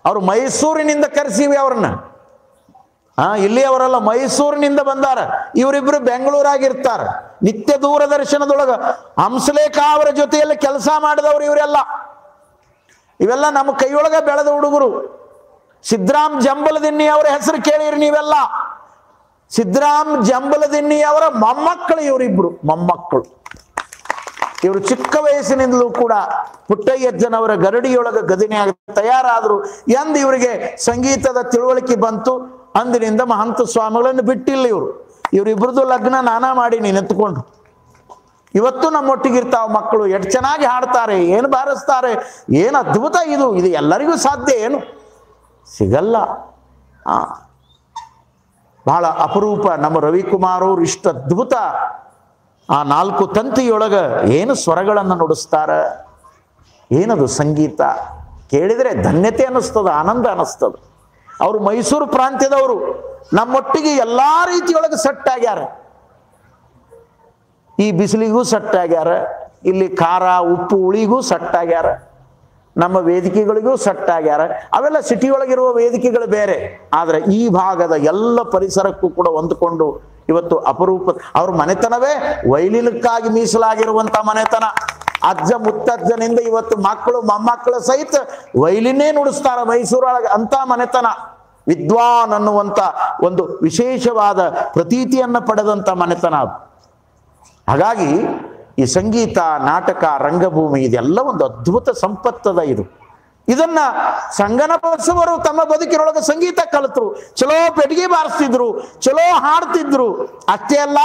ಅವರು ಮೈಸೂರಿನಿಂದ ಕರೆಸಿವಿ ಅವ್ರನ್ನ. ಇಲ್ಲಿ ಅವರೆಲ್ಲ ಮೈಸೂರಿನಿಂದ ಬಂದಾರ. ಇವರಿಬ್ರು ಬೆಂಗಳೂರಾಗಿರ್ತಾರ. ನಿತ್ಯ ದೂರದರ್ಶನದೊಳಗ ಹಂಸಲೇಖ ಅವರ ಜೊತೆಯಲ್ಲಿ ಕೆಲಸ ಮಾಡಿದವರು ಇವರೆಲ್ಲ. ಇವೆಲ್ಲ ನಮ್ಮ ಕೈಯೊಳಗ ಬೆಳೆದ ಹುಡುಗರು. ಸಿದ್ದರಾಮ್ ಜಂಬಲದಿನ್ನಿ ಅವರ ಹೆಸರು ಕೇಳಿರಿ ನೀವೆಲ್ಲ. ಸಿದ್ದರಾಮ್ ಜಂಬಲದಿನ್ನಿ ಅವರ ಮೊಮ್ಮಕ್ಕಳು ಇವರಿಬ್ರು, ಮೊಮ್ಮಕ್ಕಳು. ಇವರು ಚಿಕ್ಕ ವಯಸ್ಸಿನಿಂದಲೂ ಕೂಡ ಪುಟ್ಟಯ್ಯಜ್ಜನವರ ಗರಡಿಯೊಳಗ ಗದಿನಿಯಾಗಿ ತಯಾರಾದರು. ಎಂದು ಇವರಿಗೆ ಸಂಗೀತದ ತಿಳುವಳಿಕೆ ಬಂತು. ಅಂದಿನಿಂದ ಮಹಂತ ಸ್ವಾಮಿಗಳನ್ನು ಬಿಟ್ಟಿಲ್ಲ ಇವರು. ಇವರಿಬ್ರದ್ದು ಲಗ್ನ ನಾನಾ ಮಾಡಿ ನಿಂತ್ಕೊಂಡು ಇವತ್ತು ನಮ್ಮೊಟ್ಟಿಗಿರ್ತಾವ ಮಕ್ಕಳು. ಎಷ್ಟು ಚೆನ್ನಾಗಿ ಹಾಡ್ತಾರೆ, ಏನು ಬಾರಿಸ್ತಾರೆ, ಏನು ಅದ್ಭುತ. ಇದು ಎಲ್ಲರಿಗೂ ಸಾಧ್ಯ ಏನು ಸಿಗಲ್ಲ. ಬಹಳ ಅಪರೂಪ. ನಮ್ಮ ರವಿಕುಮಾರ್ ಅವರು ಇಷ್ಟು ಅದ್ಭುತ ಆ 4 ತಂತಿಯೊಳಗ ಏನು ಸ್ವರಗಳನ್ನು ನುಡಿಸ್ತಾರ. ಏನದು ಸಂಗೀತ ಕೇಳಿದರೆ ಧನ್ಯತೆ ಅನ್ನಿಸ್ತದ, ಆನಂದ ಅನ್ನಿಸ್ತದ. ಅವರು ಮೈಸೂರು ಪ್ರಾಂತ್ಯದವರು, ನಮ್ಮೊಟ್ಟಿಗೆ ಎಲ್ಲ ರೀತಿಯೊಳಗೆ ಸೆಟ್ ಆಗ್ಯಾರ. ಈ ಬಿಸಿಲಿಗೂ ಸೆಟ್ ಆಗ್ಯಾರ, ಇಲ್ಲಿ ಖಾರ ಉಪ್ಪು ಹುಳಿಗೂ ಸೆಟ್ ಆಗ್ಯಾರ, ನಮ್ಮ ವೇದಿಕೆಗಳಿಗೂ ಸೆಟ್ ಆಗ್ಯಾರ. ಅವೆಲ್ಲ ಸಿಟಿ ಒಳಗಿರುವ ವೇದಿಕೆಗಳು ಬೇರೆ. ಆದರೆ ಈ ಭಾಗದ ಎಲ್ಲ ಪರಿಸರಕ್ಕೂ ಕೂಡ ಹೊಂದಿಕೊಂಡು ಇವತ್ತು ಅಪರೂಪ. ಅವ್ರ ಮನೆತನವೇ ವೈಲಿನಕ್ಕಾಗಿ ಮೀಸಲಾಗಿರುವಂತ ಮನೆತನ. ಅಜ್ಜ ಮುತ್ತಜ್ಜನಿಂದ ಇವತ್ತು ಮಕ್ಕಳು ಮೊಮ್ಮಕ್ಕಳ ಸಹಿತ ವೈಲಿನೇ ನುಡಿಸ್ತಾರ ಮೈಸೂರೊಳಗೆ. ಅಂತ ಮನೆತನ, ವಿದ್ವಾನ್ ಅನ್ನುವಂಥ ಒಂದು ವಿಶೇಷವಾದ ಪ್ರತೀತಿಯನ್ನು ಪಡೆದಂಥ ಮನೆತನ ಅದು. ಹಾಗಾಗಿ ಈ ಸಂಗೀತ, ನಾಟಕ, ರಂಗಭೂಮಿ ಇದೆಲ್ಲ ಒಂದು ಅದ್ಭುತ ಸಂಪತ್ತದ. ಇದನ್ನ ಸಂಗನ ಬಸವರು ತಮ್ಮ ಬದುಕಿನೊಳಗೆ ಸಂಗೀತ ಕಲಿತರು. ಚಲೋ ಪೆಟ್ಟಿಗೆ ಬಾರಿಸ್ತಿದ್ರು, ಚಲೋ ಹಾಡ್ತಿದ್ರು. ಅಷ್ಟೇ ಅಲ್ಲ,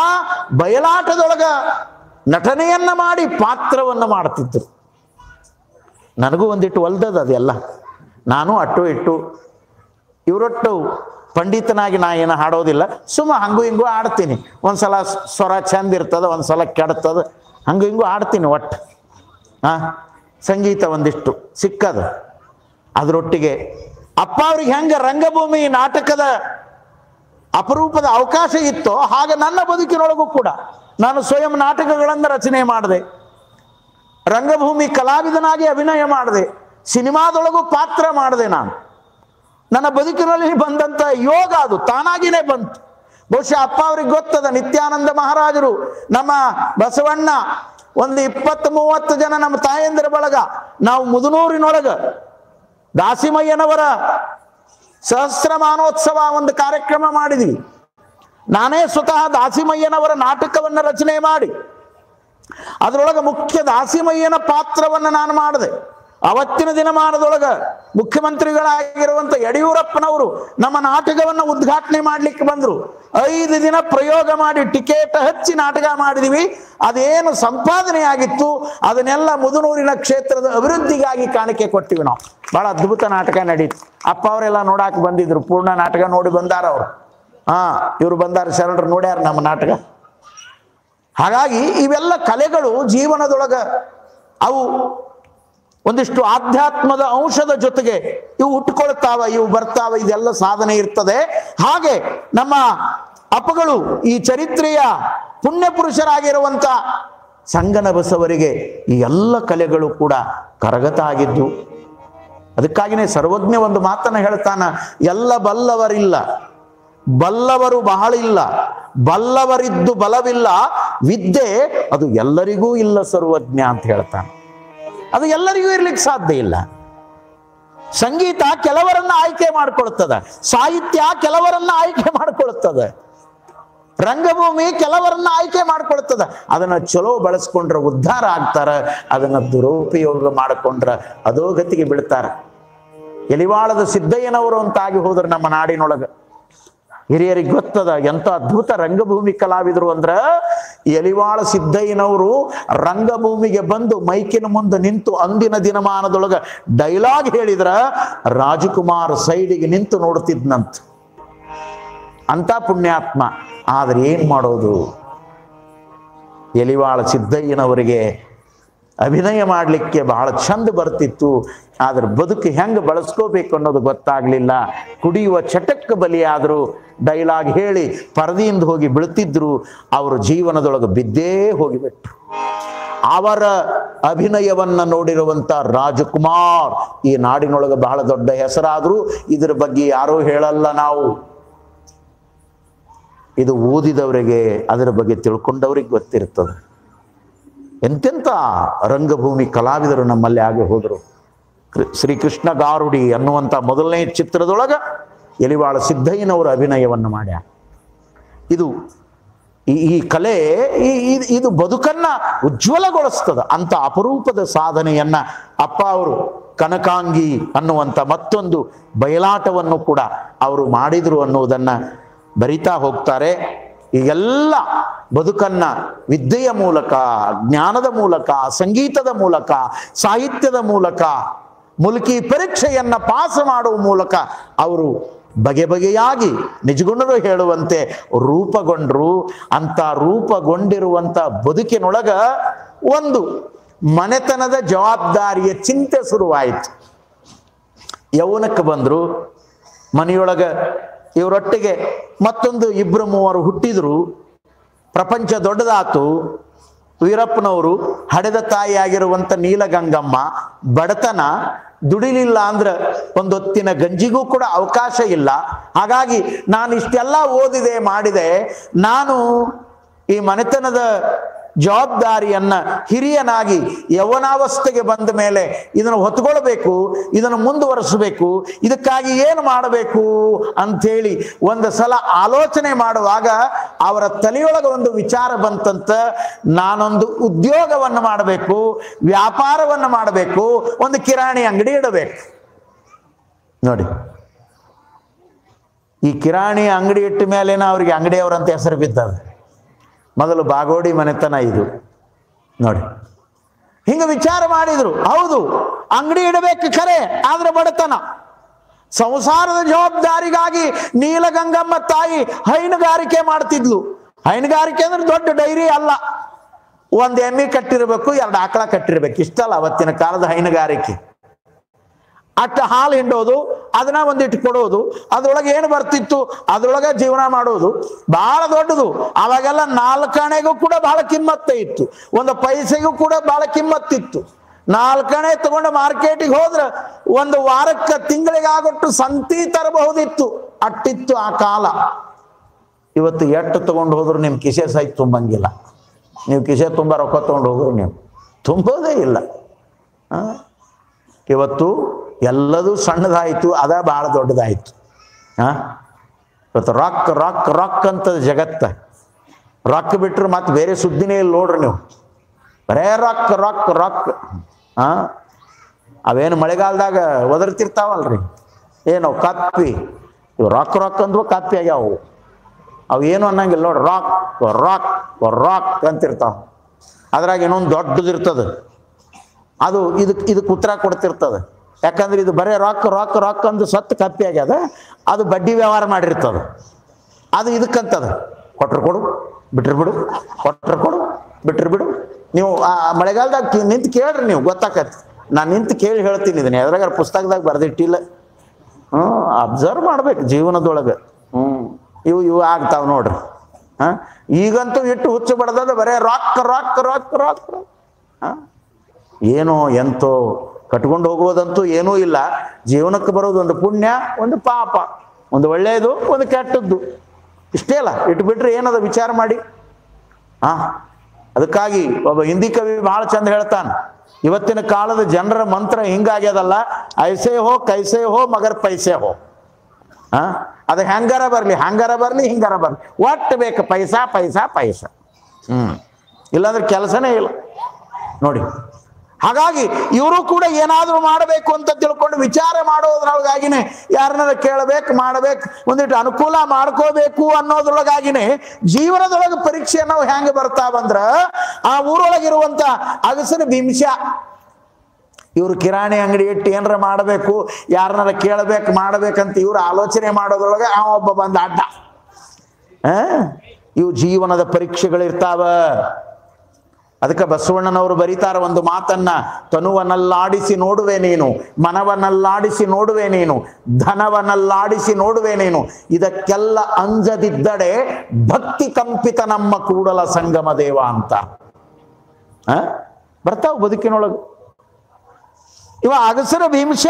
ಬಯಲಾಟದೊಳಗ ನಟನೆಯನ್ನ ಮಾಡಿ ಪಾತ್ರವನ್ನ ಮಾಡ್ತಿದ್ರು. ನನಗೂ ಒಂದಿಟ್ಟು ಒಲ್ದದ ಅದೆಲ್ಲ. ನಾನು ಅಟ್ಟು ಇಟ್ಟು ಇವರೊಟ್ಟು ಪಂಡಿತನಾಗಿ ನಾ ಏನು ಹಾಡೋದಿಲ್ಲ, ಸುಮ್ಮ ಹಂಗೂ ಹಿಂಗೂ ಆಡ್ತೀನಿ. ಒಂದ್ಸಲ ಸ್ವರ ಚಂದ ಇರ್ತದ, ಒಂದ್ಸಲ ಕೆಡ್ತದ, ಹಂಗೂ ಹಿಂಗೂ ಆಡ್ತೀನಿ ಒಟ್ಟು. ಸಂಗೀತ ಒಂದಿಷ್ಟು ಸಿಕ್ಕದ. ಅದರೊಟ್ಟಿಗೆ ಅಪ್ಪ ಅವ್ರಿಗೆ ಹೆಂಗೆ ರಂಗಭೂಮಿ ನಾಟಕದ ಅಪರೂಪದ ಅವಕಾಶ ಇತ್ತೋ ಹಾಗೆ ನನ್ನ ಬದುಕಿನೊಳಗೂ ಕೂಡ ನಾನು ಸ್ವಯಂ ನಾಟಕಗಳನ್ನು ರಚನೆ ಮಾಡಿದೆ, ರಂಗಭೂಮಿ ಕಲಾವಿದನಾಗಿ ಅಭಿನಯ ಮಾಡಿದೆ, ಸಿನಿಮಾದೊಳಗೂ ಪಾತ್ರ ಮಾಡಿದೆ. ನನ್ನ ಬದುಕಿನಲ್ಲಿ ಬಂದಂಥ ಯೋಗ ಅದು ತಾನಾಗಿನೇ ಬಂತು. ಬಹುಶಃ ಅಪ್ಪ ಅವ್ರಿಗೆ ಗೊತ್ತದ, ನಿತ್ಯಾನಂದ ಮಹಾರಾಜರು, ನಮ್ಮ ಬಸವಣ್ಣ, ಒಂದು 20-30 ಜನ ನಮ್ಮ ತಾಯಂದಿರ ಬಳಗ, ನಾವು ಮುದುನೂರಿನೊಳಗ ದಾಸಿಮಯ್ಯನವರ ಸಹಸ್ರಮಾನೋತ್ಸವ ಒಂದು ಕಾರ್ಯಕ್ರಮ ಮಾಡಿದ್ವಿ. ನಾನೇ ಸ್ವತಃ ದಾಸಿಮಯ್ಯನವರ ನಾಟಕವನ್ನು ರಚನೆ ಮಾಡಿ ಅದರೊಳಗೆ ಮುಖ್ಯ ದಾಸಿಮಯ್ಯನ ಪಾತ್ರವನ್ನು ನಾನು ಮಾಡಿದೆ. ಅವತ್ತಿನ ದಿನಮಾನದೊಳಗ ಮುಖ್ಯಮಂತ್ರಿಗಳಾಗಿರುವಂಥ ಯಡಿಯೂರಪ್ಪನವರು ನಮ್ಮ ನಾಟಕವನ್ನು ಉದ್ಘಾಟನೆ ಮಾಡಲಿಕ್ಕೆ ಬಂದರು. 5 ದಿನ ಪ್ರಯೋಗ ಮಾಡಿ ಟಿಕೆಟ್ ಹಚ್ಚಿ ನಾಟಕ ಮಾಡಿದ್ವಿ. ಅದೇನು ಸಂಪಾದನೆ ಆಗಿತ್ತು ಅದನ್ನೆಲ್ಲ ಮುದುನೂರಿನ ಕ್ಷೇತ್ರದ ಅಭಿವೃದ್ಧಿಗಾಗಿ ಕಾಣಿಕೆ ಕೊಟ್ಟಿವಿ ನಾವು. ಬಹಳ ಅದ್ಭುತ ನಾಟಕ ನಡೀತು. ಅಪ್ಪ ಅವರೆಲ್ಲ ನೋಡಾಕ ಬಂದಿದ್ರು, ಪೂರ್ಣ ನಾಟಕ ನೋಡಿ ಬಂದಾರ ಅವರು. ಇವರು ಬಂದಾರ, ಶರಣರು ನೋಡ್ಯಾರ ನಮ್ಮ ನಾಟಕ. ಹಾಗಾಗಿ ಇವೆಲ್ಲ ಕಲೆಗಳು ಜೀವನದೊಳಗ ಅವು ಒಂದಿಷ್ಟು ಆಧ್ಯಾತ್ಮದ ಅಂಶದ ಜೊತೆಗೆ ಇವು ಹುಟ್ಟುಕೊಳ್ತಾವ, ಇವು ಬರ್ತಾವ, ಇದೆಲ್ಲ ಸಾಧನೆ ಇರ್ತದೆ. ಹಾಗೆ ನಮ್ಮ ಅಪ್ಪಗಳು ಈ ಚರಿತ್ರೆಯ ಪುಣ್ಯ ಪುರುಷರಾಗಿರುವಂಥ ಸಂಗನ ಬಸವರಿಗೆ ಈ ಎಲ್ಲ ಕಲೆಗಳು ಕೂಡ ಕರಗತ ಆಗಿದ್ದು. ಅದಕ್ಕಾಗಿನೇ ಸರ್ವಜ್ಞ ಒಂದು ಮಾತನ್ನು ಹೇಳ್ತಾನ, ಎಲ್ಲ ಬಲ್ಲವರಿಲ್ಲ, ಬಲ್ಲವರು ಬಹಳಿಲ್ಲ, ಬಲ್ಲವರಿದ್ದು ಬಲವಿಲ್ಲ, ವಿದ್ಯೆ ಅದು ಎಲ್ಲರಿಗೂ ಇಲ್ಲ ಸರ್ವಜ್ಞ ಅಂತ ಹೇಳ್ತಾನೆ. ಅದು ಎಲ್ಲರಿಗೂ ಇರ್ಲಿಕ್ಕೆ ಸಾಧ್ಯ ಇಲ್ಲ. ಸಂಗೀತ ಕೆಲವರನ್ನ ಆಯ್ಕೆ ಮಾಡ್ಕೊಳ್ತದ, ಸಾಹಿತ್ಯ ಕೆಲವರನ್ನ ಆಯ್ಕೆ ಮಾಡ್ಕೊಳ್ತದ, ರಂಗಭೂಮಿ ಕೆಲವರನ್ನ ಆಯ್ಕೆ ಮಾಡ್ಕೊಳ್ತದ. ಅದನ್ನ ಚಲೋ ಬಳಸ್ಕೊಂಡ್ರೆ ಉದ್ಧಾರ ಆಗ್ತಾರ, ಅದನ್ನ ದುರುಪಯೋಗ ಮಾಡಿಕೊಂಡ್ರ ಅಧೋಗತಿಗೆ ಬೀಳ್ತಾರ. ಎಲಿವಾಳದ ಸಿದ್ದಯ್ಯನವರು ಅಂತಾಗಿ ಹೋದ್ರ ನಮ್ಮ ನಾಡಿನೊಳಗ. ಹಿರಿಯರಿಗೆ ಗೊತ್ತದ ಎಂತ ಅದ್ಭುತ ರಂಗಭೂಮಿ ಕಲಾವಿದರು ಅಂದ್ರ, ಎಲಿವಾಳ ಸಿದ್ದಯ್ಯನವರು ರಂಗಭೂಮಿಗೆ ಬಂದು ಮೈಕಿನ ಮುಂದೆ ನಿಂತು ಅಂದಿನ ದಿನಮಾನದೊಳಗ ಡೈಲಾಗ್ ಹೇಳಿದ್ರ ರಾಜಕುಮಾರ್ ಸೈಡಿಗೆ ನಿಂತು ನೋಡ್ತಿದ್ನಂತ. ಅಂತ ಪುಣ್ಯಾತ್ಮ. ಆದ್ರೆ ಏನ್ ಮಾಡೋದು, ಎಲಿವಾಳ ಸಿದ್ದಯ್ಯನವರಿಗೆ ಅಭಿನಯ ಮಾಡಲಿಕ್ಕೆ ಬಹಳ ಚಂದ ಬರ್ತಿತ್ತು, ಆದ್ರೆ ಬದುಕು ಹೆಂಗೆ ಬಳಸ್ಕೋಬೇಕು ಅನ್ನೋದು ಗೊತ್ತಾಗ್ಲಿಲ್ಲ. ಕುಡಿಯುವ ಚಟಕ್ಕೆ ಬಲಿಯಾದ್ರು, ಡೈಲಾಗ್ ಹೇಳಿ ಪರದೆಯಿಂದ ಹೋಗಿ ಬೀಳ್ತಿದ್ರು, ಅವರು ಜೀವನದೊಳಗೆ ಬಿದ್ದೇ ಹೋಗಿಬಿಟ್ರು. ಅವರ ಅಭಿನಯವನ್ನ ನೋಡಿರುವಂತ ರಾಜಕುಮಾರ್ ಈ ನಾಡಿನೊಳಗೆ ಬಹಳ ದೊಡ್ಡ ಹೆಸರಾದ್ರು. ಇದ್ರ ಬಗ್ಗೆ ಯಾರೂ ಹೇಳಲ್ಲ ನಾವು. ಇದು ಓದಿದವರಿಗೆ, ಅದರ ಬಗ್ಗೆ ತಿಳ್ಕೊಂಡವ್ರಿಗೆ ಗೊತ್ತಿರ್ತದೆ. ಎಂತೆಂಥ ರಂಗಭೂಮಿ ಕಲಾವಿದರು ನಮ್ಮಲ್ಲಿ ಆಗಿ ಹೋದರು. ಶ್ರೀಕೃಷ್ಣ ಗಾರುಡಿ ಅನ್ನುವಂಥ ಮೊದಲನೇ ಚಿತ್ರದೊಳಗ ಎಲಿವಾಳ ಸಿದ್ದಯ್ಯನವರು ಅಭಿನಯವನ್ನು ಮಾಡ್ಯ. ಇದು ಈ ಕಲೆ ಇದು ಬದುಕನ್ನ ಉಜ್ವಲಗೊಳಿಸ್ತದ. ಅಂತ ಅಪರೂಪದ ಸಾಧನೆಯನ್ನ ಅಪ್ಪ ಅವರು ಕನಕಾಂಗಿ ಅನ್ನುವಂಥ ಮತ್ತೊಂದು ಬಯಲಾಟವನ್ನು ಕೂಡ ಅವರು ಮಾಡಿದ್ರು ಅನ್ನುವುದನ್ನ ಬರಿತಾ ಹೋಗ್ತಾರೆ. ಈಗೆಲ್ಲ ಬದುಕನ್ನ ವಿದ್ಯೆಯ ಮೂಲಕ, ಜ್ಞಾನದ ಮೂಲಕ, ಸಂಗೀತದ ಮೂಲಕ, ಸಾಹಿತ್ಯದ ಮೂಲಕ, ಮುಲ್ಕಿ ಪರೀಕ್ಷೆಯನ್ನ ಪಾಸ್ ಮಾಡುವ ಮೂಲಕ ಅವರು ಬಗೆ ಬಗೆಯಾಗಿ ನಿಜಗುಣರು ಹೇಳುವಂತೆ ರೂಪುಗೊಂಡ್ರು. ಅಂತ ರೂಪುಗೊಂಡಿರುವಂಥ ಬದುಕಿನೊಳಗ ಒಂದು ಮನೆತನದ ಜವಾಬ್ದಾರಿಯ ಚಿಂತೆ ಶುರುವಾಯಿತು. ಯೌವನಕ್ಕೆ ಬಂದ್ರು. ಮನೆಯೊಳಗ ಇವರೊಟ್ಟಿಗೆ ಮತ್ತೊಂದು 2-3 ಹುಟ್ಟಿದ್ರು. ಪ್ರಪಂಚ ದೊಡ್ಡದಾತು. ವೀರಪ್ಪನವರು ಹಡೆದ ತಾಯಿಯಾಗಿರುವಂಥ ನೀಲಗಂಗಮ್ಮ, ಬಡತನ, ದುಡಿಲಿಲ್ಲ ಅಂದ್ರೆ ಒಂದೊತ್ತಿನ ಗಂಜಿಗೂ ಕೂಡ ಅವಕಾಶ ಇಲ್ಲ. ಹಾಗಾಗಿ ನಾನು ಇಷ್ಟೆಲ್ಲ ಓದಿದೆ ಮಾಡಿದೆ, ನಾನು ಈ ಮನೆತನದ ಜವಾಬ್ದಾರಿಯನ್ನ ಹಿರಿಯನಾಗಿ ಯೌವನಾವಸ್ಥೆಗೆ ಬಂದ ಮೇಲೆ ಇದನ್ನು ಹೊತ್ಕೊಳ್ಬೇಕು, ಇದನ್ನು ಮುಂದುವರಿಸಬೇಕು, ಇದಕ್ಕಾಗಿ ಏನು ಮಾಡಬೇಕು ಅಂಥೇಳಿ ಒಂದು ಸಲ ಆಲೋಚನೆ ಮಾಡುವಾಗ ಅವರ ತಲೆಯೊಳಗೆ ಒಂದು ವಿಚಾರ ಬಂತಂತ, ನಾನೊಂದು ಉದ್ಯೋಗವನ್ನು ಮಾಡಬೇಕು, ವ್ಯಾಪಾರವನ್ನು ಮಾಡಬೇಕು, ಒಂದು ಕಿರಾಣಿ ಅಂಗಡಿ ಇಡಬೇಕು. ನೋಡಿ, ಈ ಕಿರಾಣಿ ಅಂಗಡಿ ಇಟ್ಟ ಮೇಲೇನ ಅವರಿಗೆ ಅಂಗಡಿಯವರಂತ ಹೆಸರು ಬಿದ್ದದ. ಮೊದಲು ಬಾಗೋಡಿ ಮನೆತನ ಇದು. ನೋಡಿ, ಹಿಂಗ ವಿಚಾರ ಮಾಡಿದ್ರು. ಹೌದು, ಅಂಗಡಿ ಇಡಬೇಕು ಖರೆ, ಆದ್ರೆ ಬಡತನ. ಸಂಸಾರದ ಜವಾಬ್ದಾರಿಗಾಗಿ ನೀಲಗಂಗಮ್ಮ ತಾಯಿ ಹೈನುಗಾರಿಕೆ ಮಾಡ್ತಿದ್ಲು. ಹೈನುಗಾರಿಕೆ ಅಂದ್ರೆ ದೊಡ್ಡ ಡೈರಿ ಅಲ್ಲ, ಒಂದು ಎಮ್ಮೆ ಕಟ್ಟಿರ್ಬೇಕು, 2 ಆಕಳ ಕಟ್ಟಿರ್ಬೇಕು, ಇಷ್ಟಲ್ಲ ಅವತ್ತಿನ ಕಾಲದ ಹೈನುಗಾರಿಕೆ. ಅಟ್ಟ ಹಾಲು ಹಿಂಡೋದು, ಅದನ್ನ ಒಂದಿಟ್ಟು ಕೊಡೋದು, ಅದ್ರೊಳಗೆ ಏನು ಬರ್ತಿತ್ತು ಅದ್ರೊಳಗೆ ಜೀವನ ಮಾಡೋದು ಬಹಳ ದೊಡ್ಡದು. ಅವಾಗೆಲ್ಲ 4 ಆಣೆಗೂ ಕೂಡ ಬಹಳ ಕಿಮ್ಮತ್ತೆ ಇತ್ತು, 1 ಪೈಸೆಗೂ ಕೂಡ ಬಹಳ ಕಿಮ್ಮತ್ತಿತ್ತು. 4 ಆಣೆ ತಗೊಂಡು ಮಾರ್ಕೆಟಿಗೆ ಹೋದ್ರೆ 1 ವಾರಕ್ಕೆ ತಿಂಗಳಿಗಾಗೊಟ್ಟು ಸಂತಿ ತರಬಹುದಿತ್ತು, ಅಟ್ಟಿತ್ತು ಆ ಕಾಲ. ಇವತ್ತು ಎಷ್ಟು ತಗೊಂಡು ಹೋದ್ರು ನಿಮ್ಮ ಕಿಸೆ ಸಹಿತ ತುಂಬಂಗಿಲ್ಲ. ನೀವು ಕಿಸೆ ತುಂಬ ರೊಕ್ಕ ತಗೊಂಡು ಹೋಗ್ರಿ, ನೀವು ತುಂಬೋದೇ ಇಲ್ಲ. ಇವತ್ತು ಎಲ್ಲದೂ ಸಣ್ಣದಾಯಿತು, ಅದ ಭಾಳ ದೊಡ್ಡದಾಯಿತು. ಇವತ್ತು ರೊಕ್ಕ ರೊಕ್ಕ ರೊಕ್ಕ ಅಂತದ ಜಗತ್ತ. ರೊಕ್ಕ ಬಿಟ್ಟರೆ ಮತ್ತೆ ಬೇರೆ ಸುದ್ದಿನೇ ಇಲ್ಲ ನೋಡ್ರಿ ನೀವು, ಬರೇ ರೊಕ್ಕ ರೊಕ್ಕ ರೊಕ್ಕ. ಅವೇನು ಮಳೆಗಾಲದಾಗ ಒದರ್ತಿರ್ತಾವಲ್ರಿ, ಏನು ಕಪ್ಪಿ, ಇವು ರೊಕ್ಕ ರೊಕ್ಕ ಅಂದ್ರೂ ಕಪ್ಪಿ ಆಗ್ಯಾವು. ಅವು ಏನು ಅನ್ನಂಗಿಲ್ಲ ನೋಡ್ರಿ, ರಾಕ್ ರಾಕ್ ರಾಕ್ ಅಂತಿರ್ತಾವ. ಅದ್ರಾಗ ಇನ್ನೊಂದು ದೊಡ್ಡದಿರ್ತದೆ, ಅದು ಇದಕ್ಕೆ ಉತ್ತರ ಕೊಡ್ತಿರ್ತದೆ. ಯಾಕಂದ್ರೆ ಇದು ಬರೇ ರಾಕ್ ರಾಕ್ ರಾಕ್ ಅಂದು ಸತ್ತು ಕಪ್ಪಿ ಆಗ್ಯದ, ಅದು ಬಡ್ಡಿ ವ್ಯವಹಾರ ಮಾಡಿರ್ತದೆ. ಅದು ಇದಕ್ಕಂತದ, ಕೊಟ್ರು ಕೊಡು ಬಿಟ್ರು ಬಿಡು, ಕೊಟ್ರು ಕೊಡು ಬಿಟ್ರು ಬಿಡು. ನೀವು ಆ ಮಳೆಗಾಲದಾಗ ನಿಂತು ಕೇಳ್ರಿ, ನೀವು ಗೊತ್ತಾಕತಿ. ನಾನು ನಿಂತು ಕೇಳಿ ಹೇಳ್ತೀನಿ, ಇದನ್ನ ಎದ್ರಾಗ ಪುಸ್ತಕದಾಗ ಬರೆದಿಟ್ಟಿಲ್ಲ. ಅಬ್ಸರ್ವ್ ಮಾಡ್ಬೇಕು ಜೀವನದೊಳಗೆ. ಇವು ಆಗ್ತಾವ ನೋಡ್ರಿ. ಈಗಂತೂ ಇಟ್ಟು ಹುಚ್ಚು ಬಡ್ದದ, ಬರೇ ರಾಕ್ ರಾಕ್ ರಾಕ್ ರಾಕ್. ಏನೋ ಎಂತೋ ಕಟ್ಕೊಂಡು ಹೋಗೋದಂತೂ ಏನೂ ಇಲ್ಲ. ಜೀವನಕ್ಕೆ ಬರೋದು 1 ಪುಣ್ಯ, 1 ಪಾಪ, 1 ಒಳ್ಳೆಯದು, 1 ಕೆಟ್ಟದ್ದು, ಇಷ್ಟೇ ಅಲ್ಲ. ಇಟ್ಬಿಟ್ರೆ ಏನದ ವಿಚಾರ ಮಾಡಿ. ಅದಕ್ಕಾಗಿ ಒಬ್ಬ ಹಿಂದಿ ಕವಿ ಬಹಳ ಚಂದ ಹೇಳ್ತಾನೆ, ಇವತ್ತಿನ ಕಾಲದ ಜನರ ಮಂತ್ರ ಹಿಂಗಾಗ್ಯದಲ್ಲ, ಐಸೆ ಹೋ ಕೈಸೆ ಹೋ ಮಗರ್ ಪೈಸೆ ಹೋ. ಅದು ಹೆಂಗಾರ ಬರಲಿ, ಹಂಗಾರ ಬರಲಿ, ಹಿಂಗಾರ ಬರಲಿ, ಒಟ್ಟು ಬೇಕು ಪೈಸಾ ಪೈಸಾ ಪೈಸಾ. ಇಲ್ಲಾಂದ್ರೆ ಕೆಲಸನೇ ಇಲ್ಲ ನೋಡಿ. ಹಾಗಾಗಿ ಇವರು ಕೂಡ ಏನಾದರೂ ಮಾಡಬೇಕು ಅಂತ ತಿಳ್ಕೊಂಡು ವಿಚಾರ ಮಾಡೋದ್ರೊಳಗಾಗಿನೇ ಯಾರನ್ನಾರ ಕೇಳಬೇಕು, ಮಾಡಬೇಕು, ಒಂದಿಟ್ಟು ಅನುಕೂಲ ಮಾಡ್ಕೋಬೇಕು ಅನ್ನೋದ್ರೊಳಗಾಗಿನೇ ಜೀವನದೊಳಗೆ ಪರೀಕ್ಷೆ ನಾವು ಹೆಂಗೆ ಬರ್ತಾವಂದ್ರ, ಆ ಊರೊಳಗಿರುವಂತ ಅಗಸನ ಬಿಂಶ, ಇವರು ಕಿರಾಣಿ ಅಂಗಡಿ ಇಟ್ಟು ಏನಾರ ಮಾಡಬೇಕು, ಯಾರನ್ನಾರ ಕೇಳಬೇಕು, ಮಾಡಬೇಕಂತ ಇವ್ರು ಆಲೋಚನೆ ಮಾಡೋದ್ರೊಳಗೆ ಒಬ್ಬ ಬಂದ ಅಡ್ಡ. ಇವು ಜೀವನದ ಪರೀಕ್ಷೆಗಳಿರ್ತಾವ. ಅದಕ್ಕೆ ಬಸವಣ್ಣನವರು ಬರೀತಾರ ಒಂದು ಮಾತನ್ನ, ತನುವನಲ್ಲಾಡಿಸಿ ನೋಡುವೆ ನೀನು, ಮನವನಲ್ಲಾಡಿಸಿ ನೋಡುವೆ ನೀನು, ಧನವನಲ್ಲಾಡಿಸಿ ನೋಡುವೆ ನೀನು, ಇದಕ್ಕೆಲ್ಲ ಅಂಜದಿದ್ದಡೆ ಭಕ್ತಿ ಕಂಪಿತ ನಮ್ಮ ಕೂಡಲ ಸಂಗಮ ದೇವ ಅಂತ ಬರ್ತಾವ ಬದುಕಿನೊಳಗೆ. ಇವ ಅಗಸರ ಭೀಮಶ,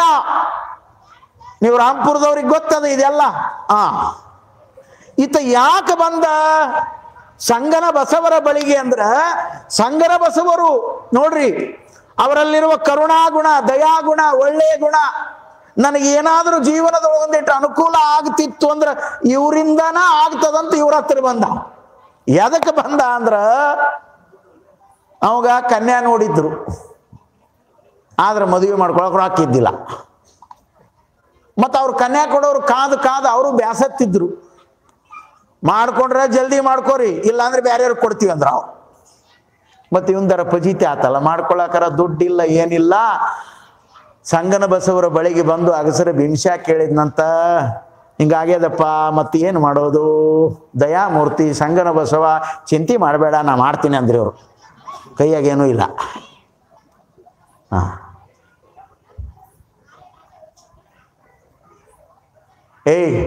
ನೀವು ರಾಂಪುರದವ್ರಿಗೆ ಗೊತ್ತದ ಇದೆಲ್ಲ. ಈತ ಯಾಕೆ ಬಂದ ಸಂಗನ ಬಸವರ ಬಳಿಗೆ ಅಂದ್ರ, ಸಂಗನ ಬಸವರು ನೋಡ್ರಿ, ಅವರಲ್ಲಿರುವ ಕರುಣಾಗುಣ, ದಯಾಗುಣ, ಒಳ್ಳೆಯ ಗುಣ, ನನಗೇನಾದ್ರೂ ಜೀವನದೊಳಗೆ ಒಂದಿಟ್ಟು ಅನುಕೂಲ ಆಗ್ತಿತ್ತು ಅಂದ್ರ ಇವರಿಂದನ ಆಗ್ತದಂತ ಇವ್ರ ಹತ್ರ ಬಂದ. ಎದಕ್ಕೆ ಬಂದ ಅಂದ್ರ, ಅವಾಗ ಕನ್ಯಾ ನೋಡಿದ್ರು, ಆದ್ರೆ ಮದುವೆ ಮಾಡ್ಕೊಳಕ್ ಹಾಕಿದ್ದಿಲ್ಲ. ಮತ್ತು ಅವ್ರು ಕನ್ಯಾ ಕೊಡೋರು ಕಾದು ಕಾದು ಅವರು ಬ್ಯಾಸತ್ತಿದ್ರು. ಮಾಡ್ಕೊಂಡ್ರೆ ಜಲ್ದಿ ಮಾಡ್ಕೋರಿ, ಇಲ್ಲಾಂದ್ರೆ ಬೇರೆಯವ್ರಿಗೆ ಕೊಡ್ತೀವಿ ಅಂದ್ರ ಅವ್. ಮತ್ತೆ ಇವನ್ದರ ಪಜಿತಿ ಆತಲ್ಲ, ಮಾಡ್ಕೊಳಕರ ದುಡ್ಡಿಲ್ಲ ಏನಿಲ್ಲ. ಸಂಗನ ಬಸವರ ಬಳಿಗೆ ಬಂದು ಅಗಸರ ಬಿಂಶ ಕೇಳಿದ್ನಂತ, ಹಿಂಗಾಗ್ಯದಪ್ಪ, ಮತ್ತೆ ಏನು ಮಾಡೋದು? ದಯಾಮೂರ್ತಿ ಸಂಗನ ಬಸವ, ಚಿಂತೆ ಮಾಡಬೇಡ, ನಾ ಮಾಡ್ತೀನಿ ಅಂದ್ರಿ ಅವರು. ಕೈಯಾಗೇನೂ ಇಲ್ಲ. ಏಯ್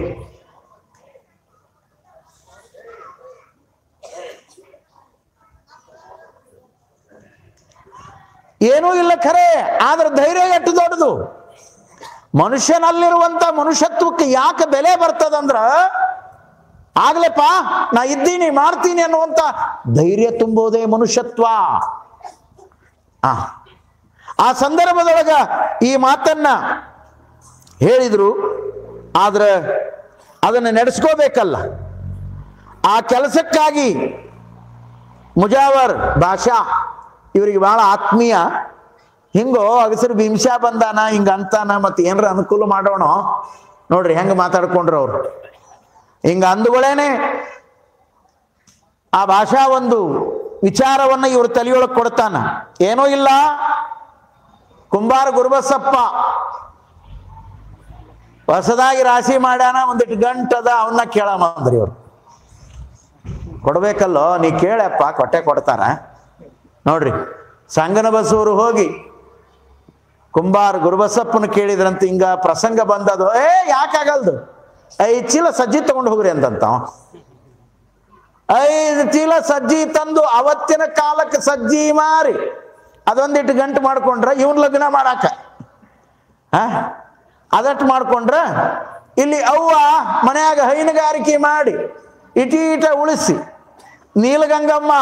ಏನೂ ಇಲ್ಲ ಖರೆ, ಆದ್ರೆ ಧೈರ್ಯ ಎಷ್ಟು ದೊಡ್ಡದು. ಮನುಷ್ಯನಲ್ಲಿರುವಂತ ಮನುಷ್ಯತ್ವಕ್ಕೆ ಯಾಕೆ ಬೆಲೆ ಬರ್ತದಂದ್ರ, ಆಗ್ಲೇಪ್ಪ ನಾ ಇದ್ದೀನಿ ಮಾಡ್ತೀನಿ ಅನ್ನುವಂತ ಧೈರ್ಯ ತುಂಬೋದೇ ಮನುಷ್ಯತ್ವ. ಆ ಸಂದರ್ಭದೊಳಗ ಈ ಮಾತನ್ನ ಹೇಳಿದ್ರು, ಆದ್ರೆ ಅದನ್ನು ನಡೆಸ್ಕೋಬೇಕಲ್ಲ. ಆ ಕೆಲಸಕ್ಕಾಗಿ ಮುಜಾವರ್ ಭಾಷಾ ಇವರಿಗೆ ಬಹಳ ಆತ್ಮೀಯ. ಹಿಂಗೋ ಅಗಸರು ಭೀಮಶಾ ಬಂದಾನ, ಹಿಂಗ ಅಂತಾನ, ಮತ್ತೆ ಏನಾರ ಅನುಕೂಲ ಮಾಡೋಣ ನೋಡ್ರಿ ಹೆಂಗ ಮಾತಾಡ್ಕೊಂಡ್ರು ಅವ್ರು. ಹಿಂಗ ಅಂದುಗಳೇನೆ ಆ ಭಾಷಾ ಒಂದು ವಿಚಾರವನ್ನ ಇವ್ರ ತಲೆಯೊಳಗೆ ಕೊಡ್ತಾನ. ಏನೋ ಇಲ್ಲ, ಕುಂಬಾರ ಗುರುಬಸಪ್ಪ ಹೊಸದಾಗಿ ರಾಶಿ ಮಾಡ್ಯಾನ, ಒಂದಿಟ್ಟು ಗಂಟದ, ಅವನ್ನ ಕೇಳಮ್ಮಂದ್ರಿ ಇವ್ರು. ಕೊಡ್ಬೇಕಲ್ಲೋ, ನೀ ಕೇಳಪ್ಪ, ಕೊಟ್ಟೆ ಕೊಡ್ತಾರ. ನೋಡ್ರಿ, ಸಂಗನ ಬಸವರು ಹೋಗಿ ಕುಂಬಾರ ಗುರುಬಸಪ್ಪನ ಕೇಳಿದ್ರಂತ, ಹಿಂಗ ಪ್ರಸಂಗ ಬಂದದು. ಯಾಕಾಗಲ್ದು, 5 ಚೀಲ ಸಜ್ಜಿ ತಗೊಂಡು ಹೋಗ್ರಿ ಅಂತಂತ. 5 ಚೀಲ ಸಜ್ಜಿ ತಂದು ಅವತ್ತಿನ ಕಾಲಕ್ಕೆ ಸಜ್ಜಿ ಮಾರಿ ಅದೊಂದಿಟ್ಟು ಗಂಟು ಮಾಡ್ಕೊಂಡ್ರ ಇವನ್ ಲಗ್ನ ಮಾಡಾಕ ಅದಟ್ಟು ಮಾಡ್ಕೊಂಡ್ರ, ಇಲ್ಲಿ ಅವ್ವ ಮನೆಯಾಗ ಹೈನುಗಾರಿಕೆ ಮಾಡಿ ಇಟೀಟ ಉಳಿಸಿ ನೀಲಗಂಗಮ್ಮ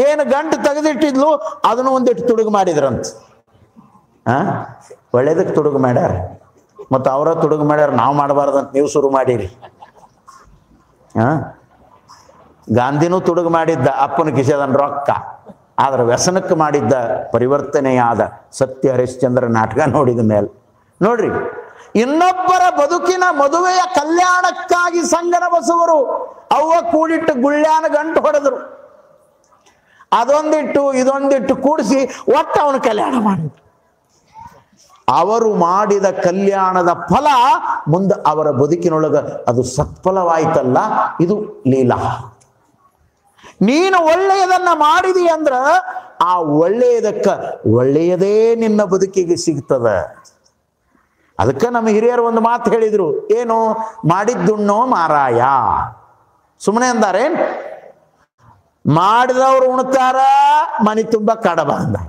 ಏನು ಗಂಟು ತೆಗೆದಿಟ್ಟಿದ್ಲು ಅದನ್ನು ಒಂದಿಟ್ಟು ತುಡುಗು ಮಾಡಿದ್ರಂತ. ಒಳ್ಳೇದಕ್ಕೆ ತುಡುಗು ಮಾಡ್ಯಾರ, ಮತ್ತು ಅವರ ತುಡುಗು ಮಾಡ್ಯಾರ, ನಾವು ಮಾಡಬಾರ್ದಂತ ನೀವು ಶುರು ಮಾಡಿರಿ. ಗಾಂಧಿನೂ ತುಡುಗು ಮಾಡಿದ್ದ ಅಪ್ಪನ ಕಿಸೆದನ್ ರೊಕ್ಕ, ಆದ್ರೆ ವ್ಯಸನಕ್ಕೆ ಮಾಡಿದ್ದ ಪರಿವರ್ತನೆಯಾದ ಸತ್ಯ ಹರಿಶ್ಚಂದ್ರ ನಾಟಕ ನೋಡಿದ ಮೇಲೆ ನೋಡ್ರಿ, ಇನ್ನೊಬ್ಬರ ಬದುಕಿನ ಮದುವೆಯ ಕಲ್ಯಾಣಕ್ಕಾಗಿ ಸಂಗನ ಬಸವರು ಅವ್ವ ಕೂಡಿಟ್ಟು ಗುಳ್ಳ್ಯಾನ ಗಂಟು ಹೊಡೆದ್ರು. ಅದೊಂದಿಟ್ಟು ಇದೊಂದಿಟ್ಟು ಕೂಡಿಸಿ ಒಟ್ಟು ಅವನು ಕಲ್ಯಾಣ ಮಾಡಿದ್ರು. ಅವರು ಮಾಡಿದ ಕಲ್ಯಾಣದ ಫಲ ಮುಂದೆ ಅವರ ಬದುಕಿನೊಳಗ ಅದು ಸತ್ಫಲವಾಯ್ತಲ್ಲ, ಇದು ಲೀಲಾ. ನೀನು ಒಳ್ಳೆಯದನ್ನ ಮಾಡಿದಿ ಅಂದ್ರ ಆ ಒಳ್ಳೆಯದಕ್ಕ ಒಳ್ಳೆಯದೇ ನಿನ್ನ ಬದುಕಿಗೆ ಸಿಗ್ತದ. ಅದಕ್ಕೆ ನಮ್ಮ ಹಿರಿಯರು ಒಂದು ಮಾತು ಹೇಳಿದ್ರು, ಏನು ಮಾಡಿದ್ದುಣ್ಣೋ ಮಾರಾಯ. ಸುಮ್ಮನೆ ಅಂದಾರೇನ್? ಮಾಡಿದವರು ಉಣ್ತಾರ, ಮನೆ ತುಂಬ ಕಡಬ ಅಂದಾರ.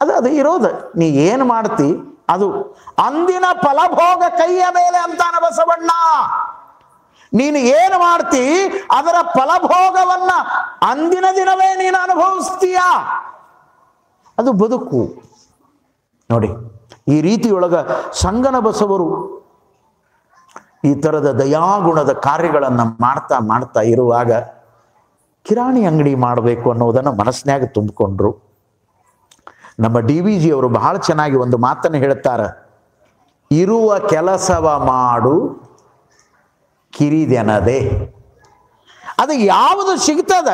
ಅದು ಇರೋದು, ನೀ ಏನು ಮಾಡ್ತಿ ಅದು ಅಂದಿನ ಫಲಭೋಗ ಕೈಯ ಮೇಲೆ ಅಂತಾನ ಬಸವಣ್ಣ. ನೀನು ಏನು ಮಾಡ್ತಿ ಅದರ ಫಲಭೋಗವನ್ನ ಅಂದಿನ ದಿನವೇ ನೀನು ಅನುಭವಿಸ್ತೀಯ. ಅದು ಬದುಕು. ನೋಡಿ, ಈ ರೀತಿಯೊಳಗ ಸಂಗನ ಬಸವರು ಈ ಥರದ ದಯಾಗುಣದ ಕಾರ್ಯಗಳನ್ನು ಮಾಡ್ತಾ ಮಾಡ್ತಾ ಇರುವಾಗ ಕಿರಾಣಿ ಅಂಗಡಿ ಮಾಡಬೇಕು ಅನ್ನೋದನ್ನು ಮನಸ್ಸಿನಾಗ ತುಂಬಿಕೊಂಡ್ರು. ನಮ್ಮ DVG ಅವರು ಬಹಳ ಚೆನ್ನಾಗಿ ಒಂದು ಮಾತನ್ನು ಹೇಳ್ತಾರೆ, ಇರುವ ಕೆಲಸವ ಮಾಡು ಕಿರಿದೆನದೆ. ಅದು ಯಾವುದು ಸಿಗ್ತದ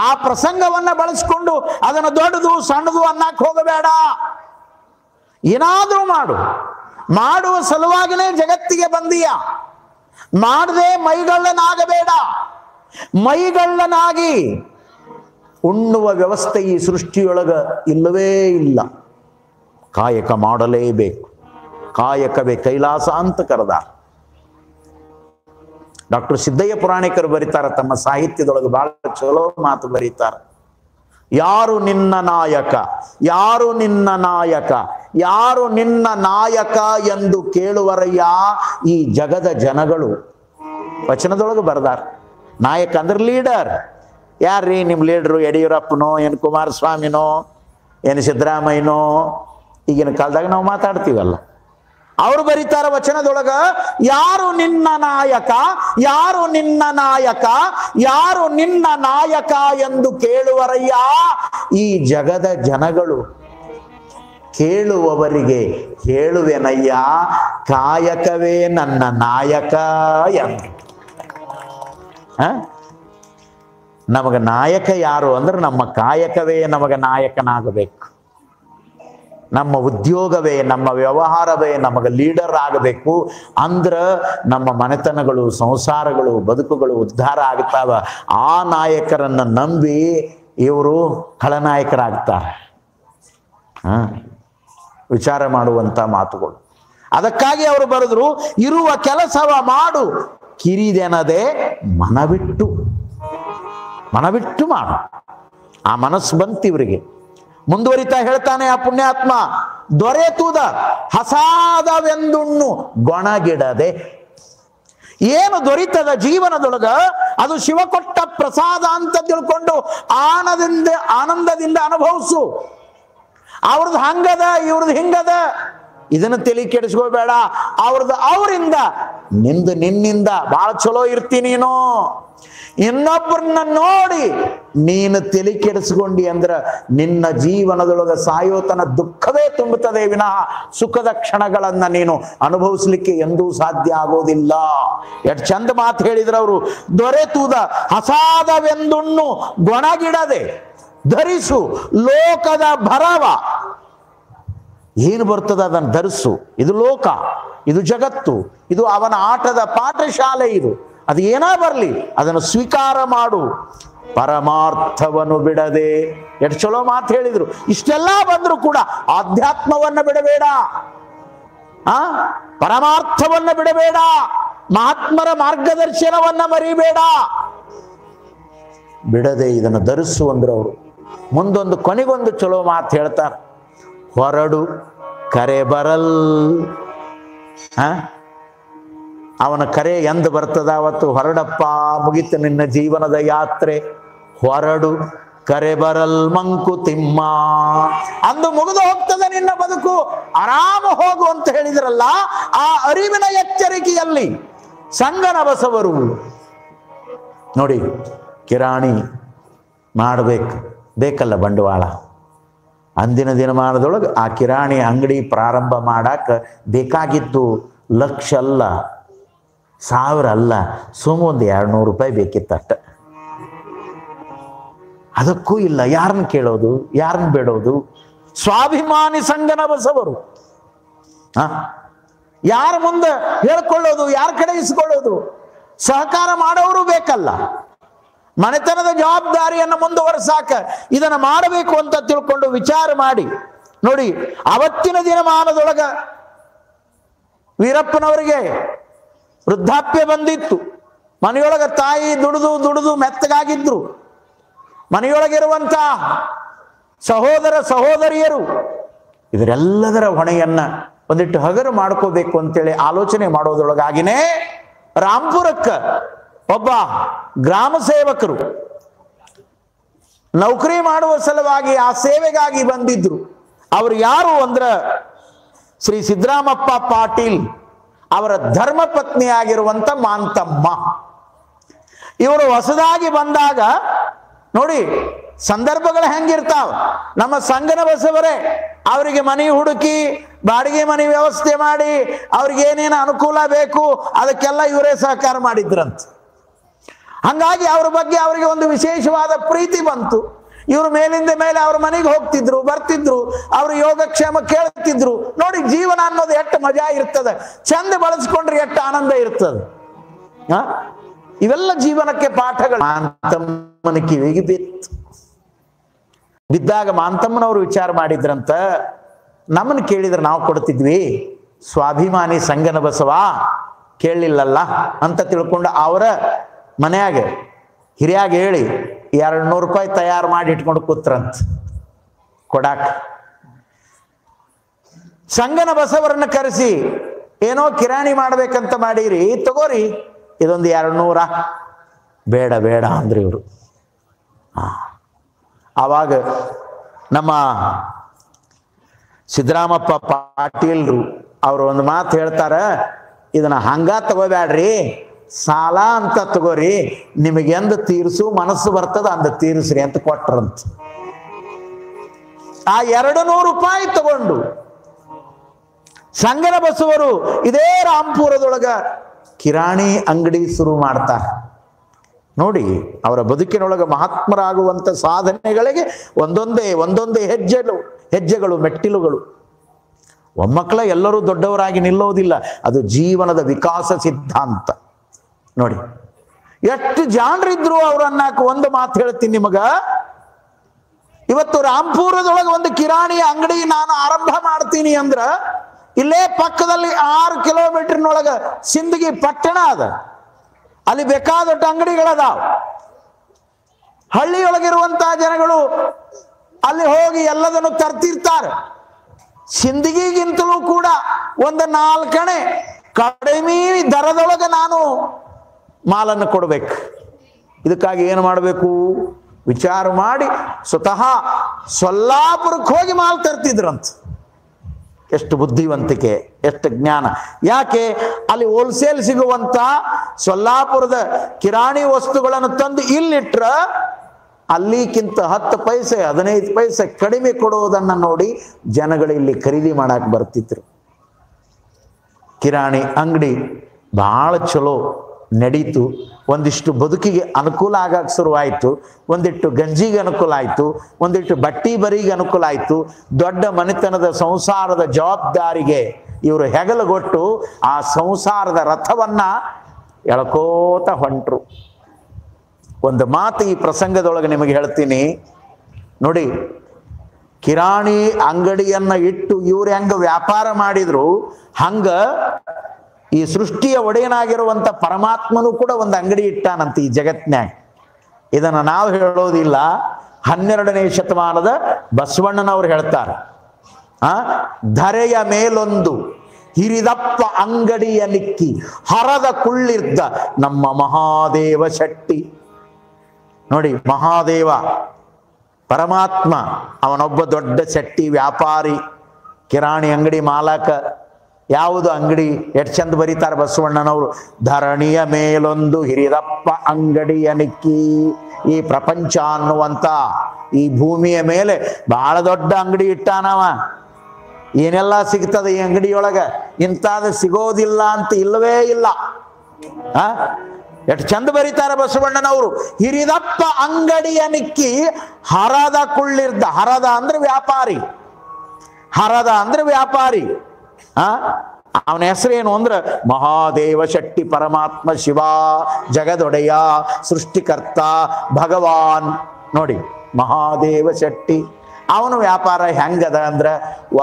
ಆ ಪ್ರಸಂಗವನ್ನ ಬಳಸ್ಕೊಂಡು ಅದನ್ನು ದೊಡ್ಡದು ಸಣ್ಣದು ಅನ್ನಕ್ಕೆ ಹೋಗಬೇಡ. ಏನಾದ್ರೂ ಮಾಡು, ಮಾಡುವ ಸಲುವಾಗಿನೇ ಜಗತ್ತಿಗೆ ಬಂದೀಯ. ಮಾಡದೆ ಮೈಗಳ್ಳನಾಗಬೇಡ. ಮೈಗಳ್ಳನಾಗಿ ಉಣ್ಣುವ ವ್ಯವಸ್ಥೆ ಈ ಸೃಷ್ಟಿಯೊಳಗ ಇಲ್ಲವೇ ಇಲ್ಲ. ಕಾಯಕ ಮಾಡಲೇಬೇಕು. ಕಾಯಕವೇ ಕೈಲಾಸ ಅಂತ ಕರೆದ ಡಾಕ್ಟರ್ ಸಿದ್ದಯ್ಯ ಪುರಾಣಿಕರು ಬರೀತಾರ, ತಮ್ಮ ಸಾಹಿತ್ಯದೊಳಗೆ ಬಹಳ ಚಲೋ ಮಾತು ಬರೀತಾರ. ಯಾರು ನಿನ್ನ ನಾಯಕ, ಯಾರು ನಿನ್ನ ನಾಯಕ, ಯಾರು ನಿನ್ನ ನಾಯಕ ಎಂದು ಕೇಳುವರಯ್ಯ ಈ ಜಗದ ಜನಗಳು. ವಚನದೊಳಗೆ ಬರ್ದಾರ. ನಾಯಕ ಅಂದ್ರೆ ಲೀಡರ್. ಯಾರ್ರೀ ನಿಮ್ಮ ಲೀಡ್ರು? ಯಡಿಯೂರಪ್ಪನೋ, ಏನು ಕುಮಾರಸ್ವಾಮಿನೋ, ಏನು ಸಿದ್ದರಾಮಯ್ಯನೋ? ಈಗಿನ ಕಾಲದಾಗ ನಾವು ಮಾತಾಡ್ತೀವಲ್ಲ, ಅವರು ಬರೀತಾರ ವಚನದೊಳಗ, ಯಾರು ನಿನ್ನ ನಾಯಕ, ಯಾರು ನಿನ್ನ ನಾಯಕ, ಯಾರು ನಿನ್ನ ನಾಯಕ ಎಂದು ಕೇಳುವರಯ್ಯ ಈ ಜಗದ ಜನಗಳು. ಕೇಳುವವರಿಗೆ ಹೇಳುವೆನಯ್ಯ, ಕಾಯಕವೇ ನನ್ನ ನಾಯಕ ಎಂದು. ನಮಗ ನಾಯಕ ಯಾರು ಅಂದ್ರೆ ನಮ್ಮ ಕಾಯಕವೇ ನಮಗ ನಾಯಕನಾಗಬೇಕು. ನಮ್ಮ ಉದ್ಯೋಗವೇ, ನಮ್ಮ ವ್ಯವಹಾರವೇ ನಮಗೆ ಲೀಡರ್ ಆಗಬೇಕು. ಅಂದ್ರ ನಮ್ಮ ಮನೆತನಗಳು, ಸಂಸಾರಗಳು, ಬದುಕುಗಳು ಉದ್ಧಾರ ಆಗ್ತಾವ. ಆ ನಾಯಕರನ್ನ ನಂಬಿ ಇವರು ಖಳನಾಯಕರಾಗ್ತಾರೆ. ವಿಚಾರ ಮಾಡುವಂತ ಮಾತುಗಳು. ಅದಕ್ಕಾಗಿ ಅವರು ಬರೆದ್ರು, ಇರುವ ಕೆಲಸವ ಮಾಡು ಕಿರಿದೆನದೆ ಮನವಿಟ್ಟು. ಮನವಿಟ್ಟು ಮಾಡು. ಆ ಮನಸ್ಸು ಬಂತು ಇವರಿಗೆ. ಮುಂದುವರಿತಾ ಹೇಳ್ತಾನೆ ಆ ಪುಣ್ಯಾತ್ಮ, ದೊರೆತುದ ಹಸಾದವೆಂದುಣ್ಣು ಗೊಣಗಿಡದೆ. ಏನು ದೊರೀತದ ಜೀವನದೊಳಗ ಅದು ಶಿವ ಕೊಟ್ಟ ಪ್ರಸಾದ ಅಂತ ತಿಳ್ಕೊಂಡು ಆನಂದದಿಂದ ಅನುಭವಿಸು. ಅವ್ರದ್ದು ಹಂಗದ, ಇವ್ರದ್ದು ಹಿಂಗದ, ಇದನ್ನು ತಲೆ ಕೆಡಿಸ್ಕೋಬೇಡ. ಅವ್ರದ್ದು ಅವರಿಂದ, ನಿನ್ನಿಂದ ಬಹಳ ಚಲೋ ಇರ್ತಿ ನೀನು. ಇನ್ನೊಬ್ಬರನ್ನ ನೋಡಿ ನೀನು ತಲೆ ಕೆಡಿಸ್ಕೊಂಡಿ ಅಂದ್ರ ನಿನ್ನ ಜೀವನದೊಳಗ ಸಾಯೋತನ ದುಃಖವೇ ತುಂಬುತ್ತದೆ ವಿನಃ ಸುಖದ ಕ್ಷಣಗಳನ್ನ ನೀನು ಅನುಭವಿಸ್ಲಿಕ್ಕೆ ಎಂದೂ ಸಾಧ್ಯ ಆಗೋದಿಲ್ಲ. ಎಷ್ಟು ಚಂದ ಮಾತು ಹೇಳಿದ್ರು ಅವರು. ದೊರೆತುದ ಹಸಾದವೆಂದುಣ್ಣು ಗೊಣಗಿಡದೆ ಧರಿಸು ಲೋಕದ ಭರವ. ಏನು ಬರ್ತದ ಅದನ್ನು ಧರಿಸು. ಇದು ಲೋಕ, ಇದು ಜಗತ್ತು, ಇದು ಅವನ ಆಟದ ಪಾಠಶಾಲೆ. ಇದು ಅದು ಏನೋ ಬರಲಿ ಅದನ್ನು ಸ್ವೀಕಾರ ಮಾಡು, ಪರಮಾರ್ಥವನ್ನು ಬಿಡದೆ. ಎಷ್ಟು ಚಲೋ ಮಾತು ಹೇಳಿದ್ರು. ಇಷ್ಟೆಲ್ಲ ಬಂದರೂ ಕೂಡ ಆಧ್ಯಾತ್ಮವನ್ನು ಬಿಡಬೇಡ, ಪರಮಾರ್ಥವನ್ನು ಬಿಡಬೇಡ, ಮಹಾತ್ಮರ ಮಾರ್ಗದರ್ಶನವನ್ನ ಮರಿಬೇಡ, ಬಿಡದೆ ಇದನ್ನು ಧರಿಸು ಅಂದ್ರು ಅವರು. ಮುಂದೊಂದು ಕೊನೆಗೊಂದು ಚಲೋ ಮಾತು ಹೇಳ್ತಾರೆ, ಹೊರಡು ಕರೆ ಬರಲ್. ಅವನ ಕರೆ ಎಂದು ಬರ್ತದ ಅವತ್ತು, ಹೊರಡಪ್ಪ ಮುಗಿತು ನಿನ್ನ ಜೀವನದ ಯಾತ್ರೆ, ಹೊರಡು ಕರೆ ಬರಲ್ ಮಂಕುತಿಮ್ಮ, ಅಂದು ಮುಗಿದು ಹೋಗ್ತದೆ ನಿನ್ನ ಬದುಕು, ಆರಾಮ ಹೋಗು ಅಂತ ಹೇಳಿದ್ರಲ್ಲ. ಆ ಅರಿವಿನ ಎಚ್ಚರಿಕೆಯಲ್ಲಿ ಸಂಗನ ಬಸವರು ನೋಡಿ, ಕಿರಾಣಿ ಮಾಡಬೇಕು, ಬೇಕಲ್ಲ ಬಂಡವಾಳ. ಅಂದಿನ ದಿನಮಾನದೊಳಗೆ ಆ ಕಿರಾಣಿ ಅಂಗಡಿ ಪ್ರಾರಂಭ ಮಾಡಾಕ ಬೇಕಾಗಿತ್ತು ಲಕ್ಷ ಅಲ್ಲ, 1000 ಅಲ್ಲ, ಸುಮ್ಮ ಒಂದು 200 ರೂಪಾಯಿ ಬೇಕಿತ್ತಷ್ಟ. ಅದಕ್ಕೂ ಇಲ್ಲ. ಯಾರನ್ನ ಕೇಳೋದು, ಯಾರನ್ನ ಬೇಡೋದು? ಸ್ವಾಭಿಮಾನಿ ಸಂಗನ ಬಸವರು ಯಾರ ಮುಂದೆ ಹೇಳ್ಕೊಳ್ಳೋದು, ಯಾರ ಕಡೆ ಇಸ್ಕೊಳ್ಳೋದು? ಸಹಕಾರ ಮಾಡೋರು ಬೇಕಲ್ಲ. ಮನೆತನದ ಜವಾಬ್ದಾರಿಯನ್ನು ಮುಂದುವರೆಸಾಕ ಇದನ್ನು ಮಾಡಬೇಕು ಅಂತ ತಿಳ್ಕೊಂಡು ವಿಚಾರ ಮಾಡಿ ನೋಡಿ. ಅವತ್ತಿನ ದಿನಮಾನದೊಳಗ ವೀರಪ್ಪನವರಿಗೆ ವೃದ್ಧಾಪ್ಯ ಬಂದಿತ್ತು. ಮನೆಯೊಳಗ ತಾಯಿ ದುಡಿದು ದುಡಿದು ಮೆತ್ತಗಾಗಿದ್ರು. ಮನೆಯೊಳಗಿರುವಂತ ಸಹೋದರ ಸಹೋದರಿಯರು ಇದರೆಲ್ಲದರ ಹೊಣೆಯನ್ನ ಒಂದಿಟ್ಟು ಹಗರು ಮಾಡ್ಕೋಬೇಕು ಅಂತೇಳಿ ಆಲೋಚನೆ ಮಾಡೋದ್ರೊಳಗಾಗಿನೇ ರಾಂಪುರಕ್ಕ ಒಬ್ಬ ಗ್ರಾಮ ಸೇವಕರು ನೌಕರಿ ಮಾಡುವ ಸಲುವಾಗಿ ಆ ಸೇವೆಗಾಗಿ ಬಂದಿದ್ರು. ಅವರು ಯಾರು ಅಂದ್ರ ಶ್ರೀ ಸಿದ್ದರಾಮಪ್ಪ ಪಾಟೀಲ್ ಅವರ ಧರ್ಮಪತ್ನಿಯಾಗಿರುವಂತ ಮಾಂತಮ್ಮ. ಇವರು ಹೊಸದಾಗಿ ಬಂದಾಗ ನೋಡಿ ಸಂದರ್ಭಗಳು ಹೆಂಗಿರ್ತಾವ. ನಮ್ಮ ಸಂಗನ ಬಸವರೇ ಅವರಿಗೆ ಮನೆ ಹುಡುಕಿ ಬಾಡಿಗೆ ಮನೆ ವ್ಯವಸ್ಥೆ ಮಾಡಿ ಅವ್ರಿಗೆ ಏನೇನು ಅನುಕೂಲ ಬೇಕು ಅದಕ್ಕೆಲ್ಲ ಇವರೇ ಸಹಕಾರ ಮಾಡಿದ್ರಂತ. ಹಂಗಾಗಿ ಅವ್ರ ಬಗ್ಗೆ ಅವರಿಗೆ ಒಂದು ವಿಶೇಷವಾದ ಪ್ರೀತಿ ಬಂತು. ಇವರು ಮೇಲಿಂದ ಮೇಲೆ ಅವ್ರ ಮನೆಗೆ ಹೋಗ್ತಿದ್ರು, ಬರ್ತಿದ್ರು, ಅವ್ರ ಯೋಗಕ್ಷೇಮ ಕೇಳ್ತಿದ್ರು. ನೋಡಿ ಜೀವನ ಅನ್ನೋದು ಎಷ್ಟು ಮಜಾ ಇರ್ತದೆ, ಚಂದ ಬಳಸ್ಕೊಂಡ್ರೆ ಎಷ್ಟು ಆನಂದ ಇರ್ತದೆ. ಇವೆಲ್ಲ ಜೀವನಕ್ಕೆ ಪಾಠಗಳು. ಮಾಂತಮ್ಮನ ಕಿವಿಗೆ ಬಿದ್ದಾಗ ಮಾಂತಮ್ಮನವರು ವಿಚಾರ ಮಾಡಿದ್ರಂತ, ನಮ್ಮನ್ನು ಕೇಳಿದ್ರೆ ನಾವು ಕೊಡ್ತಿದ್ವಿ, ಸ್ವಾಭಿಮಾನಿ ಸಂಗನ ಬಸವ ಕೇಳಲಿಲ್ಲಲ್ಲ ಅಂತ ತಿಳ್ಕೊಂಡು ಅವರ ಮನೆಯಾಗ ಹಿರಿಯಾಗ ಹೇಳಿ 200 ರೂಪಾಯಿ ತಯಾರು ಮಾಡಿ ಇಟ್ಕೊಂಡು ಕೂತ್ರಂತ ಕೊಡಾಕ. ಸಂಗನ ಬಸವರನ್ನ ಕರೆಸಿ, ಏನೋ ಕಿರಾಣಿ ಮಾಡ್ಬೇಕಂತ ಮಾಡಿರಿ, ತಗೋರಿ ಇದೊಂದು 200. ಬೇಡ ಬೇಡ ಅಂದ್ರಿ ಇವರು. ಆವಾಗ ನಮ್ಮ ಸಿದ್ದರಾಮಪ್ಪ ಪಾಟೀಲ್ರು ಅವರು ಒಂದು ಮಾತು ಹೇಳ್ತಾರ, ಇದನ್ನ ಹಂಗ ತಗೋಬೇಡ್ರಿ, ಸಾಲ ಅಂತ ತಗೋರಿ, ನಿಮಗೆ ಎಂದು ತೀರಿಸು ಮನಸ್ಸು ಬರ್ತದ ಅಂದ ತೀರಿಸ್ರಿ ಅಂತ ಕೊಟ್ರಂತ. ಆ 200 ರೂಪಾಯಿ ತಗೊಂಡು ಸಂಗನ ಬಸವರು ಇದೇ ರಾಂಪುರದೊಳಗ ಕಿರಾಣಿ ಅಂಗಡಿ ಶುರು ಮಾಡ್ತಾರೆ. ನೋಡಿ ಅವರ ಬದುಕಿನೊಳಗೆ ಮಹಾತ್ಮರಾಗುವಂತ ಸಾಧನೆಗಳಿಗೆ ಒಂದೊಂದೇ ಹೆಜ್ಜೆಗಳು ಮೆಟ್ಟಿಲುಗಳು. ಒಮ್ಮಕ್ಕಳ ಎಲ್ಲರೂ ದೊಡ್ಡವರಾಗಿ ನಿಲ್ಲೋದಿಲ್ಲ, ಅದು ಜೀವನದ ವಿಕಾಸ ಸಿದ್ಧಾಂತ. ನೋಡಿ ಎಷ್ಟು ಜಾಣರಿದ್ರು ಅವ್ರನ್ನಕ್ಕೆ ಒಂದು ಮಾತು ಹೇಳ್ತೀನಿ ನಿಮಗ. ಇವತ್ತು ರಾಂಪುರದೊಳಗೆ ಒಂದು ಕಿರಾಣಿ ಅಂಗಡಿ ನಾನು ಆರಂಭ ಮಾಡ್ತೀನಿ ಅಂದ್ರ ಇಲ್ಲೇ ಪಕ್ಕದಲ್ಲಿ 6 ಕಿಲೋಮೀಟರ್ನೊಳಗ ಸಿಂದಗಿ ಪಟ್ಟಣ ಅದ, ಅಲ್ಲಿ ಬೇಕಾದಷ್ಟು ಅಂಗಡಿಗಳದಾವ. ಹಳ್ಳಿಯೊಳಗಿರುವಂತಹ ಜನಗಳು ಅಲ್ಲಿ ಹೋಗಿ ಎಲ್ಲದನ್ನು ತರ್ತಿರ್ತಾರೆ. ಸಿಂದಗಿಗಿಂತಲೂ ಕೂಡ ಒಂದು 4 ಕಡಿಮೆ ದರದೊಳಗೆ ನಾನು ಮಾಲನ್ನು ಕೊಡಬೇಕು. ಇದಕ್ಕಾಗಿ ಏನು ಮಾಡಬೇಕು ವಿಚಾರ ಮಾಡಿ ಸ್ವತಃ ಸೊಲ್ಲಾಪುರಕ್ಕೆ ಹೋಗಿ ಮಾಲ್ ತರ್ತಿದ್ರಂತ. ಎಷ್ಟು ಬುದ್ಧಿವಂತಿಕೆ, ಎಷ್ಟು ಜ್ಞಾನ. ಯಾಕೆ ಅಲ್ಲಿ ಹೋಲ್ಸೇಲ್ ಸಿಗುವಂತ ಸೊಲ್ಲಾಪುರದ ಕಿರಾಣಿ ವಸ್ತುಗಳನ್ನು ತಂದು ಇಲ್ಲಿಟ್ರ ಅಲ್ಲಿಕ್ಕಿಂತ 10 ಪೈಸೆ 15 ಪೈಸೆ ಕಡಿಮೆ ಕೊಡುವುದನ್ನ ನೋಡಿ ಜನಗಳು ಇಲ್ಲಿ ಖರೀದಿ ಮಾಡಕ್ ಬರ್ತಿದ್ರು. ಕಿರಾಣಿ ಅಂಗಡಿ ಬಹಳ ಚಲೋ ನಡೀತು. ಒಂದಿಷ್ಟು ಬದುಕಿಗೆ ಅನುಕೂಲ ಆಗಕ್ಕೆ ಶುರುವಾಯಿತು, ಒಂದಿಟ್ಟು ಗಂಜಿಗೆ ಅನುಕೂಲ ಆಯಿತು, ಒಂದಿಟ್ಟು ಬಟ್ಟಿ ಬರಿಗೆ ಅನುಕೂಲ ಆಯಿತು. ದೊಡ್ಡ ಮನೆತನದ ಸಂಸಾರದ ಜವಾಬ್ದಾರಿಗೆ ಇವರು ಹೆಗಲುಗೊಟ್ಟು ಆ ಸಂಸಾರದ ರಥವನ್ನ ಎಳ್ಕೋತ ಹೊಂಟ್ರು. ಒಂದು ಮಾತು ಈ ಪ್ರಸಂಗದೊಳಗೆ ನಿಮಗೆ ಹೇಳ್ತೀನಿ ನೋಡಿ. ಕಿರಾಣಿ ಅಂಗಡಿಯನ್ನ ಇಟ್ಟು ಇವ್ರು ಹೆಂಗ ವ್ಯಾಪಾರ ಮಾಡಿದ್ರು, ಹಂಗ ಈ ಸೃಷ್ಟಿಯ ಒಡೆಯನಾಗಿರುವಂತ ಪರಮಾತ್ಮನು ಕೂಡ ಒಂದು ಅಂಗಡಿ ಇಟ್ಟಾನಂತ ಈ ಜಗತ್ನ್ಯಾಗ. ಇದನ್ನ ನಾವು ಹೇಳೋದಿಲ್ಲ, 12ನೇ ಶತಮಾನದ ಬಸವಣ್ಣನವ್ರು ಹೇಳ್ತಾರೆ. ಧರೆಯ ಮೇಲೊಂದು ಹಿರಿದಪ್ಪ ಅಂಗಡಿಯ ನಿಕ್ಕಿ ಹರದ ಕುಳ್ಳಿರ್ದ ನಮ್ಮ ಮಹಾದೇವ ಶೆಟ್ಟಿ. ನೋಡಿ, ಮಹಾದೇವ ಪರಮಾತ್ಮ ಅವನೊಬ್ಬ ದೊಡ್ಡ ಶೆಟ್ಟಿ, ವ್ಯಾಪಾರಿ, ಕಿರಾಣಿ ಅಂಗಡಿ ಮಾಲಕ. ಯಾವುದು ಅಂಗಡಿ? ಎಷ್ಟು ಚಂದ ಬರೀತಾರೆ ಬಸವಣ್ಣನವರು. ಧರಣಿಯ ಮೇಲೊಂದು ಹಿರಿದಪ್ಪ ಅಂಗಡಿಯ ನಿಕ್ಕಿ. ಈ ಪ್ರಪಂಚ ಅನ್ನುವಂತ ಈ ಭೂಮಿಯ ಮೇಲೆ ಬಹಳ ದೊಡ್ಡ ಅಂಗಡಿ ಇಟ್ಟಾನವ. ಏನೆಲ್ಲ ಸಿಗ್ತದೆ ಈ ಅಂಗಡಿಯೊಳಗ, ಇಂಥದ್ದು ಸಿಗೋದಿಲ್ಲ ಅಂತ ಇಲ್ಲವೇ ಇಲ್ಲ. ಎಷ್ಟು ಚಂದ ಬರೀತಾರೆ ಬಸವಣ್ಣನವರು. ಹಿರಿದಪ್ಪ ಅಂಗಡಿಯ ನಿಕ್ಕಿ ಹರದ ಕುಳ್ಳಿರ್ದ. ಹರದ ಅಂದ್ರೆ ವ್ಯಾಪಾರಿ, ಹರದ ಅಂದ್ರೆ ವ್ಯಾಪಾರಿ. ಅವನ ಹೆಸರೇನು ಅಂದ್ರೆ ಮಹಾದೇವ ಶೆಟ್ಟಿ ಪರಮಾತ್ಮ ಶಿವ, ಜಗದೊಡೆಯ, ಸೃಷ್ಟಿಕರ್ತ, ಭಗವಾನ್. ನೋಡಿ, ಮಹಾದೇವ ಶೆಟ್ಟಿ. ಅವನ ವ್ಯಾಪಾರ ಹೆಂಗದ ಅಂದ್ರ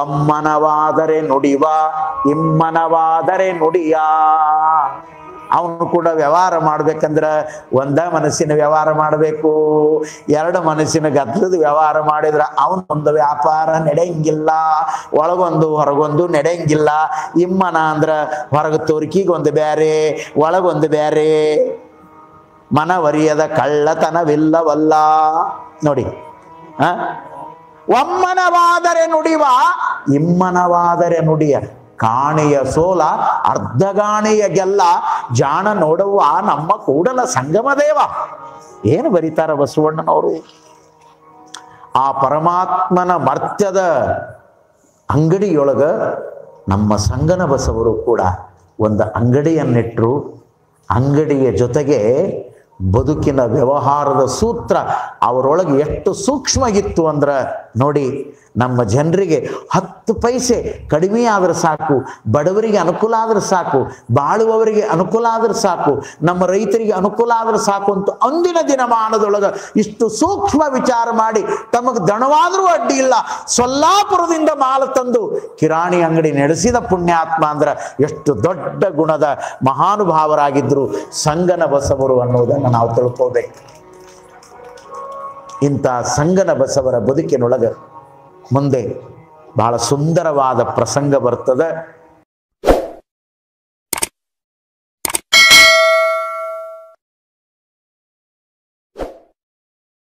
ಒಮ್ಮನವಾದರೆ ನುಡಿವ, ಇಮ್ಮನವಾದರೆ ನುಡಿಯ. ಅವನು ಕೂಡ ವ್ಯವಹಾರ ಮಾಡ್ಬೇಕಂದ್ರ ಒಂದ ಮನಸ್ಸಿನ ವ್ಯವಹಾರ ಮಾಡಬೇಕು. ಎರಡು ಮನಸ್ಸಿನ ಗದ್ದಲದ ವ್ಯವಹಾರ ಮಾಡಿದ್ರ ಅವನೊಂದು ವ್ಯಾಪಾರ ನಡೆಯಂಗಿಲ್ಲ. ಒಳಗೊಂದು ಹೊರಗೊಂದು ನಡೆಯಂಗಿಲ್ಲ. ಇಮ್ಮನ ಅಂದ್ರ ಹೊರಗ ತೋರಿಕಿಗೊಂದು ಬ್ಯಾರೆ, ಒಳಗೊಂದು ಬ್ಯಾರೆ. ಮನವರಿಯದ ಕಳ್ಳತನವಿಲ್ಲವಲ್ಲ. ನೋಡಿ, ಒಮ್ಮನವಾದರೆ ನುಡಿವ, ಇಮ್ಮನವಾದರೆ ನುಡಿಯ. ಕಾಣೆಯ ಸೋಲ ಅರ್ಧಗಾಣೆಯ ಗೆಲ್ಲ, ಜಾಣ ನೋಡುವ ನಮ್ಮ ಕೂಡಲ ಸಂಗಮ ದೇವ. ಏನು ಬರೀತಾರ ಬಸವಣ್ಣನವರು. ಆ ಪರಮಾತ್ಮನ ಮರ್ತ್ಯದ ಅಂಗಡಿಯೊಳಗ ನಮ್ಮ ಸಂಗನ ಬಸವರು ಕೂಡ ಒಂದು ಅಂಗಡಿಯನ್ನಿಟ್ರು. ಅಂಗಡಿಯ ಜೊತೆಗೆ ಬದುಕಿನ ವ್ಯವಹಾರದ ಸೂತ್ರ ಅವರೊಳಗೆ ಎಷ್ಟು ಸೂಕ್ಷ್ಮ ಇತ್ತು ಅಂದ್ರೆ ನೋಡಿ, ನಮ್ಮ ಜನರಿಗೆ 10 ಪೈಸೆ ಕಡಿಮೆ ಆದ್ರೆ ಸಾಕು, ಬಡವರಿಗೆ ಅನುಕೂಲ ಆದ್ರೆ ಸಾಕು, ಬಾಳುವವರಿಗೆ ಅನುಕೂಲ ಆದ್ರೆ ಸಾಕು, ನಮ್ಮ ರೈತರಿಗೆ ಅನುಕೂಲ ಆದ್ರೆ ಸಾಕು ಅಂತ ಅಂದಿನ ದಿನಮಾನದೊಳಗ ಇಷ್ಟು ಸೂಕ್ಷ್ಮ ವಿಚಾರ ಮಾಡಿ ತಮಗೆ ದಣವಾದ್ರೂ ಅಡ್ಡಿ ಇಲ್ಲ ಸೊಲ್ಲಾಪುರದಿಂದ ಮಾಲ ತಂದು ಕಿರಾಣಿ ಅಂಗಡಿ ನಡೆಸಿದ ಪುಣ್ಯಾತ್ಮ ಅಂದ್ರೆ ಎಷ್ಟು ದೊಡ್ಡ ಗುಣದ ಮಹಾನುಭಾವರಾಗಿದ್ರು ಸಂಗನ ಬಸವರು ಅನ್ನೋದನ್ನು ನಾವು ತಿಳ್ಕೋಬೇಕು. ಇಂಥ ಸಂಗನ ಬಸವರ ಬದುಕಿನೊಳಗ ಮುಂದೆ ಬಹಳ ಸುಂದರವಾದ ಪ್ರಸಂಗ ಬರ್ತದೆ.